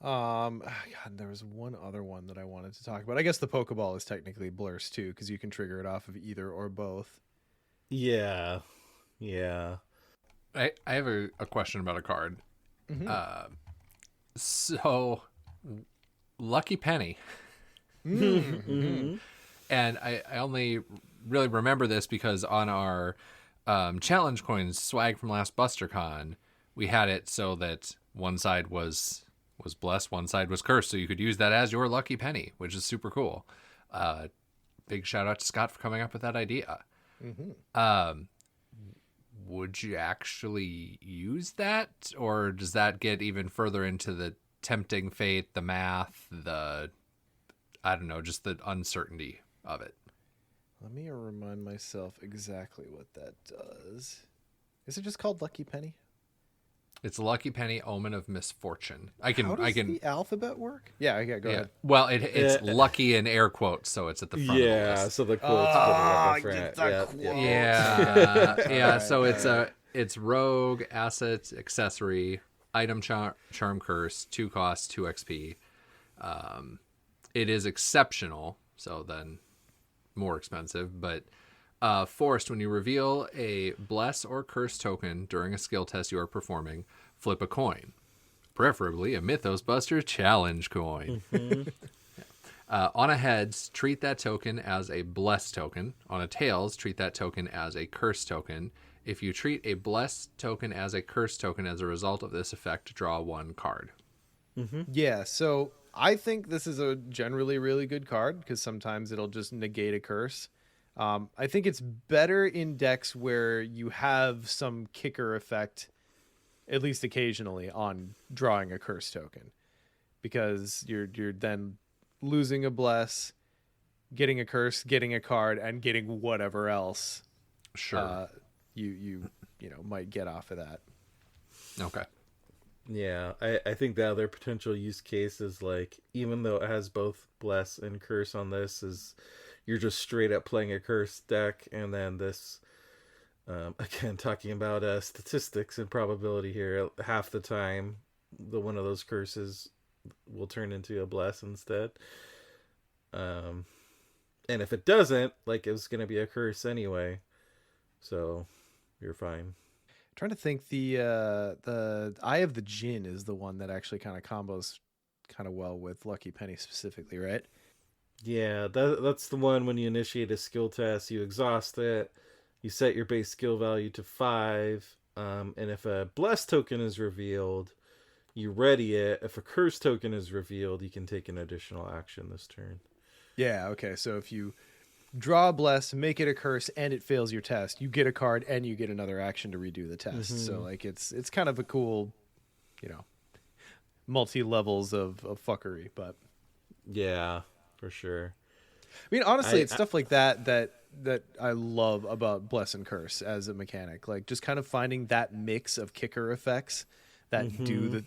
Speaker 2: God, there was one other one that I wanted to talk about. I guess the Pokeball is technically Blurse too, because you can trigger it off of either or both.
Speaker 3: Yeah.
Speaker 4: I have a question about a card. So, Lucky Penny. And I only really remember this because on our challenge coins swag from last BusterCon, we had it so that one side was blessed, one side was cursed, so you could use that as your lucky penny, which is super cool. Big shout out to Scott for coming up with that idea. Would you actually use that, or does that get even further into the tempting fate, the math, just the uncertainty of it?
Speaker 2: Let me remind myself exactly what that does. Is it just called Lucky Penny?
Speaker 4: It's Lucky Penny, Omen of Misfortune.
Speaker 2: How does the alphabet work? Yeah, go ahead.
Speaker 4: Well, it's lucky in air quotes, so it's at the front of the list.
Speaker 3: So the quotes put it up in front.
Speaker 4: Yeah. So it's rogue, asset, accessory, item, charm, curse, 2 costs, 2 XP. It is exceptional, so then more expensive, but forced, when you reveal a bless or curse token during a skill test you are performing, flip a coin, preferably a Mythos Buster challenge coin. On a heads, treat that token as a bless token. On a tails, treat that token as a curse token. If you treat a bless token as a curse token as a result of this effect, draw 1 card.
Speaker 2: Yeah, so I think this is a generally really good card because sometimes it'll just negate a curse. I think it's better in decks where you have some kicker effect, at least occasionally, on drawing a curse token, because you're then losing a bless, getting a curse, getting a card, and getting whatever else.
Speaker 4: Sure.
Speaker 2: You might get off of that.
Speaker 4: Okay.
Speaker 3: Yeah, I think the other potential use case is, like, even though it has both bless and curse on this, is you're just straight up playing a curse deck, and then this, again, talking about statistics and probability here, half the time the one of those curses will turn into a bless instead. And if it doesn't, like, it's going to be a curse anyway. So you're fine.
Speaker 2: Trying to think, the Eye of the Djinn is the one that actually kind of combos kind of well with Lucky Penny specifically, right?
Speaker 3: Yeah, that's the one when you initiate a skill test, you exhaust it, you set your base skill value to 5, and if a bless token is revealed, you ready it. If a curse token is revealed, you can take an additional action this turn.
Speaker 2: Yeah, okay. So if you draw a bless, make it a curse, and it fails your test, you get a card and you get another action to redo the test. So like it's kind of a cool, multi-levels of fuckery, but
Speaker 3: Yeah, for sure.
Speaker 2: I mean, honestly, it's stuff like that I love about Bless and Curse as a mechanic. Like just kind of finding that mix of kicker effects that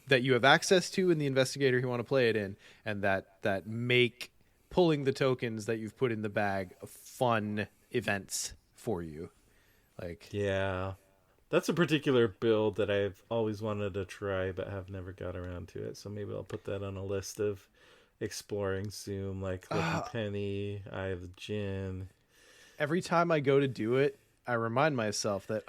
Speaker 2: that you have access to in the investigator you want to play it in, and that make pulling the tokens that you've put in the bag fun events for you. Like,
Speaker 3: yeah, that's a particular build that I've always wanted to try but have never got around to it. So maybe I'll put that on a list of exploring soon, like Lucky Penny, Eye of the Djinn.
Speaker 2: Every time I go to do it, I remind myself that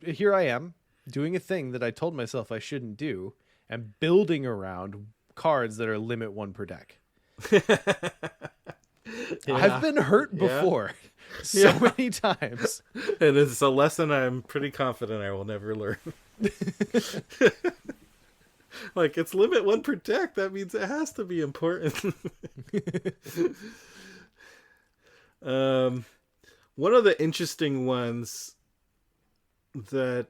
Speaker 2: here I am doing a thing that I told myself I shouldn't do, and building around cards that are limit 1 per deck.
Speaker 3: Yeah.
Speaker 2: I've been hurt before so many times.
Speaker 3: And it's a lesson I'm pretty confident I will never learn. Like, it's limit 1 per deck. That means it has to be important. One of the interesting ones that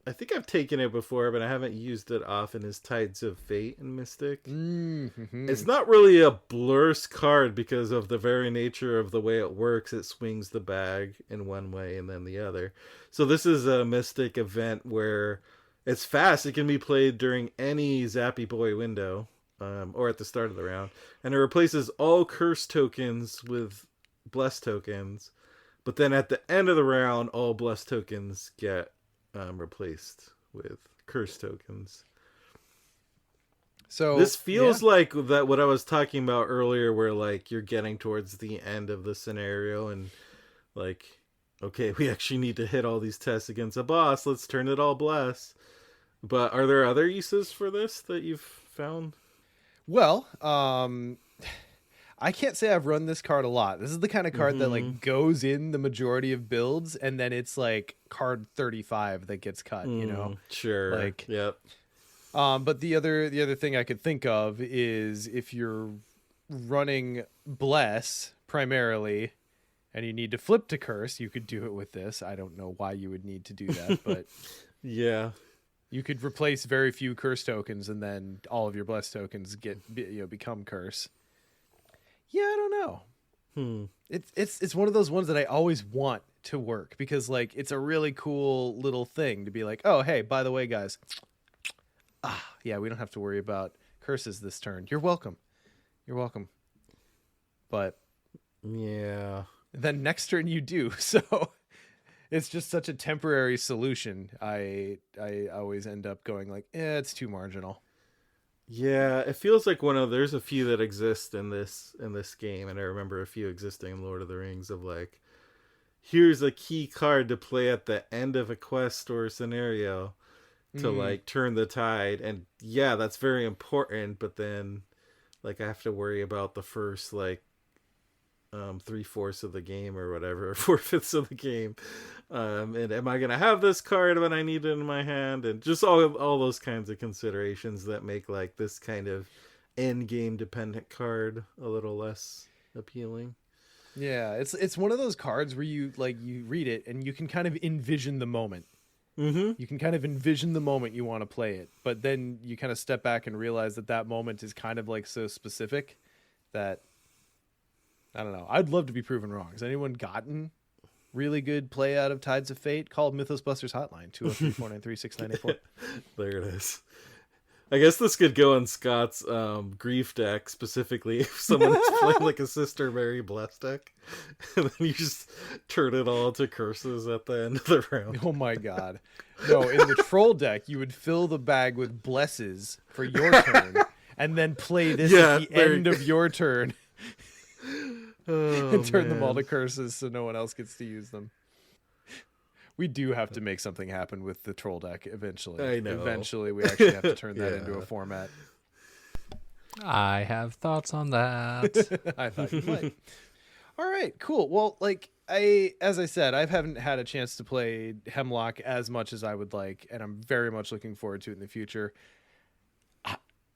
Speaker 3: I think I've taken it before, but I haven't used it often, is Tides of Fate in Mystic.
Speaker 2: Mm-hmm.
Speaker 3: It's not really a Blurse card because of the very nature of the way it works. It swings the bag in one way and then the other. So this is a Mystic event where it's fast. It can be played during any Zappy Boy window, or at the start of the round. And it replaces all curse tokens with bless tokens. But then at the end of the round, all bless tokens get replaced with curse tokens.
Speaker 2: So
Speaker 3: this feels like that what I was talking about earlier, where like you're getting towards the end of the scenario and like, okay, we actually need to hit all these tests against a boss. Let's turn it all bless. But are there other uses for this that you've found?
Speaker 2: Well, I can't say I've run this card a lot. This is the kind of card that like goes in the majority of builds, and then it's like card 35 that gets cut,
Speaker 3: Sure.
Speaker 2: Like,
Speaker 3: yep.
Speaker 2: But the other thing I could think of is if you're running Bless primarily and you need to flip to Curse, you could do it with this. I don't know why you would need to do that, but
Speaker 3: yeah.
Speaker 2: You could replace very few Curse tokens, and then all of your Bless tokens become Curse. Yeah, I don't know. It's one of those ones that I always want to work, because like it's a really cool little thing to be like, oh hey, by the way, guys, yeah, we don't have to worry about curses this turn. You're welcome. But
Speaker 3: yeah,
Speaker 2: then next turn you do. So it's just such a temporary solution. I always end up going like, it's too marginal.
Speaker 3: Yeah, it feels like there's a few that exist in this game, and I remember a few existing in Lord of the Rings of like, here's a key card to play at the end of a quest or scenario to like turn the tide, and yeah, that's very important, but then like I have to worry about the first like 3/4 of the game or whatever, or 4/5 of the game, and am I gonna have this card when I need it in my hand, and just all those kinds of considerations that make like this kind of end game dependent card a little less appealing.
Speaker 2: Yeah, it's one of those cards where you read it and you can kind of envision the moment. You can kind of envision the moment you want to play it, but then you kind of step back and realize that moment is kind of like so specific that I don't know. I'd love to be proven wrong. Has anyone gotten really good play out of Tides of Fate? Call Mythos Busters Hotline 203-493-6984.
Speaker 3: There it is. I guess this could go on Scott's grief deck specifically if someone is playing like a Sister Mary Bless deck, and then you just turn it all to curses at the end of the round.
Speaker 2: Oh my god. No, in the troll deck, you would fill the bag with blesses for your turn, and then play this at the end of your turn. And turn them all to curses so no one else gets to use them. We do have to make something happen with the troll deck eventually.
Speaker 3: I know.
Speaker 2: Eventually, we actually have to turn that into a format.
Speaker 4: I have thoughts on that.
Speaker 2: I thought you might. All right, cool. Well, like as I said, I haven't had a chance to play Hemlock as much as I would like, and I'm very much looking forward to it in the future.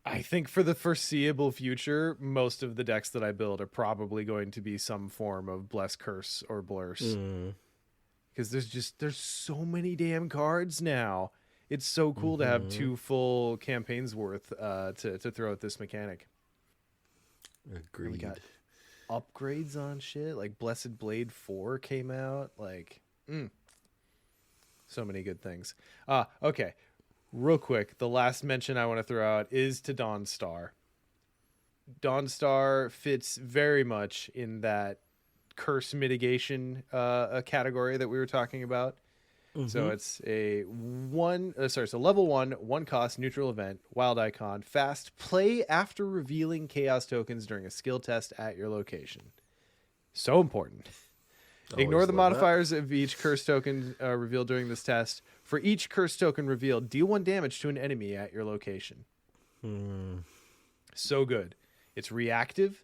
Speaker 2: I think for the foreseeable future, most of the decks that I build are probably going to be some form of Bless, Curse, or Blurse. Because there's so many damn cards now. It's so cool to have 2 full campaigns worth to throw at this mechanic.
Speaker 3: Agreed.
Speaker 2: We got upgrades on shit. Like Blessed Blade 4 came out. Like, so many good things. Okay. Real quick, the last mention I want to throw out is to Dawnstar. Dawnstar fits very much in that curse mitigation category that we were talking about. So it's a level 1 cost neutral event, wild icon, fast, play after revealing chaos tokens during a skill test at your location. So important. Ignore the modifiers of each curse token revealed during this test. For each curse token revealed, deal 1 damage to an enemy at your location. So good. It's reactive,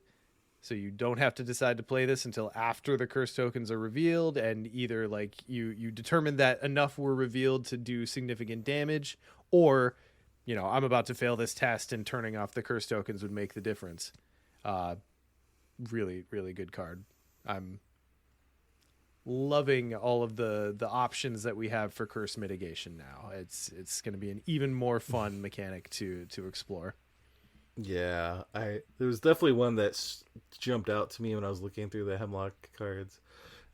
Speaker 2: so you don't have to decide to play this until after the curse tokens are revealed, and either like you determine that enough were revealed to do significant damage, or I'm about to fail this test and turning off the curse tokens would make the difference. Really, really good card. I'm loving all of the options that we have for curse mitigation now. It's going to be an even more fun mechanic to explore.
Speaker 3: Yeah, there was definitely one that jumped out to me when I was looking through the Hemlock cards.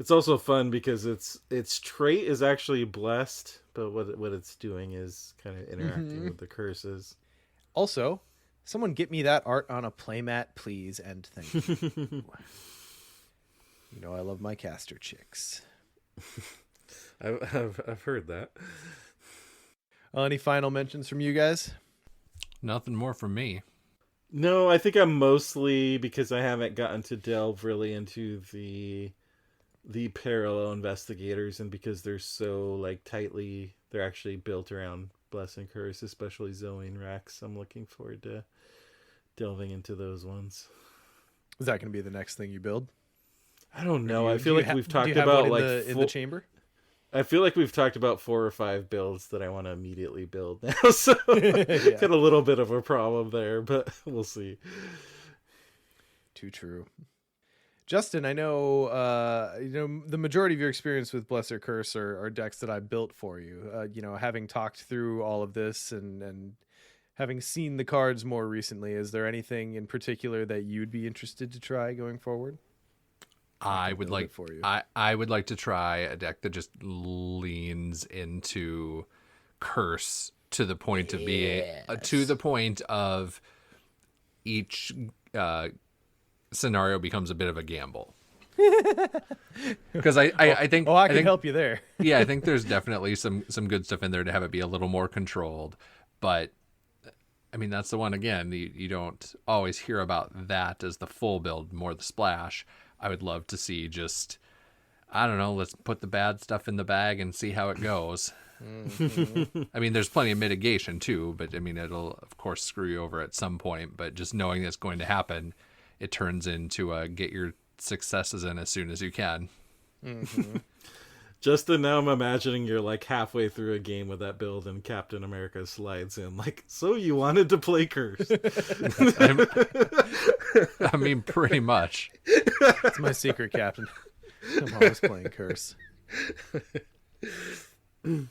Speaker 3: It's also fun because its trait is actually blessed, but what it's doing is kind of interacting with the curses.
Speaker 2: Also, someone get me that art on a playmat, please, and thank you. I love my caster chicks.
Speaker 3: I've heard that.
Speaker 2: Any final mentions from you guys?
Speaker 4: Nothing more from me.
Speaker 3: No, I think I'm mostly, because I haven't gotten to delve really into the parallel investigators, and because they're so they're actually built around Bless and Curse, especially Zoe and Rex. I'm looking forward to delving into those ones.
Speaker 2: Is that going to be the next thing you build?
Speaker 3: I don't know. I feel like we've talked
Speaker 2: in
Speaker 3: about
Speaker 2: in the chamber.
Speaker 3: I feel like we've talked about 4 or 5 builds that I want to immediately build now, so got a little bit of a problem there, but we'll see.
Speaker 2: Too true. Justin, I know the majority of your experience with Bless or Curse are decks that I built for you. Having talked through all of this and having seen the cards more recently, is there anything in particular that you'd be interested to try going forward?
Speaker 4: I would like to try a deck that just leans into curse to the point of being each scenario becomes a bit of a gamble. Because I think
Speaker 2: I can help you there.
Speaker 4: Yeah, I think there's definitely some good stuff in there to have it be a little more controlled, but I mean, that's the one, again, you don't always hear about that as the full build, more the splash. I would love to see just, I don't know, let's put the bad stuff in the bag and see how it goes. I mean, there's plenty of mitigation too, but I mean, it'll of course screw you over at some point, but just knowing that's going to happen, it turns into get your successes in as soon as you can.
Speaker 3: Justin, now I'm imagining you're like halfway through a game with that build and Captain America slides in like, so you wanted to play Curse.
Speaker 4: I mean, pretty much.
Speaker 2: It's my secret, Captain. I'm always playing Curse. All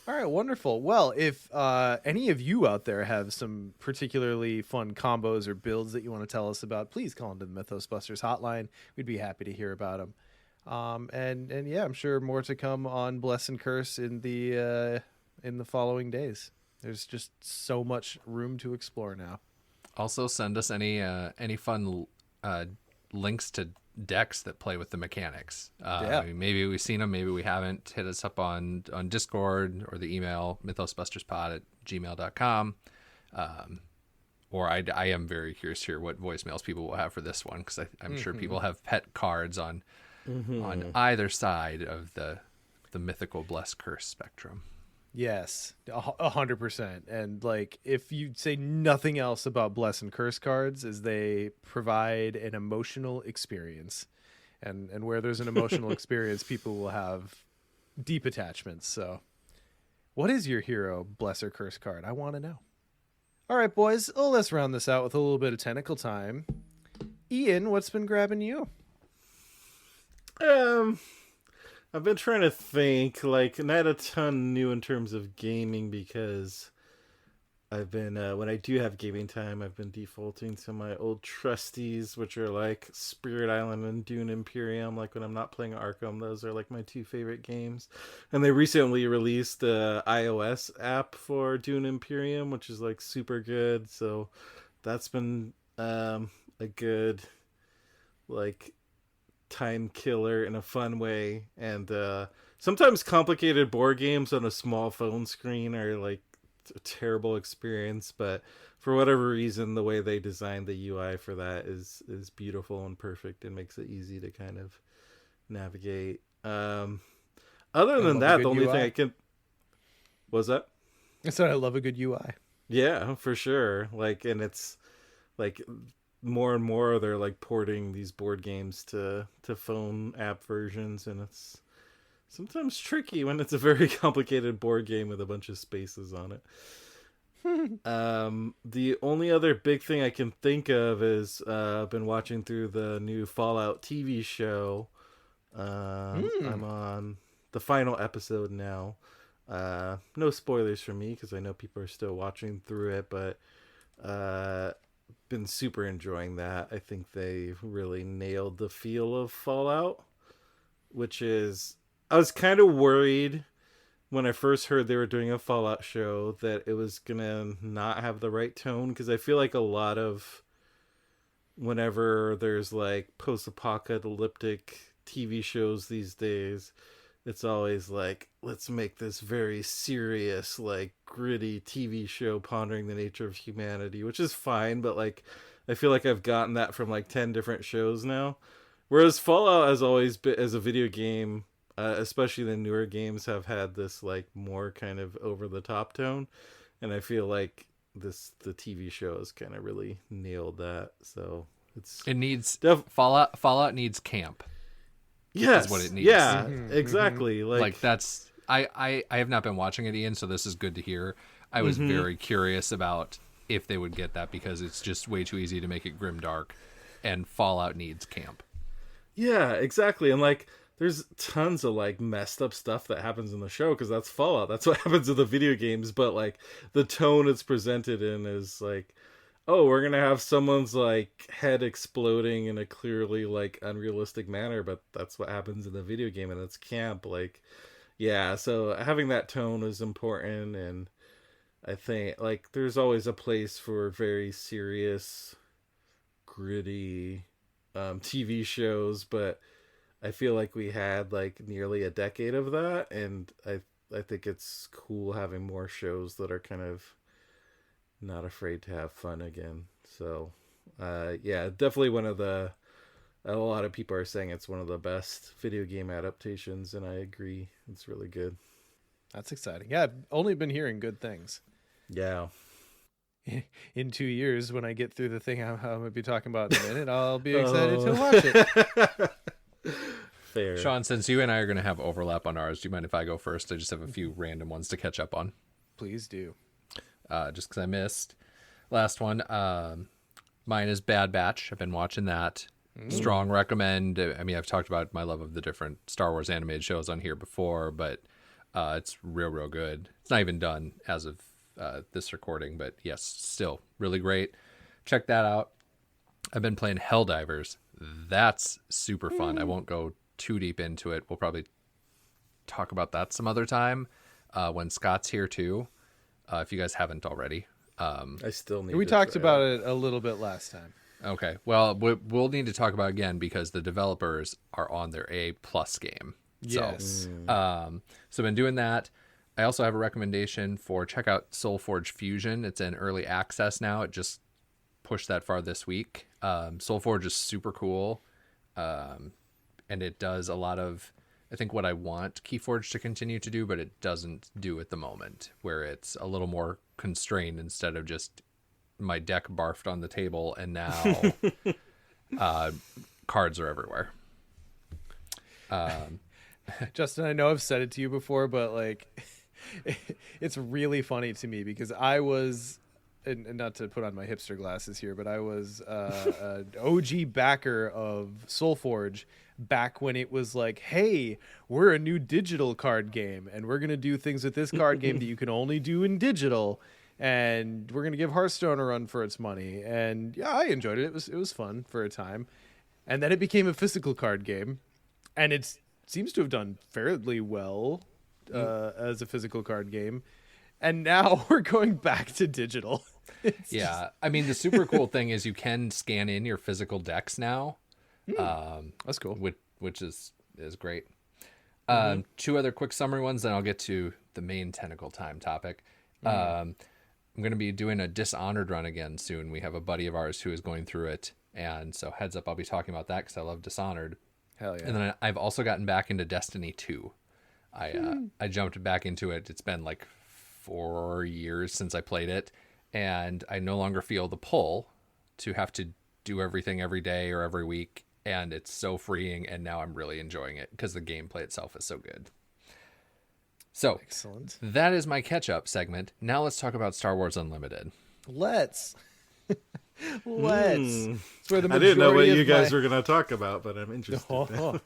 Speaker 2: right, wonderful. Well, if any of you out there have some particularly fun combos or builds that you want to tell us about, please call into the Mythos Busters hotline. We'd be happy to hear about them. And yeah, I'm sure more to come on Bless and Curse in the following days. There's just so much room to explore now.
Speaker 4: Also, send us any fun links to decks that play with the mechanics.
Speaker 2: Yeah.
Speaker 4: I mean, maybe we've seen them, maybe we haven't. Hit us up on Discord or the email mythosbusterspod@gmail.com. Or I am very curious to hear what voicemails people will have for this one, because I'm sure people have pet cards on either side of the mythical bless curse spectrum.
Speaker 2: Yes, 100%. And like, if you say nothing else about bless and curse cards, is they provide an emotional experience, and where there's an emotional experience, people will have deep attachments. So, what is your hero bless or curse card? I want to know. All right, boys, let's round this out with a little bit of tentacle time. Ian, what's been grabbing you?
Speaker 3: I've been trying to think, like, not a ton new in terms of gaming, because I've been, when I do have gaming time, I've been defaulting to my old trusties, which are like Spirit Island and Dune Imperium. Like, when I'm not playing Arkham, those are like my two favorite games. And they recently released the iOS app for Dune Imperium, which is like super good. So that's been a good, like, time killer in a fun way. And sometimes complicated board games on a small phone screen are like a terrible experience, but for whatever reason, the way they designed the UI for that is beautiful and perfect and makes it easy to kind of navigate. Other than that, the only thing I can... Was that?
Speaker 2: I said I love a good UI.
Speaker 3: Yeah, for sure. Like, and it's like more and more they're like porting these board games to phone app versions, and it's sometimes tricky when it's a very complicated board game with a bunch of spaces on it. The only other big thing I can think of is I've been watching through the new Fallout TV show. I'm on the final episode now. No spoilers for me, because I know people are still watching through it, but been super enjoying that. I think they really nailed the feel of Fallout, which is... I was kind of worried when I first heard they were doing a Fallout show that it was gonna not have the right tone, because I feel like a lot of whenever there's like post-apocalyptic TV shows these days, it's always like, let's make this very serious, like, gritty TV show pondering the nature of humanity, which is fine, but like, I feel like I've gotten that from like 10 different shows now. Whereas Fallout has always been, as a video game, especially the newer games, have had this like more kind of over the top tone, and I feel like the TV show has kind of really nailed that. So it
Speaker 4: needs Fallout needs camp.
Speaker 3: Yes,
Speaker 4: is what it needs.
Speaker 3: Yeah, exactly.
Speaker 4: Like that's I have not been watching it, Ian, so this is good to hear. I was very curious about if they would get that, because it's just way too easy to make it grimdark, and Fallout needs camp.
Speaker 3: Yeah, exactly. And like, there's tons of like messed up stuff that happens in the show, because that's Fallout. That's what happens in the video games. But like, the tone it's presented in is like, oh, we're gonna have someone's like head exploding in a clearly like unrealistic manner, but that's what happens in the video game, and it's camp. Like, yeah, so having that tone is important. And I think like there's always a place for very serious, gritty TV shows, but I feel like we had like nearly a decade of that, and I think it's cool having more shows that are kind of not afraid to have fun again. So yeah, definitely one of the... A lot of people are saying it's one of the best video game adaptations, and I agree. It's really good.
Speaker 2: That's exciting. Yeah, I've only been hearing good things.
Speaker 3: Yeah.
Speaker 2: In 2 years, when I get through the thing I'm going to be talking about in a minute, I'll be excited to watch it.
Speaker 3: Fair.
Speaker 4: Sean, since you and I are going to have overlap on ours, do you mind if I go first? I just have a few random ones to catch up on.
Speaker 2: Please do.
Speaker 4: Just because I missed last one. Mine is Bad Batch. I've been watching that. Strong recommend. I mean, I've talked about my love of the different Star Wars animated shows on here before, but it's real good. It's not even done as of this recording, but yes, still really great. Check that out. I've been playing Helldivers. That's super fun. I won't go too deep into it. We'll probably talk about that some other time when Scott's here too. if you guys haven't already.
Speaker 3: I still need.
Speaker 2: We
Speaker 3: to
Speaker 2: talked
Speaker 3: try
Speaker 2: about it a little bit last time.
Speaker 4: Okay, well, we'll need to talk about it again because the developers are on their A+ game.
Speaker 2: Yes.
Speaker 4: So I've been doing that. I also have a recommendation for check out SoulForge Fusion. It's in early access now. It just pushed that far this week. SoulForge is super cool. And it does a lot of, I think, what I want Keyforge to continue to do, but it doesn't do at the moment, where it's a little more constrained instead of just my deck barfed on the table and now cards are everywhere.
Speaker 2: Justin, I know I've said it to you before, but like, it's really funny to me because I was, and not to put on my hipster glasses here, but I was an OG backer of SoulForge back when it was like, hey, we're a new digital card game and we're going to do things with this card game that you can only do in digital. And we're going to give Hearthstone a run for its money. And yeah, I enjoyed it. It was fun for a time. And then it became a physical card game. And it seems to have done fairly well as a physical card game. And now we're going back to digital.
Speaker 4: Yeah. I mean, the super cool thing is you can scan in your physical decks now.
Speaker 2: That's cool.
Speaker 4: Which is great. Two other quick summary ones, then I'll get to the main Tentacle Time topic. I'm going to be doing a Dishonored run again soon. We have a buddy of ours who is going through it. And so heads up, I'll be talking about that because I love Dishonored.
Speaker 2: Hell yeah.
Speaker 4: And then I've also gotten back into Destiny 2. I jumped back into it. It's been like 4 years since I played it. And I no longer feel the pull to have to do everything every day or every week. And it's so freeing. And now I'm really enjoying it because the gameplay itself is so good. So
Speaker 2: Excellent.
Speaker 4: that is my catch-up segment. Now let's talk about Star Wars Unlimited.
Speaker 2: Let's. It's where the
Speaker 3: I didn't know what
Speaker 2: majority
Speaker 3: you
Speaker 2: of
Speaker 3: guys
Speaker 2: my-
Speaker 3: were going to talk about, but I'm interested.
Speaker 2: Oh.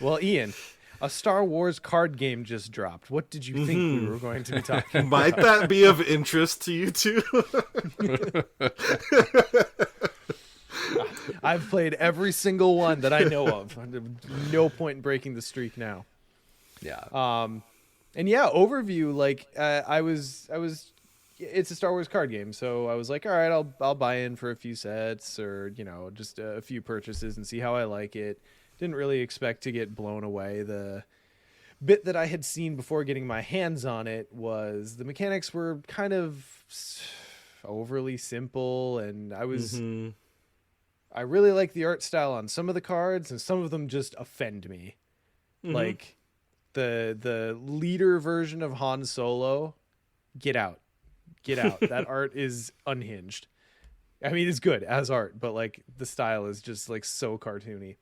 Speaker 2: Well, Ian, a Star Wars card game just dropped. What did you think we were going to be talking about?
Speaker 3: Might that be of interest to you two?
Speaker 2: I've played every single one that I know of. No point in breaking the streak now.
Speaker 4: Yeah.
Speaker 2: And yeah, overview, like I was it's a Star Wars card game, so I was like, all right, I'll buy in for a few sets or, just a few purchases and see how I like it. Didn't really expect to get blown away. The bit that I had seen before getting my hands on it was the mechanics were kind of overly simple, and I really like the art style on some of the cards, and some of them just offend me. Like the leader version of Han Solo, get out. That art is unhinged. I mean, it's good as art, but like the style is just like so cartoony.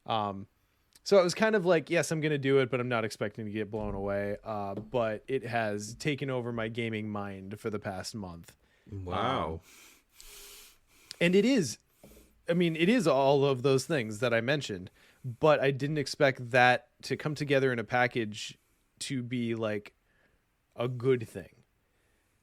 Speaker 2: So it was kind of like, yes, I'm going to do it, but I'm not expecting to get blown away. But it has taken over my gaming mind for the past month.
Speaker 3: Wow.
Speaker 2: And it is all of those things that I mentioned, but I didn't expect that to come together in a package to be like a good thing,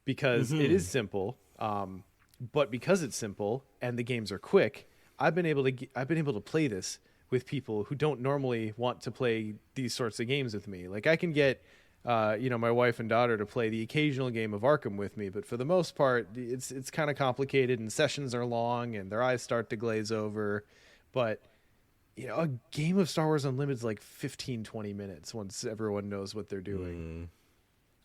Speaker 2: because it is simple. But because it's simple and the games are quick, I've been able to play this with people who don't normally want to play these sorts of games with me. Like I can get, my wife and daughter to play the occasional game of Arkham with me, but for the most part, it's kind of complicated and sessions are long and their eyes start to glaze over. But a game of Star Wars Unlimited is like 15, 20 minutes once everyone knows what they're doing.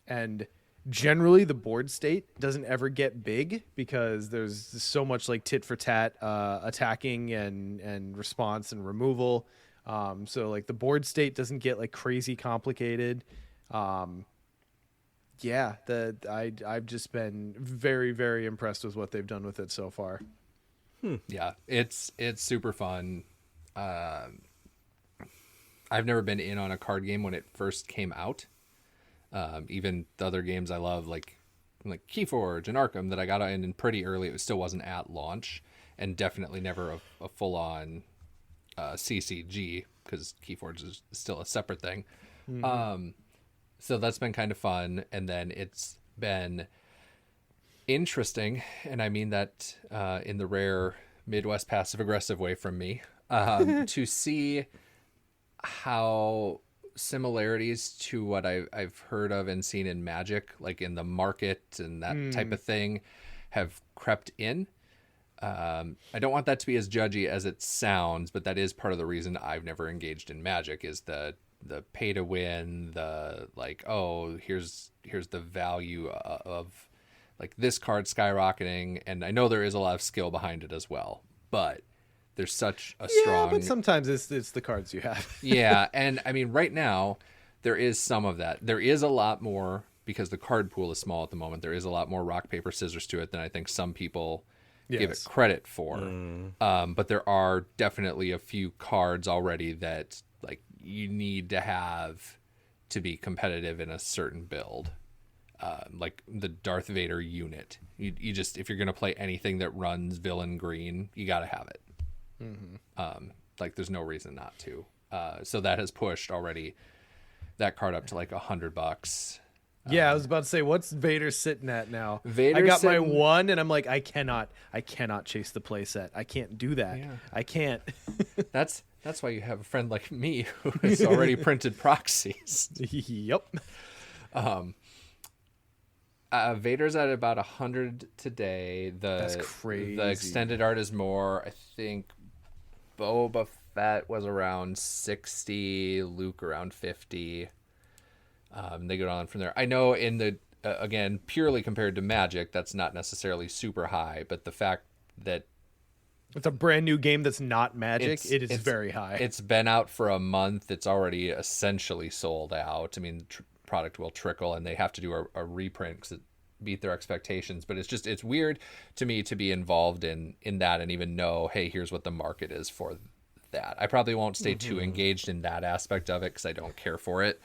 Speaker 2: And generally the board state doesn't ever get big because there's so much like tit for tat attacking and response and removal. So like the board state doesn't get like crazy complicated. I've just been very, very impressed with what they've done with it so far.
Speaker 4: Yeah, it's super fun. I've never been in on a card game when it first came out. Even the other games I love, like Keyforge and Arkham, that I got in pretty early, it still wasn't at launch, and definitely never a full-on CCG, because Keyforge is still a separate thing. So that's been kind of fun, and then it's been interesting, and I mean that in the rare Midwest passive-aggressive way from me, to see how similarities to what I've heard of and seen in Magic, like in the market and that type of thing, have crept in. I don't want that to be as judgy as it sounds, but that is part of the reason I've never engaged in Magic, is the pay to win, the like, oh, here's the value of like this card skyrocketing. And I know there is a lot of skill behind it as well, but there's such a strong...
Speaker 2: but sometimes it's the cards you have.
Speaker 4: Yeah, and I mean, right now, there is some of that. There is a lot more, because the card pool is small at the moment, there is a lot more rock, paper, scissors to it than I think some people give it credit for. But there are definitely a few cards already that like you need to have to be competitive in a certain build. Like the Darth Vader unit. You just, if you're going to play anything that runs villain green, you got to have it. Like there's no reason not to. So that has pushed already that card up to like $100.
Speaker 2: Yeah, I was about to say, what's Vader sitting at now?
Speaker 4: Vader's
Speaker 2: I got my
Speaker 4: sitting-
Speaker 2: one, and I'm like, I cannot chase the playset. I can't do that.
Speaker 4: Yeah.
Speaker 2: I can't.
Speaker 4: That's why you have a friend like me who has already printed proxies.
Speaker 2: Yep.
Speaker 4: Vader's at about 100 today.
Speaker 2: That's crazy.
Speaker 4: The extended art is more. I think Boba Fett was around 60, Luke around 50. They go on from there. I know in the again, purely compared to Magic, that's not necessarily super high, but the fact that
Speaker 2: It's a brand new game that's not Magic. It is
Speaker 4: it's
Speaker 2: very high.
Speaker 4: It's been out for a month. It's already essentially sold out. I mean, product will trickle, and they have to do a reprint because it beat their expectations. But it's weird to me to be involved in that and even know, hey, here's what the market is for that. I probably won't stay too engaged in that aspect of it because I don't care for it.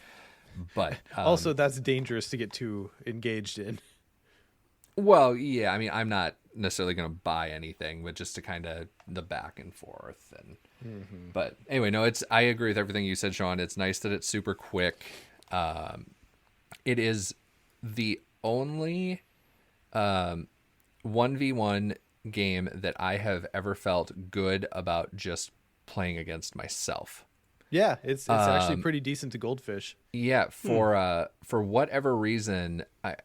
Speaker 4: But
Speaker 2: also, that's dangerous to get too engaged in.
Speaker 4: Well, yeah, I mean, I'm not necessarily going to buy anything, but just to kind of the back and forth. And but anyway, no, I agree with everything you said, Sean. It's nice that it's super quick. It is the only 1v1 game that I have ever felt good about just playing against myself.
Speaker 2: Yeah, it's actually pretty decent to Goldfish.
Speaker 4: Yeah, for whatever reason, I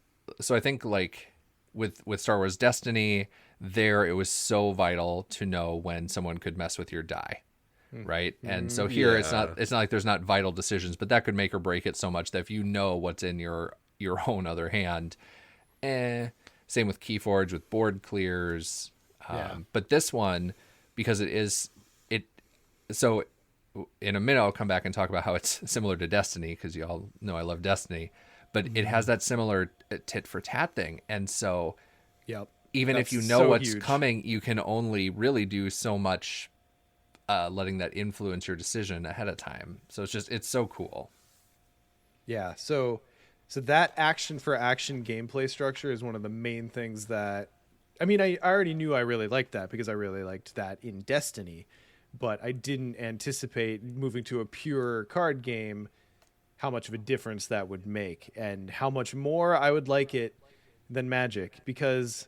Speaker 4: think like with Star Wars Destiny, there it was so vital to know when someone could mess with your die, right? And so here it's not like there's not vital decisions, but that could make or break it so much that if you know what's in your own other hand, same with Keyforge with board clears, but this one, because so in a minute I'll come back and talk about how it's similar to Destiny, because you all know I love Destiny, but it has that similar tit for tat thing. And so even if you know what's coming, you can only really do so much letting that influence your decision ahead of time. So it's so cool.
Speaker 2: Yeah, so that action for action gameplay structure is one of the main things that, I mean, I already knew I really liked that because I really liked that in Destiny, but I didn't anticipate moving to a pure card game how much of a difference that would make and how much more I would like it than Magic. Because,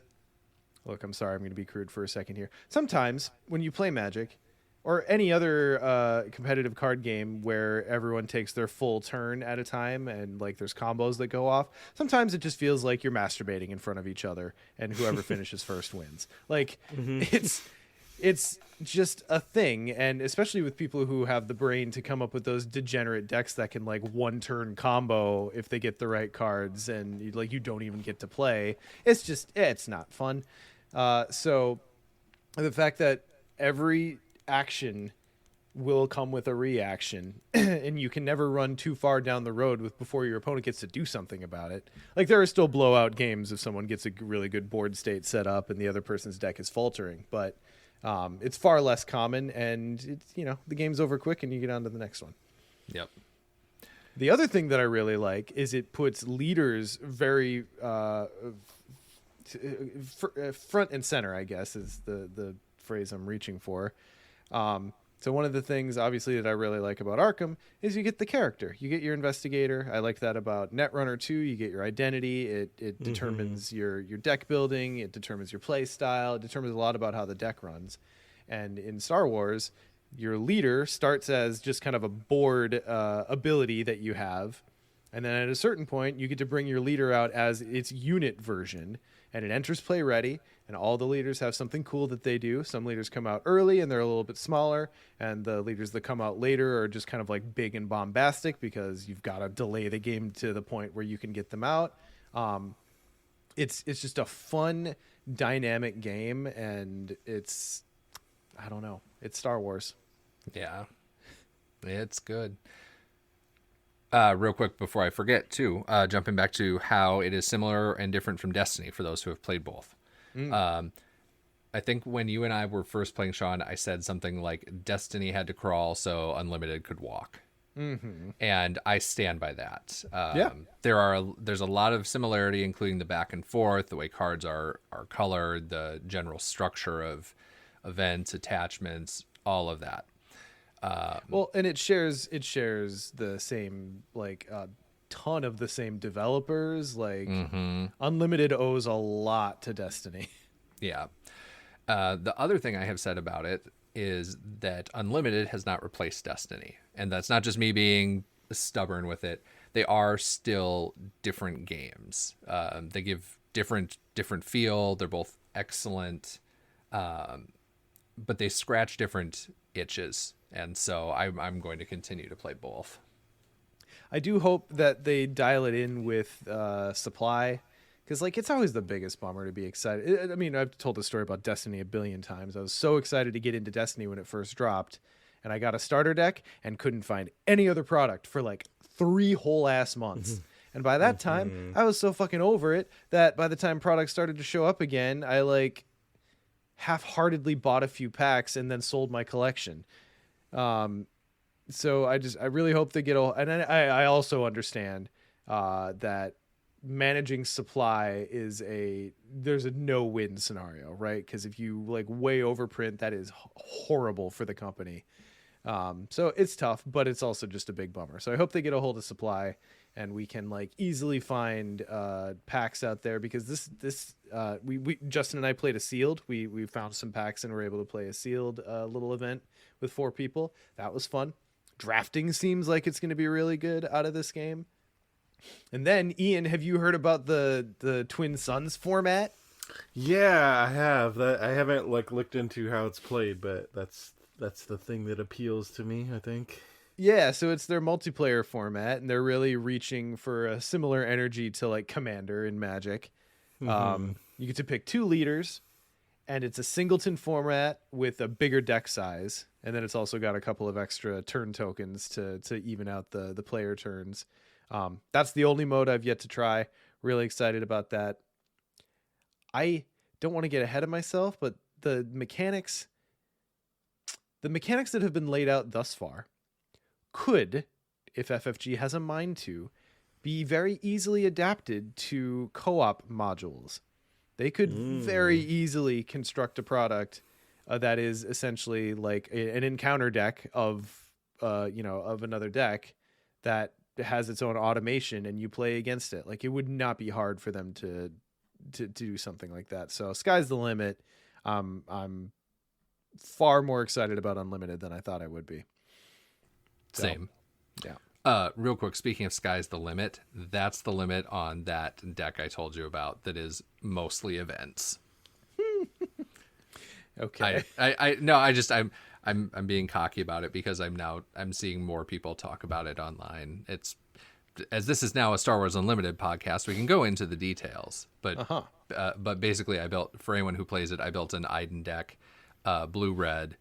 Speaker 2: look, I'm sorry, I'm going to be crude for a second here. Sometimes when you play Magic or any other competitive card game where everyone takes their full turn at a time and like there's combos that go off, sometimes it just feels like you're masturbating in front of each other and whoever finishes first wins. Like it's just a thing, and especially with people who have the brain to come up with those degenerate decks that can like one turn combo if they get the right cards, and you don't even get to play. It's not fun. So the fact that every action will come with a reaction and you can never run too far down the road before your opponent gets to do something about it. Like there are still blowout games if someone gets a really good board state set up and the other person's deck is faltering, but it's far less common, and it's, the game's over quick and you get on to the next one.
Speaker 4: Yep.
Speaker 2: The other thing that I really like is it puts leaders very front and center, I guess is the phrase I'm reaching for. So one of the things, obviously, that I really like about Arkham is you get the character. You get your investigator. I like that about Netrunner 2. You get your identity. It determines your deck building. It determines your play style. It determines a lot about how the deck runs. And in Star Wars, your leader starts as just kind of a board ability that you have. And then at a certain point, you get to bring your leader out as its unit version. And it enters play ready. And all the leaders have something cool that they do. Some leaders come out early and they're a little bit smaller. And the leaders that come out later are just kind of like big and bombastic because you've got to delay the game to the point where you can get them out. It's just a fun, dynamic game. And I don't know. It's Star Wars.
Speaker 4: Yeah, it's good. Real quick before I forget, too, jumping back to how it is similar and different from Destiny for those who have played both. I think when you and I were first playing, Sean, I said something like Destiny had to crawl so Unlimited could walk. Mm-hmm. And I stand by that. There's a lot of similarity, including the back and forth, the way cards are colored, the general structure of events, attachments, all of that.
Speaker 2: Well, and it shares the same, like, ton of the same developers. Like, Unlimited owes a lot to Destiny.
Speaker 4: Yeah. The other thing I have said about it is that Unlimited has not replaced Destiny. And that's not just me being stubborn with it. They are still different games. They give different feel. They're both excellent. But they scratch different itches. And so I'm going to continue to play both.
Speaker 2: I do hope that they dial it in with supply, because like it's always the biggest bummer to be excited. I mean, I've told the story about Destiny a billion times. I was so excited to get into Destiny when it first dropped, and I got a starter deck and couldn't find any other product for like 3 whole ass months. And by that time, I was so fucking over it that by the time products started to show up again, I like half-heartedly bought a few packs and then sold my collection. So I really hope they get and I also understand that managing supply there's a no-win scenario, right? Because if you like way overprint, that is horrible for the company. So it's tough, but it's also just a big bummer. So I hope they get a hold of supply and we can like easily find packs out there, because this we Justin and I played a sealed. We found some packs and were able to play a sealed little event with 4 people. That was fun. Drafting seems like it's going to be really good out of this game. And then, Ian, have you heard about the Twin Suns format?
Speaker 3: Yeah, I have. I haven't like looked into how it's played, but that's the thing that appeals to me, I think.
Speaker 2: Yeah, so it's their multiplayer format, and they're really reaching for a similar energy to like Commander in Magic. You get to pick 2 leaders, and it's a singleton format with a bigger deck size, and then it's also got a couple of extra turn tokens to even out the player turns. That's the only mode I've yet to try. Really excited about that. I don't want to get ahead of myself, but the mechanics that have been laid out thus far could, if FFG has a mind to, be very easily adapted to co-op modules. They could very easily construct a product that is essentially like an encounter deck of another deck that has its own automation, and you play against it. Like, it would not be hard for them to do something like that. So sky's the limit. I'm far more excited about Unlimited than I thought I would be. So,
Speaker 4: Same.
Speaker 2: Yeah.
Speaker 4: Real quick, speaking of sky's the limit, that's the limit on that deck I told you about that is mostly events.
Speaker 2: Okay.
Speaker 4: I'm being cocky about it because I'm seeing more people talk about it online. As this is now a Star Wars Unlimited podcast, we can go into the details. But basically, for anyone who plays it, I built an Iden deck, blue-red,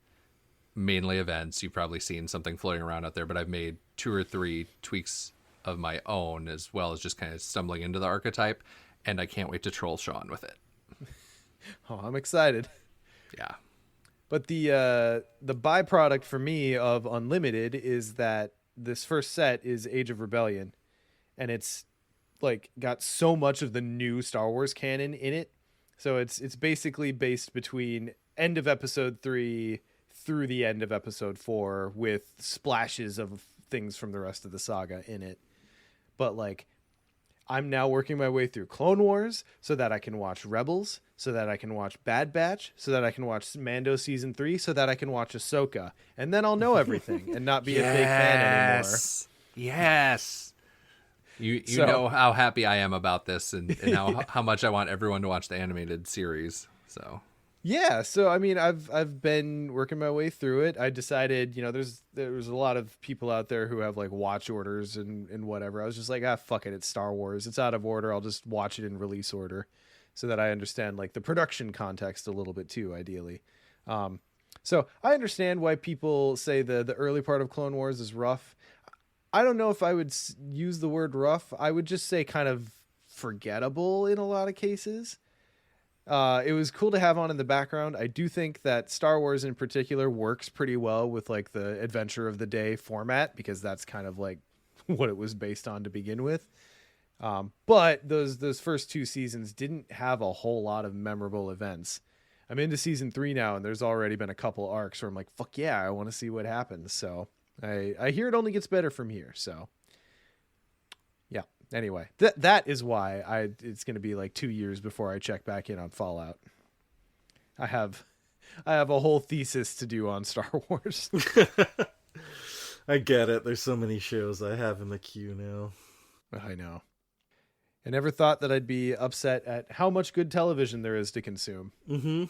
Speaker 4: mainly events. You've probably seen something floating around out there, but I've made 2 or 3 tweaks of my own, as well as just kind of stumbling into the archetype, and I can't wait to troll Sean with it.
Speaker 2: Oh, I'm excited.
Speaker 4: Yeah.
Speaker 2: But the byproduct for me of Unlimited is that this first set is Age of Rebellion, and it's like got so much of the new Star Wars canon in it. So it's basically based between end of episode 3 through the end of episode 4 with splashes of things from the rest of the saga in it. But like, I'm now working my way through Clone Wars so that I can watch Rebels, so that I can watch Bad Batch, so that I can watch Mando season 3, so that I can watch Ahsoka, and then I'll know everything and not be a big fan anymore.
Speaker 4: Yes. You
Speaker 2: So-
Speaker 4: know how happy I am about this, and how much I want everyone to watch the animated series. So
Speaker 2: Yeah, so I mean, I've been working my way through it. I decided, there's a lot of people out there who have like watch orders and whatever. I was just like, fuck it, it's Star Wars. It's out of order. I'll just watch it in release order, so that I understand like the production context a little bit too, ideally. So I understand why people say the early part of Clone Wars is rough. I don't know if I would use the word rough. I would just say kind of forgettable in a lot of cases. It was cool to have on in the background. I do think that Star Wars in particular works pretty well with like the adventure of the day format, because that's kind of like what it was based on to begin with. But those first 2 seasons didn't have a whole lot of memorable events. I'm into season 3 now, and there's already been a couple arcs where I'm like, fuck yeah, I want to see what happens. So I hear it only gets better from here. So yeah. Anyway, that is why it's going to be like 2 years before I check back in on Fallout. I have a whole thesis to do on Star Wars.
Speaker 3: I get it. There's so many shows I have in the queue now.
Speaker 2: I know. I never thought that I'd be upset at how much good television there is to consume.
Speaker 3: Mm-hmm.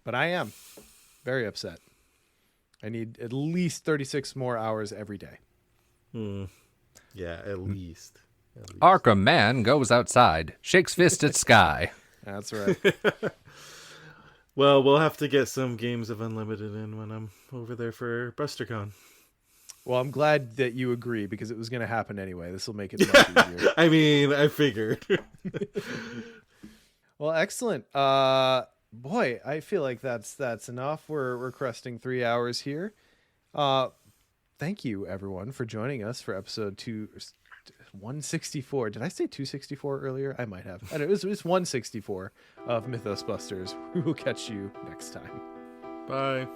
Speaker 2: But I am very upset. I need at least 36 more hours every day.
Speaker 3: Yeah, at least.
Speaker 4: Arkham Man goes outside, shakes fist at sky.
Speaker 2: That's right.
Speaker 3: Well, we'll have to get some Games of Unlimited in when I'm over there for BusterCon.
Speaker 2: Well, I'm glad that you agree, because it was going to happen anyway. This will make it much easier.
Speaker 3: I mean, I figured.
Speaker 2: Well, excellent. Boy, I feel like that's enough. We're cresting 3 hours here. Thank you everyone for joining us for episode 164. Did I say 264 earlier? I might have. I know, it was 164 of Mythos Busters. We will catch you next time.
Speaker 3: Bye.